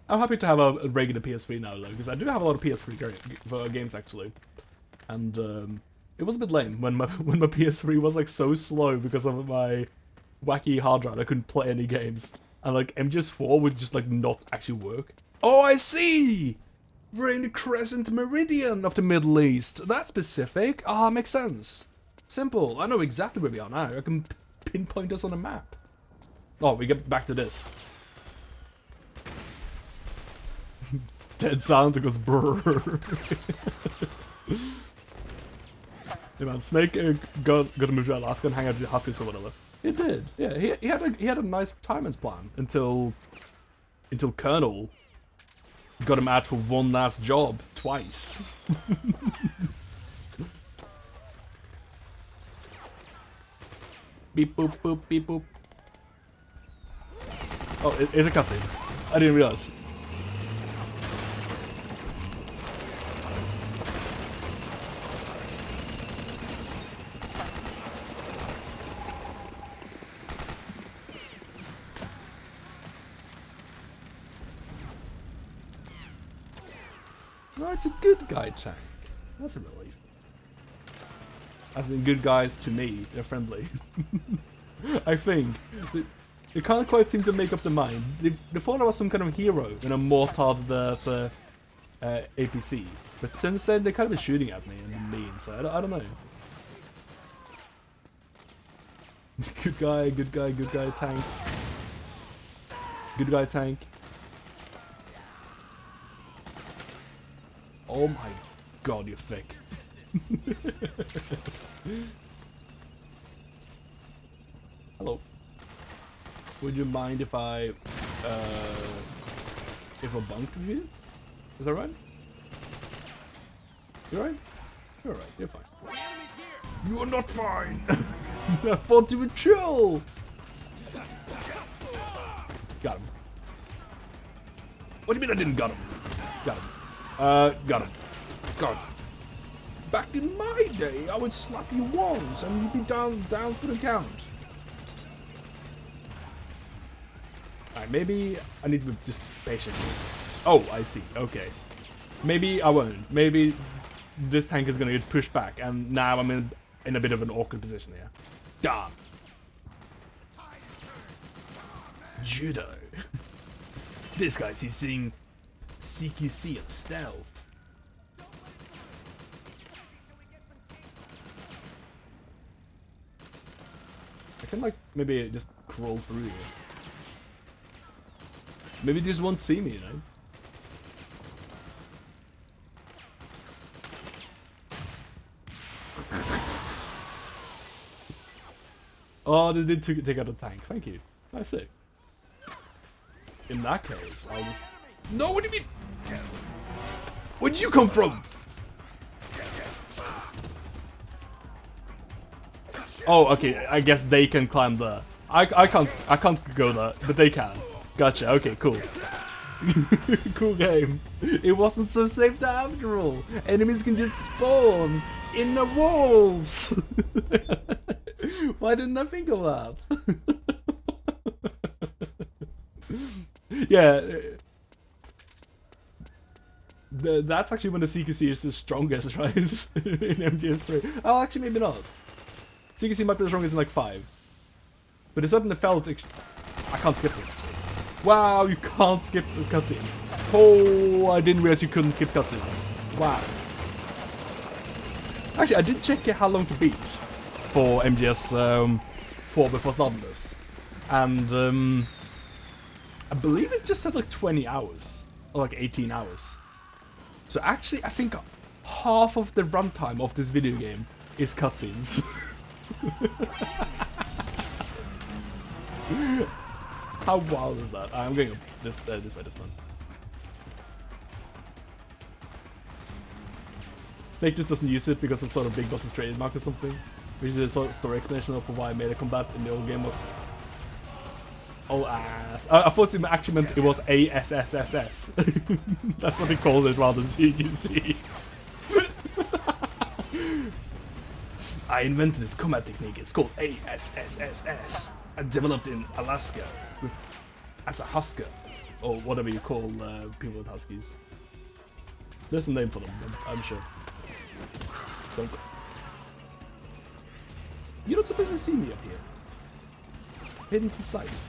I'm happy to have a regular PS3 now though, because I do have a lot of PS3 games actually. And it was a bit lame when my PS3 was like so slow because of my wacky hard drive. I couldn't play any games. And like MGS4 would just like not actually work. Oh, I see! We're in the crescent meridian of the Middle East. That's specific. Ah, makes sense. Simple. I know exactly where we are now. I can pinpoint us on a map. Oh, we get back to this. Dead sound goes brrrr. Yeah, man, Snake got to move to Alaska and hang out with Huskies or whatever. It did. Yeah, he had a nice retirement plan until Colonel got him out for one last job twice. Beep boop boop beep boop. Oh, it's a cutscene. I didn't realize. No, it's a good guy tank. That's a relief. As in, good guys to me, they're friendly. I think. They can't quite seem to make up their mind. They thought I was some kind of hero when I mortared that APC. But since then, they're kind of shooting at me and mean, so I don't know. Good guy, tank. Good guy, tank. Oh my god, you're thick. Hello. Would you mind if I bunked with you? Is that right? You alright? You're alright, you're fine. You are not fine! I thought you would chill! Got him. What do you mean I didn't got him? Got him. Got him. Got him. Back in my day, I would slap you once and you'd be down for the count. Alright, maybe I need to be just patient. Oh, I see. Okay. Maybe I won't. Maybe this tank is gonna get pushed back, and now I'm in a bit of an awkward position here. Damn. Judo. This guy's using CQC and stealth. I can like maybe just crawl through here. Maybe they just won't see me, you know? Oh, they did take out a tank. Thank you. I see. In that case, I'll just... No, what do you mean? Where'd you come from? Oh, okay. I guess they can climb there. I can't go there, but they can. Gotcha. Okay, cool. Cool game. It wasn't so safe after all. Enemies can just spawn in the walls. Why didn't I think of that? Yeah. That's actually when the CQC is the strongest, right? In MGS3. Oh, actually, maybe not. CQC might be the strongest in like 5. But it certainly felt... I can't skip this, actually. Wow, you can't skip the cutscenes. Oh, I didn't realize you couldn't skip cutscenes. Wow. Actually, I did check how long to beat for MGS 4 before starting this. And I believe it just said like 20 hours. Or like 18 hours. So actually, I think half of the runtime of this video game is cutscenes. How wild is that? I'm going this way this time. Snake just doesn't use it because of sort of Big Boss's trademark or something. Which is a sort of story explanation of why melee combat in the old game was... Oh ass. I thought you actually meant it was ASSSS. That's what they called it rather than CQC. I invented this combat technique. It's called ASSSS. I developed in Alaska as a husker, or whatever you call people with huskies. There's a name for them, I'm sure. Don't go. You're not supposed to see me up here. Hidden from sight.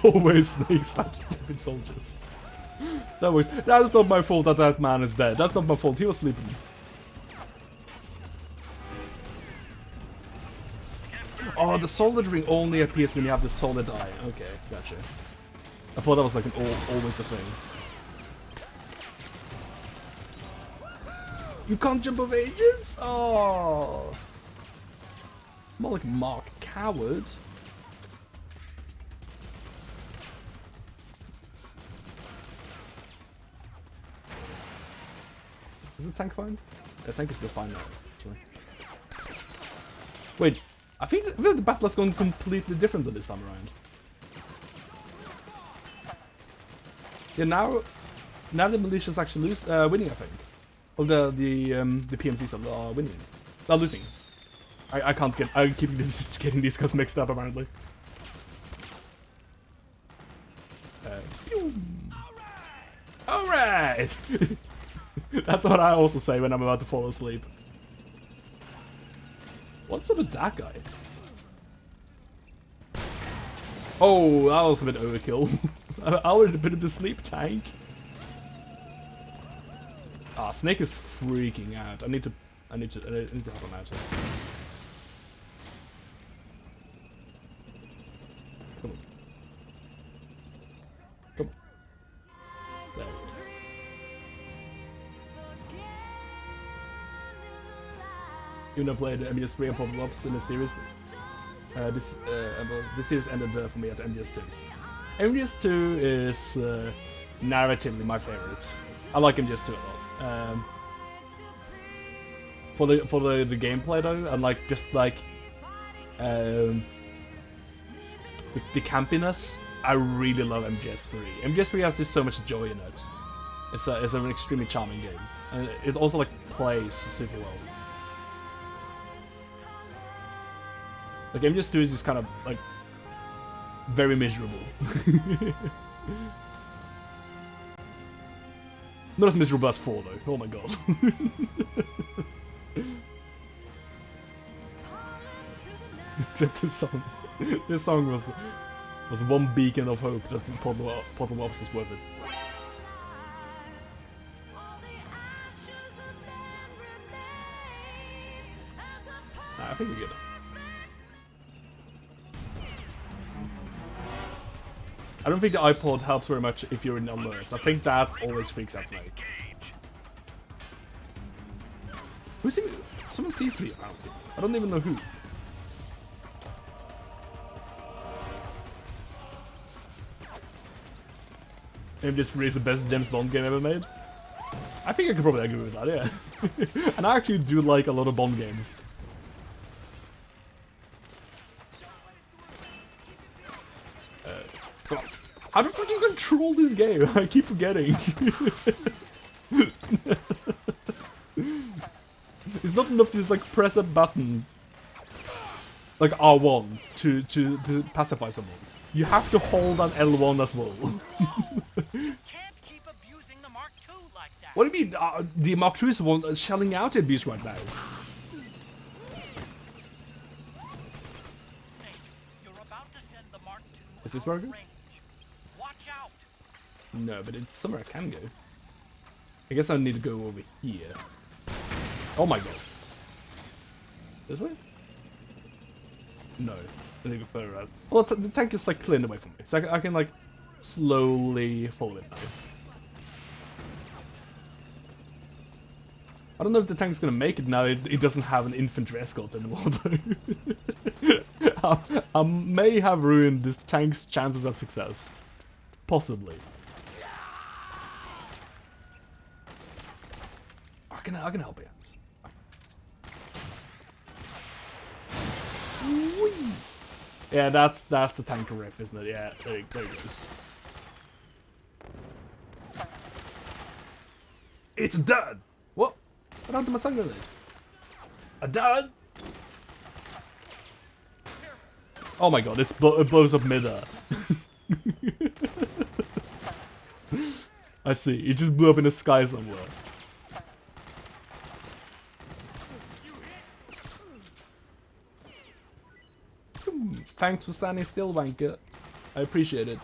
Always Snake slaps stupid soldiers. That is not my fault that that man is dead. That's not my fault. He was sleeping. Oh, the solid ring only appears when you have the solid eye. Okay, gotcha. I thought that was like an always a thing. You can't jump over ages? Oh. More like Mark Coward. Is the tank fine? The tank is still fine now, actually. Wait, I feel like the battle has gone completely different this time around. Yeah, now the militia's actually winning, I think. Well, the PMCs are winning. They're losing. I can't get. I keep getting these guys mixed up apparently. All right. That's what I also say when I'm about to fall asleep. What's up with that guy? Oh, that was a bit overkill. I would have put him to sleep, tank. Ah, Snake is freaking out. I need to help him out here. Come on. Come on. There we go. Even though I played MGS3 and Pop Ops in the series, this series ended for me at MGS2. MGS2 is narratively my favorite. I like MGS2 a lot. For the gameplay though, and like just like the campiness, I really love MGS3. MGS3 has just so much joy in it. It's an extremely charming game, and it also like plays super well. Like MGS2 is just kind of like very miserable. Not as miserable as 4 though. Oh my god. Except this song. This song was one beacon of hope that Portal Ops is worth it. Nah, I think we're good. I don't think the iPod helps very much if you're in alert. I think that always freaks out Snake. Who's even... Someone sees me around here. I don't even know who. Maybe just release the best James Bond game ever made. I think I could probably agree with that, yeah. And I actually do like a lot of Bond games. How the fuck do you control this game? I keep forgetting. It's not enough to just like press a button, like R1, to pacify someone. You have to hold on L1 as well. What do you mean? The Mark II is the one shelling out the abuse right now. Is this where I go? No, but it's somewhere I can go. I guess I need to go over here. Oh my god. This way? No. I need to go further out. Well, the tank is like cleared away from me. So I can like slowly follow it now. I don't know if the tank's gonna make it now. It doesn't have an infantry escort anymore though. I may have ruined this tank's chances at success. Possibly. I can help you out. Whee! Yeah, that's the tank rip, isn't it? Yeah, there it goes. It's done! What? What happened to my stun grenade? A done? Oh my god, it blows up mid-air. I see, it just blew up in the sky somewhere. Thanks for standing still, Wanker. I appreciate it.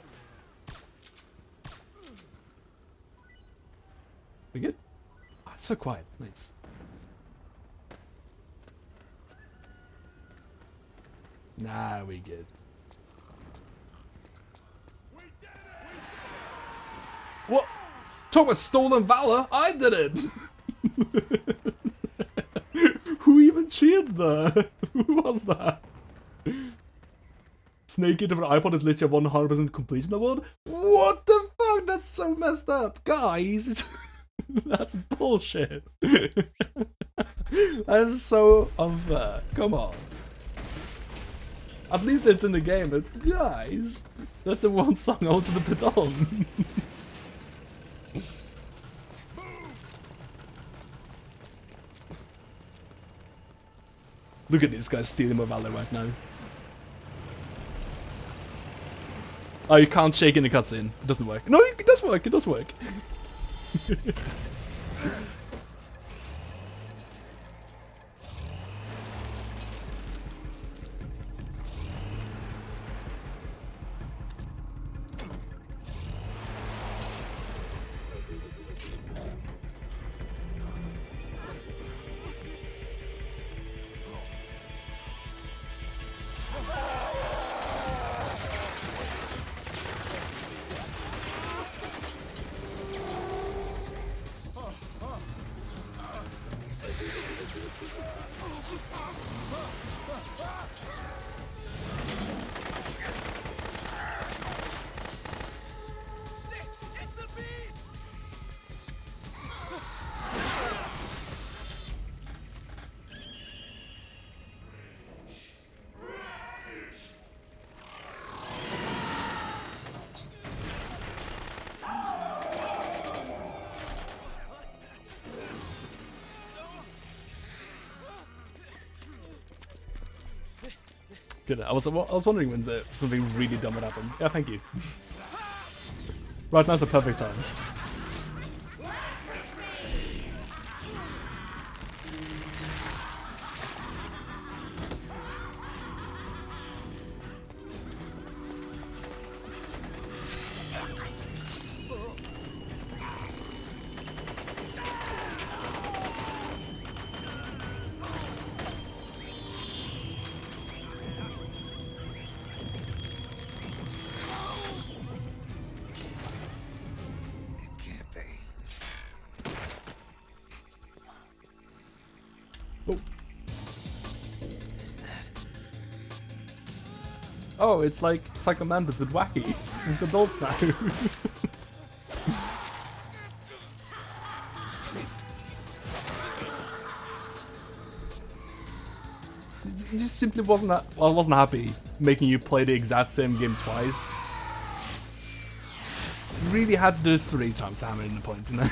We good? Oh, it's so quiet. Nice. Nah, we good. What? Talk about stolen valor? I did it! Who even cheered there? Who was that? Snake Eater for iPod is literally a 100% completion award? What the fuck? That's so messed up. Guys, that's bullshit. That is so unfair. Come on. At least it's in the game, but guys, that's the one song I wanted to put on. Look at this guy stealing my valor right now. Oh, you can't shake in the cutscene. It doesn't work. No, it does work. It does work. Good. I was wondering when something really dumb would happen. Yeah, thank you. Right now's the perfect time. Oh, it's like Psycho Mantis with Wacky. He's got dolls now. just simply wasn't that. Well, I wasn't happy making you play the exact same game twice. Really had to do it 3 times to hammer in the point, you know.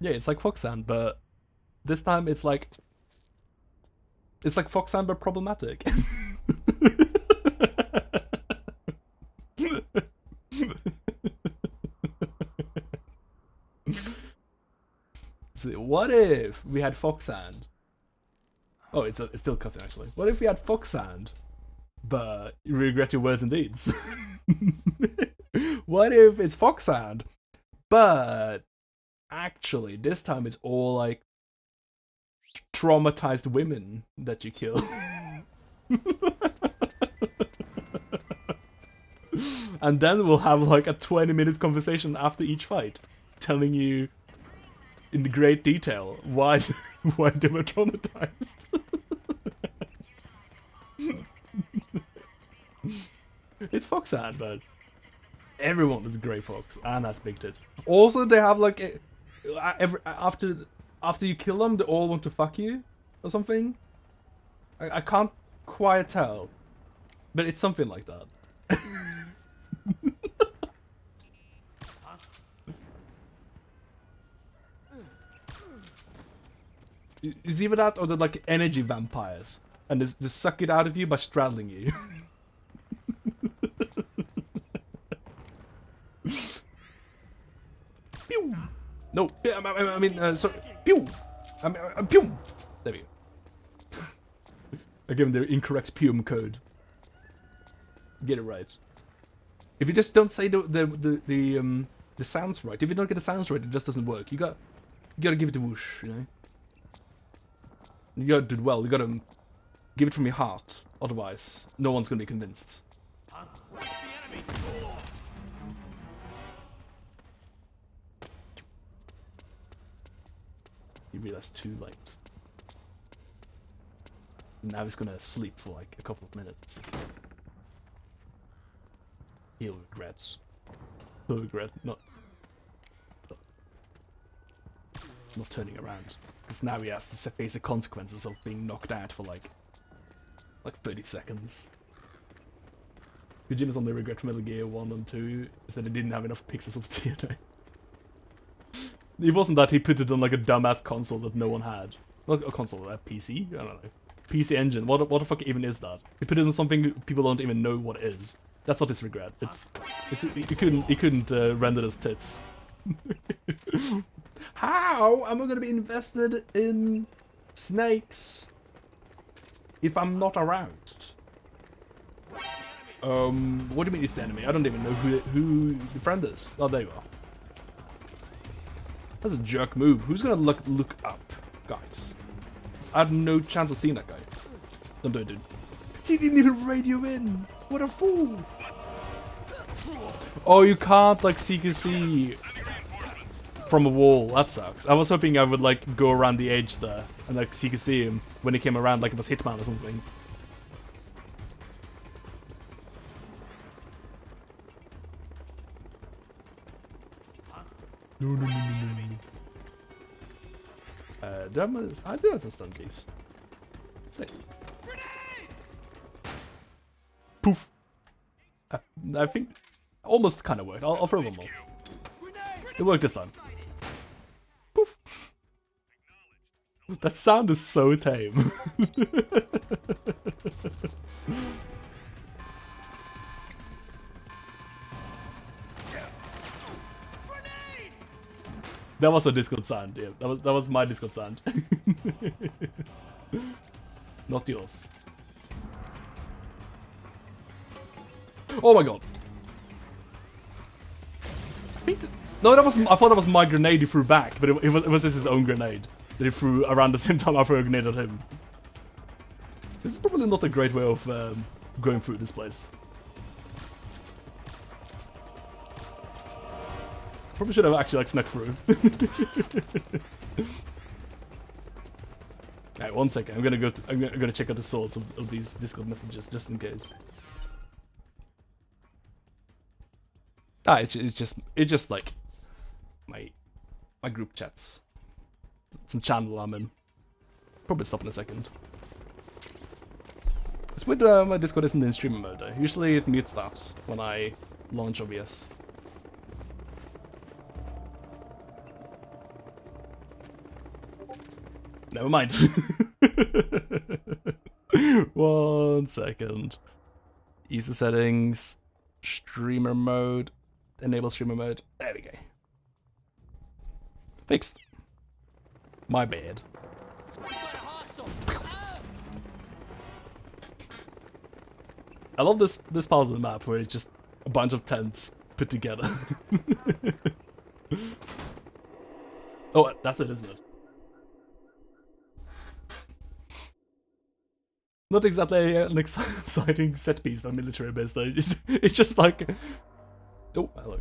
Yeah, it's like Foxhound, but this time it's like Foxhound but problematic. So what if we had Foxhound? Oh, it's still cutting actually. What if we had Foxhound, but you regret your words and deeds? What if it's Foxhound, but actually this time it's all like traumatized women that you kill? And then we'll have like a 20-minute conversation after each fight, telling you in great detail why they were traumatized. It's Foxhound, but everyone is Grey Fox and has big tits. Also, they have like after you kill them, they all want to fuck you or something. I can't quite tell, but it's something like that. It's either that or they're like energy vampires, and they suck it out of you by straddling you. Pew! No, I mean, sorry. Pew! Pew! There we go. I gave them the incorrect Pume code. Get it right. If you just don't say the sounds right, if you don't get the sounds right, it just doesn't work. You gotta give it a whoosh, you know. You gotta do it well. You gotta give it from your heart. Otherwise, no one's gonna be convinced. You realize too late. Now he's gonna sleep for like a couple of minutes. He'll regret. He'll regret not turning around. Because now he has to face the consequences of being knocked out for like 30 seconds. Kojima's only regret from Metal Gear 1 and 2 is that he didn't have enough pixels of TNA. It wasn't that he put it on like a dumbass console that no one had. Not a console, a PC? I don't know. PC Engine, what the fuck even is that? He put it on something people don't even know what it is. That's not his regret. He couldn't render his tits. How am I gonna be invested in snakes if I'm not aroused? What do you mean it's the enemy? I don't even know who the friend is. Oh, there you are. That's a jerk move. Who's gonna look up, guys? I had no chance of seeing that guy. Don't do it, dude. He didn't even radio in. What a fool! Oh, you can't like CQC from a wall. That sucks. I was hoping I would like go around the edge there and like CQC him when he came around, like it was Hitman or something. No. I do have some stun keys. Say. Poof. I think almost kind of worked. I'll throw one more. It worked this time. Poof. That sound is so tame. That was a Discord sound. Yeah, that was my Discord sound. Not yours. Oh my god. No, that was. I thought that was my grenade he threw back, but it was just his own grenade that he threw around the same time I threw a grenade at him. This is probably not a great way of going through this place. Probably should have actually like snuck through. Alright, 1 second. I'm gonna check out the source of these Discord messages just in case. Ah, it's just like my group chats. Some channel I'm in. Probably stop in a second. It's weird my Discord isn't in streamer mode though. Usually it mutes that when I launch OBS. Never mind. 1 second. User settings. Streamer mode. Enable streamer mode. There we go. Fixed. My bad. I love this part of the map where it's just a bunch of tents put together. Oh, that's it, isn't it? Not exactly an exciting set piece on military base though. It's just like... Oh, hello.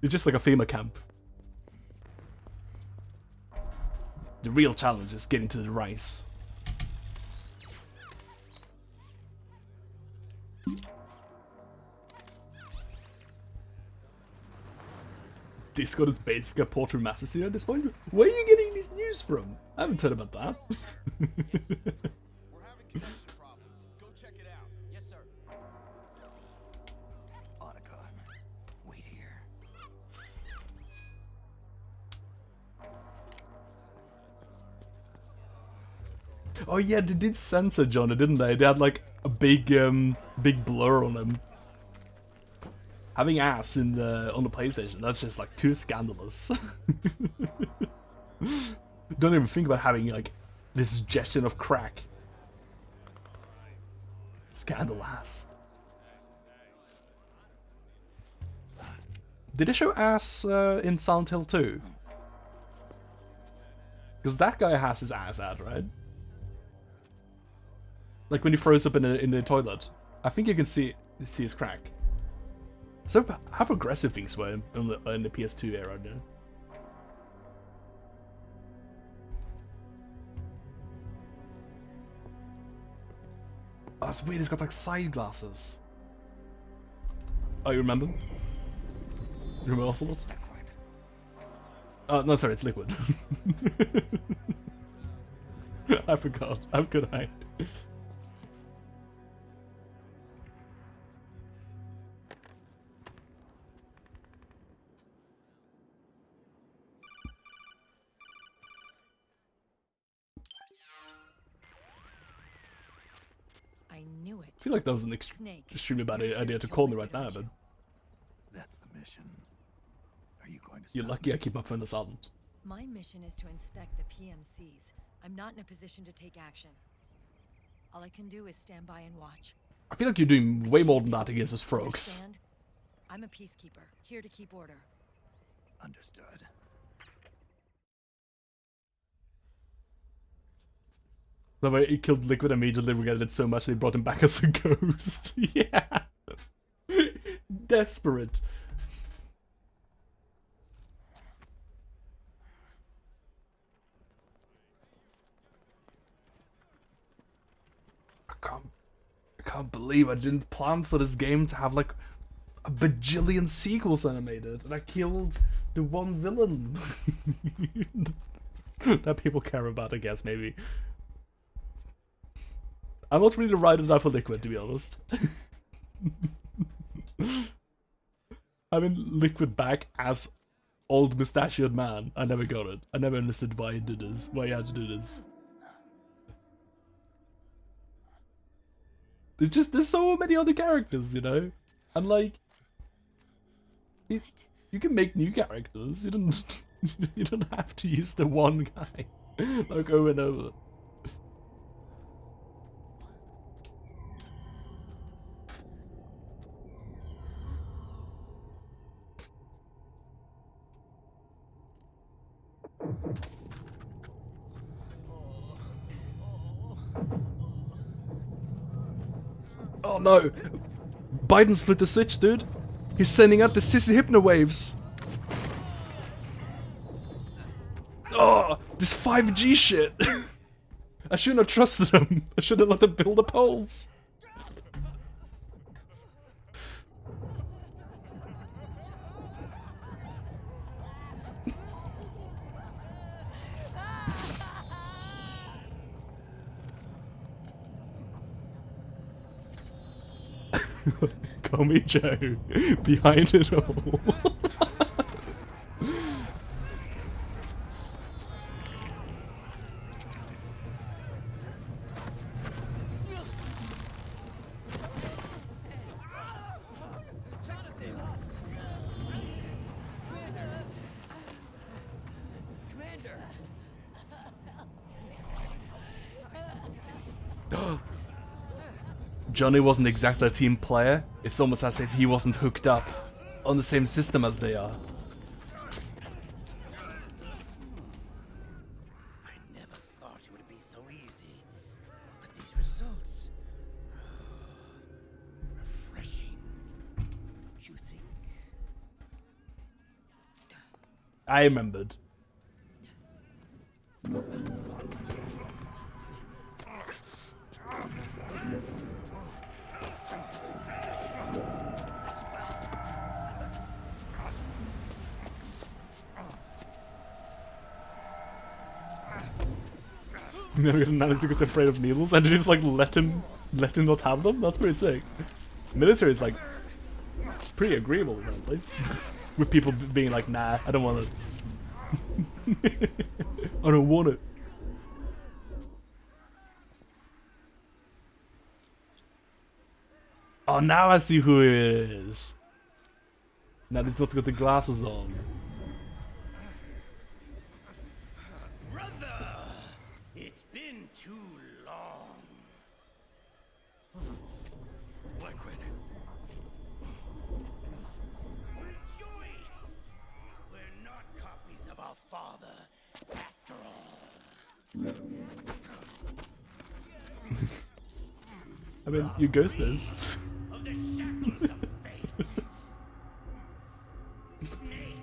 It's just like a FEMA camp. The real challenge is getting to the rice. Discord is basically a portrait master scene at this point. Where are you getting these news from? I haven't heard about that. We're having connection problems. Go check it out. Yes, sir. Otacon, wait here. Oh yeah, they did censor Johnny, didn't they? They had like a big blur on them. Having ass in on the PlayStation, that's just like too scandalous. Don't even think about having like this suggestion of crack. Scandal ass. Did they show ass in Silent Hill 2? Because that guy has his ass out, right? Like when he throws up in the toilet. I think you can see his crack. So how progressive things were in the PS2 era, you know? Oh, that's weird, he's got like side glasses. Oh, you remember? You remember Ocelot? Oh, no, sorry, it's Liquid. I forgot. How could I? I knew it. I feel like that was an extremely bad idea to call me right now, but... That's the mission. Are you going to You're lucky I keep my phone silent. My mission is to inspect the PMCs. I'm not in a position to take action. All I can do is stand by and watch. I feel like you're doing way more than that against those frogs. Understand? I'm a peacekeeper, here to keep order. Understood. The way he killed Liquid immediately, regretted it so much they brought him back as a ghost. Yeah. Desperate. I can't believe I didn't plan for this game to have like a bajillion sequels animated, and I killed the one villain that people care about, I guess, maybe. I'm not really riding that for Liquid, to be honest. I mean, Liquid back as old mustachioed man. I never got it. I never understood why he did this. Why he had to do this. There's so many other characters, you know? And like... You can make new characters. You don't. You don't have to use the one guy like over and over. Oh no! Biden split the switch, dude. He's sending out the sissy hypno waves. Oh, this 5G shit. I shouldn't have trusted him. I should have let them build the poles. Call me Joe. Behind it all. Johnny wasn't exactly a team player. It's almost as if he wasn't hooked up on the same system as they are. I never thought it would be so easy, but these results, refreshing, don't you think? I remembered. Never get nanas because they're afraid of needles, and they just like let him not have them. That's pretty sick. Military is like pretty agreeable apparently, with people being like, nah, I don't want it. I don't want it. Oh, now I see who it is. Now he's not got the glasses on. It's been too long. Liquid. Rejoice! We're not copies of our father, after all. I mean, you ghosters. Of the shackles of fate. Snake.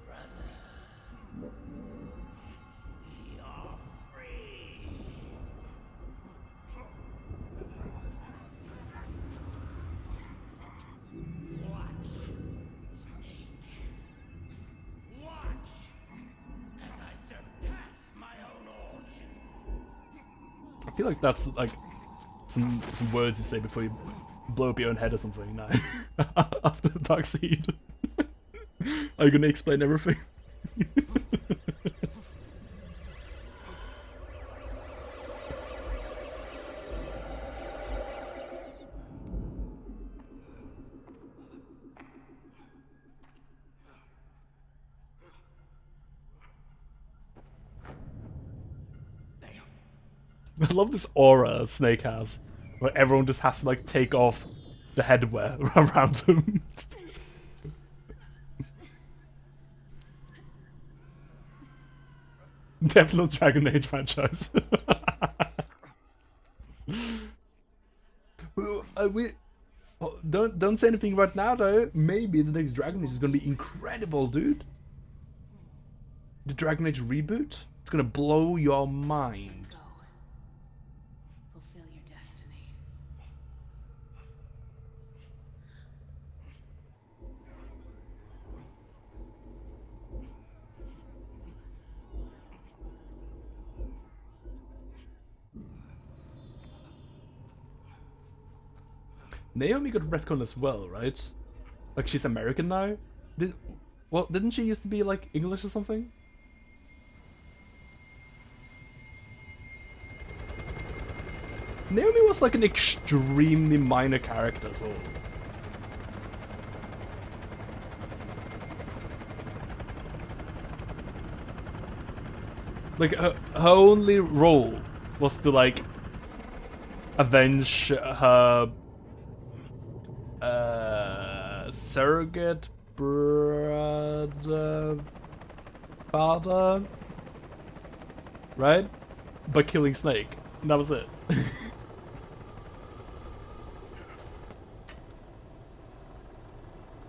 Brother. We are free. Watch, Snake. Watch as I surpass my own origin. I feel like that's like some words you say before you blow up your own head or something. No. After the dark seed. Are you gonna explain everything? I love this aura Snake has, where everyone just has to like take off the headwear around him. Definitely Dragon Age franchise. Don't say anything right now though. Maybe the next Dragon Age is gonna be incredible, dude. The Dragon Age reboot, it's gonna blow your mind. Fulfill your destiny. Naomi got retconned as well, right? Like she's American now? Didn't she used to be like English or something? Naomi was like an extremely minor character as well. Like her only role was to like avenge her surrogate brother, father, right? By killing Snake. And that was it.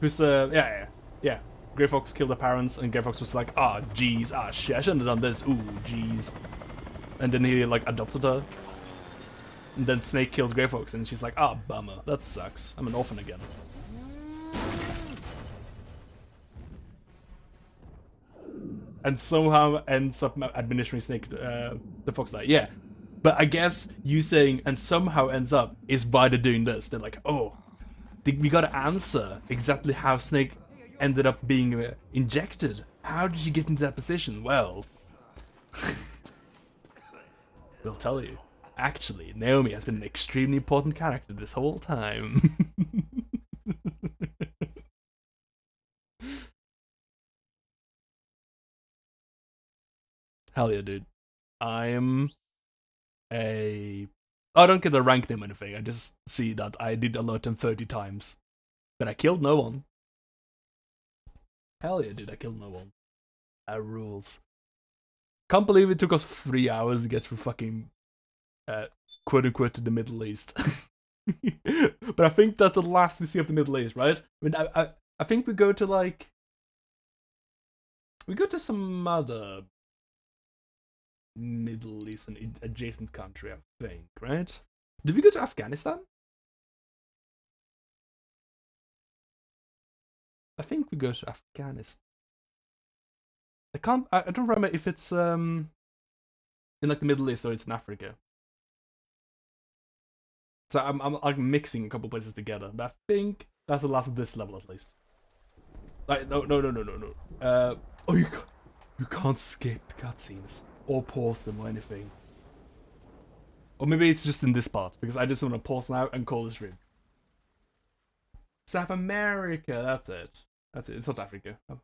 Who's yeah. Grey Fox killed her parents, and Grey Fox was like, ah, jeez, ah, shit, I shouldn't have done this, ooh, jeez. And then he, like, adopted her. And then Snake kills Grey Fox, and she's like, ah, bummer, that sucks. I'm an orphan again. And somehow ends up administering Snake, the Fox Knight, yeah. But I guess you saying, and somehow ends up, is why they're doing this. They're like, oh, we gotta answer exactly how Snake ended up being injected. How did she get into that position? Well, we'll tell you. Actually, Naomi has been an extremely important character this whole time. Hell yeah, dude. I'm a... I don't get a rank name or anything. I just see that I did alert him 30 times. But I killed no one. Hell yeah, dude, I killed no one. That rules. Can't believe it took us 3 hours to get through fucking quote unquote to the Middle East. But I think that's the last we see of the Middle East, right? I mean, I think we go to like... We go to some other Middle Eastern adjacent country, I think, right? Did we go to Afghanistan? I think we go to Afghanistan. I don't remember if it's in like the Middle East or it's in Africa. So I'm like mixing a couple places together, but I think that's the last of this level at least. Like no. Oh, you can't skip cutscenes or pause them or anything. Or maybe it's just in this part because I just want to pause now and call the stream. South America, that's it. That's it. It's South Africa. Oh.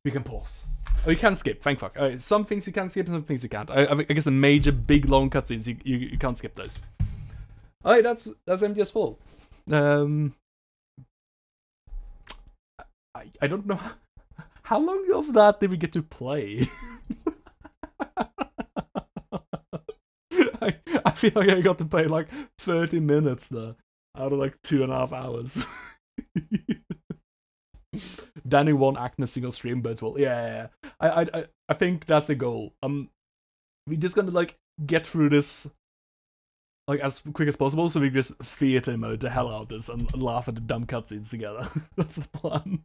We can pause. Oh, you can skip. Thank fuck. Some things you can skip, some things you can't. I guess the major, big, long cutscenes you can't skip those. Alright, that's MGS4. I don't know how long of that did we get to play. I feel like I got to play like 30 minutes there out of like 2.5 hours. Danny won't act in a single stream, but well, yeah. I think that's the goal. We're just gonna like get through this like as quick as possible, so we just theater mode the hell out of this and laugh at the dumb cutscenes together. That's the plan.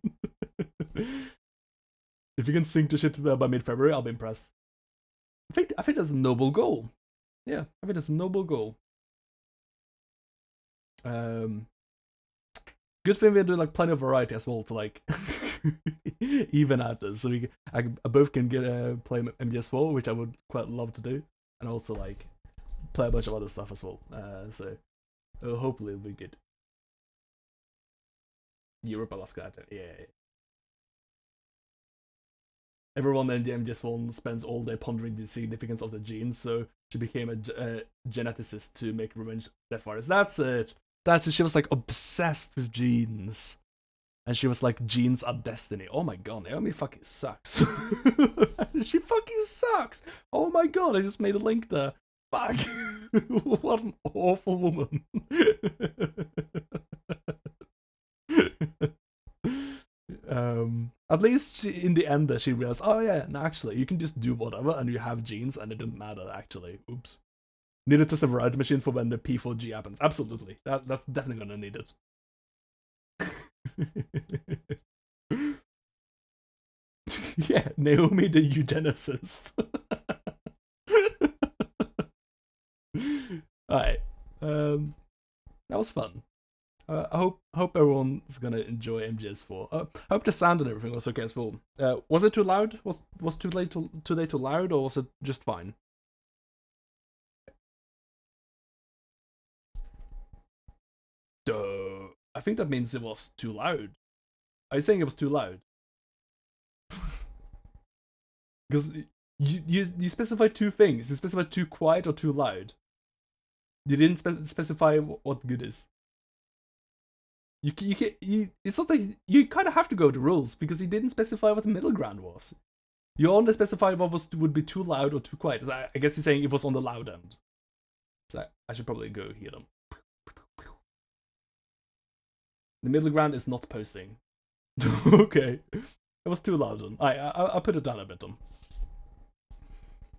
If you can sync the shit by mid-February, I'll be impressed. I think that's a noble goal. Yeah, I think that's a noble goal. Good thing we're doing like plenty of variety as well to like even out this, so I both can get play MGS4, which I would quite love to do, and also like play a bunch of other stuff as well. So hopefully it'll be good. Europe, Alaska, yeah. Everyone in the MGS1 spends all day pondering the significance of the genes, so she became a geneticist to make revenge Deathfires. That's it. That's it. She was like obsessed with genes. And she was like, genes are destiny. Oh my god, Naomi fucking sucks. She fucking sucks. Oh my god, I just made a link there. Fuck. What an awful woman. At least in the end that she realized, oh yeah, no, actually, you can just do whatever and you have genes and it didn't matter, actually. Oops. Need to test the variety machine for when the P4G happens. Absolutely. That's definitely gonna need it. Yeah, Naomi the eugenicist. Alright. That was fun. I hope everyone's gonna enjoy MGS4. I hope the sound and everything was okay as well. Was it too loud? Was too loud, or was it just fine? Duh. I think that means it was too loud. Are you saying it was too loud? Because you specify two things. You specify too quiet or too loud. You didn't specify what good is. It's not like you kind of have to go with the rules because you didn't specify what the middle ground was. You only specified what would be too loud or too quiet. I guess you're saying it was on the loud end. So I should probably go hear them. The middle ground is not posting. Okay, it was too loud. I put it down a bit.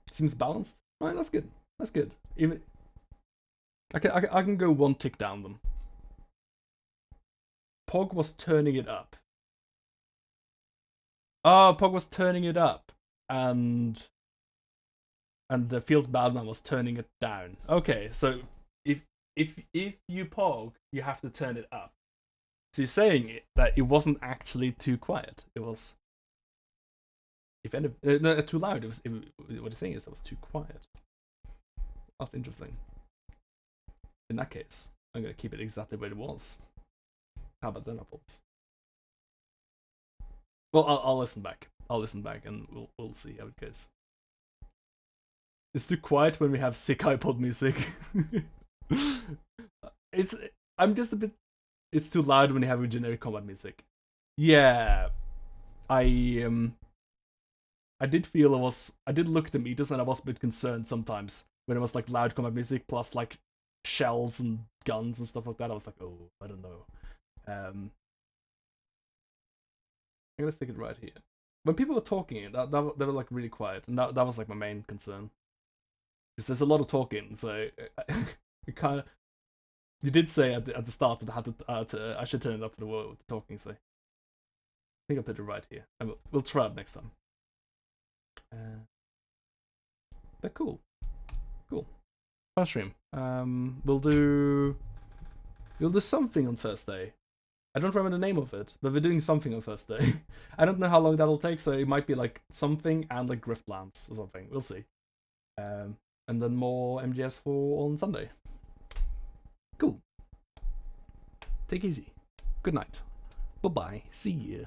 Seems balanced. Alright, that's good. That's good. Even I can go one tick down them. Pog was turning it up. Oh, Pog was turning it up, and the Feels Bad Man was turning it down. Okay, so if you Pog, you have to turn it up. So you're saying that it wasn't actually too quiet. It was, if any, no, too loud. What you're saying is that was too quiet. That's interesting. In that case, I'm gonna keep it exactly where it was. How about then, apples? Well, I'll listen back. I'll listen back, and we'll see how it goes. It's too quiet when we have sick iPod music. I'm just a bit. It's too loud when you have generic combat music. Yeah, I did feel I did look at the meters and I was a bit concerned sometimes when it was like loud combat music plus like shells and guns and stuff like that. I was like, oh, I don't know. I'm gonna stick it right here. When people were talking, they were like really quiet, and that was like my main concern. Because there's a lot of talking, so it kind of. You did say at the start that I had to I should turn it up for the talking, so I think I'll put it right here. And we'll try it next time. But cool. Fun stream. We'll do something on Thursday. I don't remember the name of it, but we're doing something on Thursday. I don't know how long that'll take, so it might be like something and like Griftlands or something. We'll see. And then more MGS4 on Sunday. Cool. Take it easy. Good night. Bye-bye. See ya.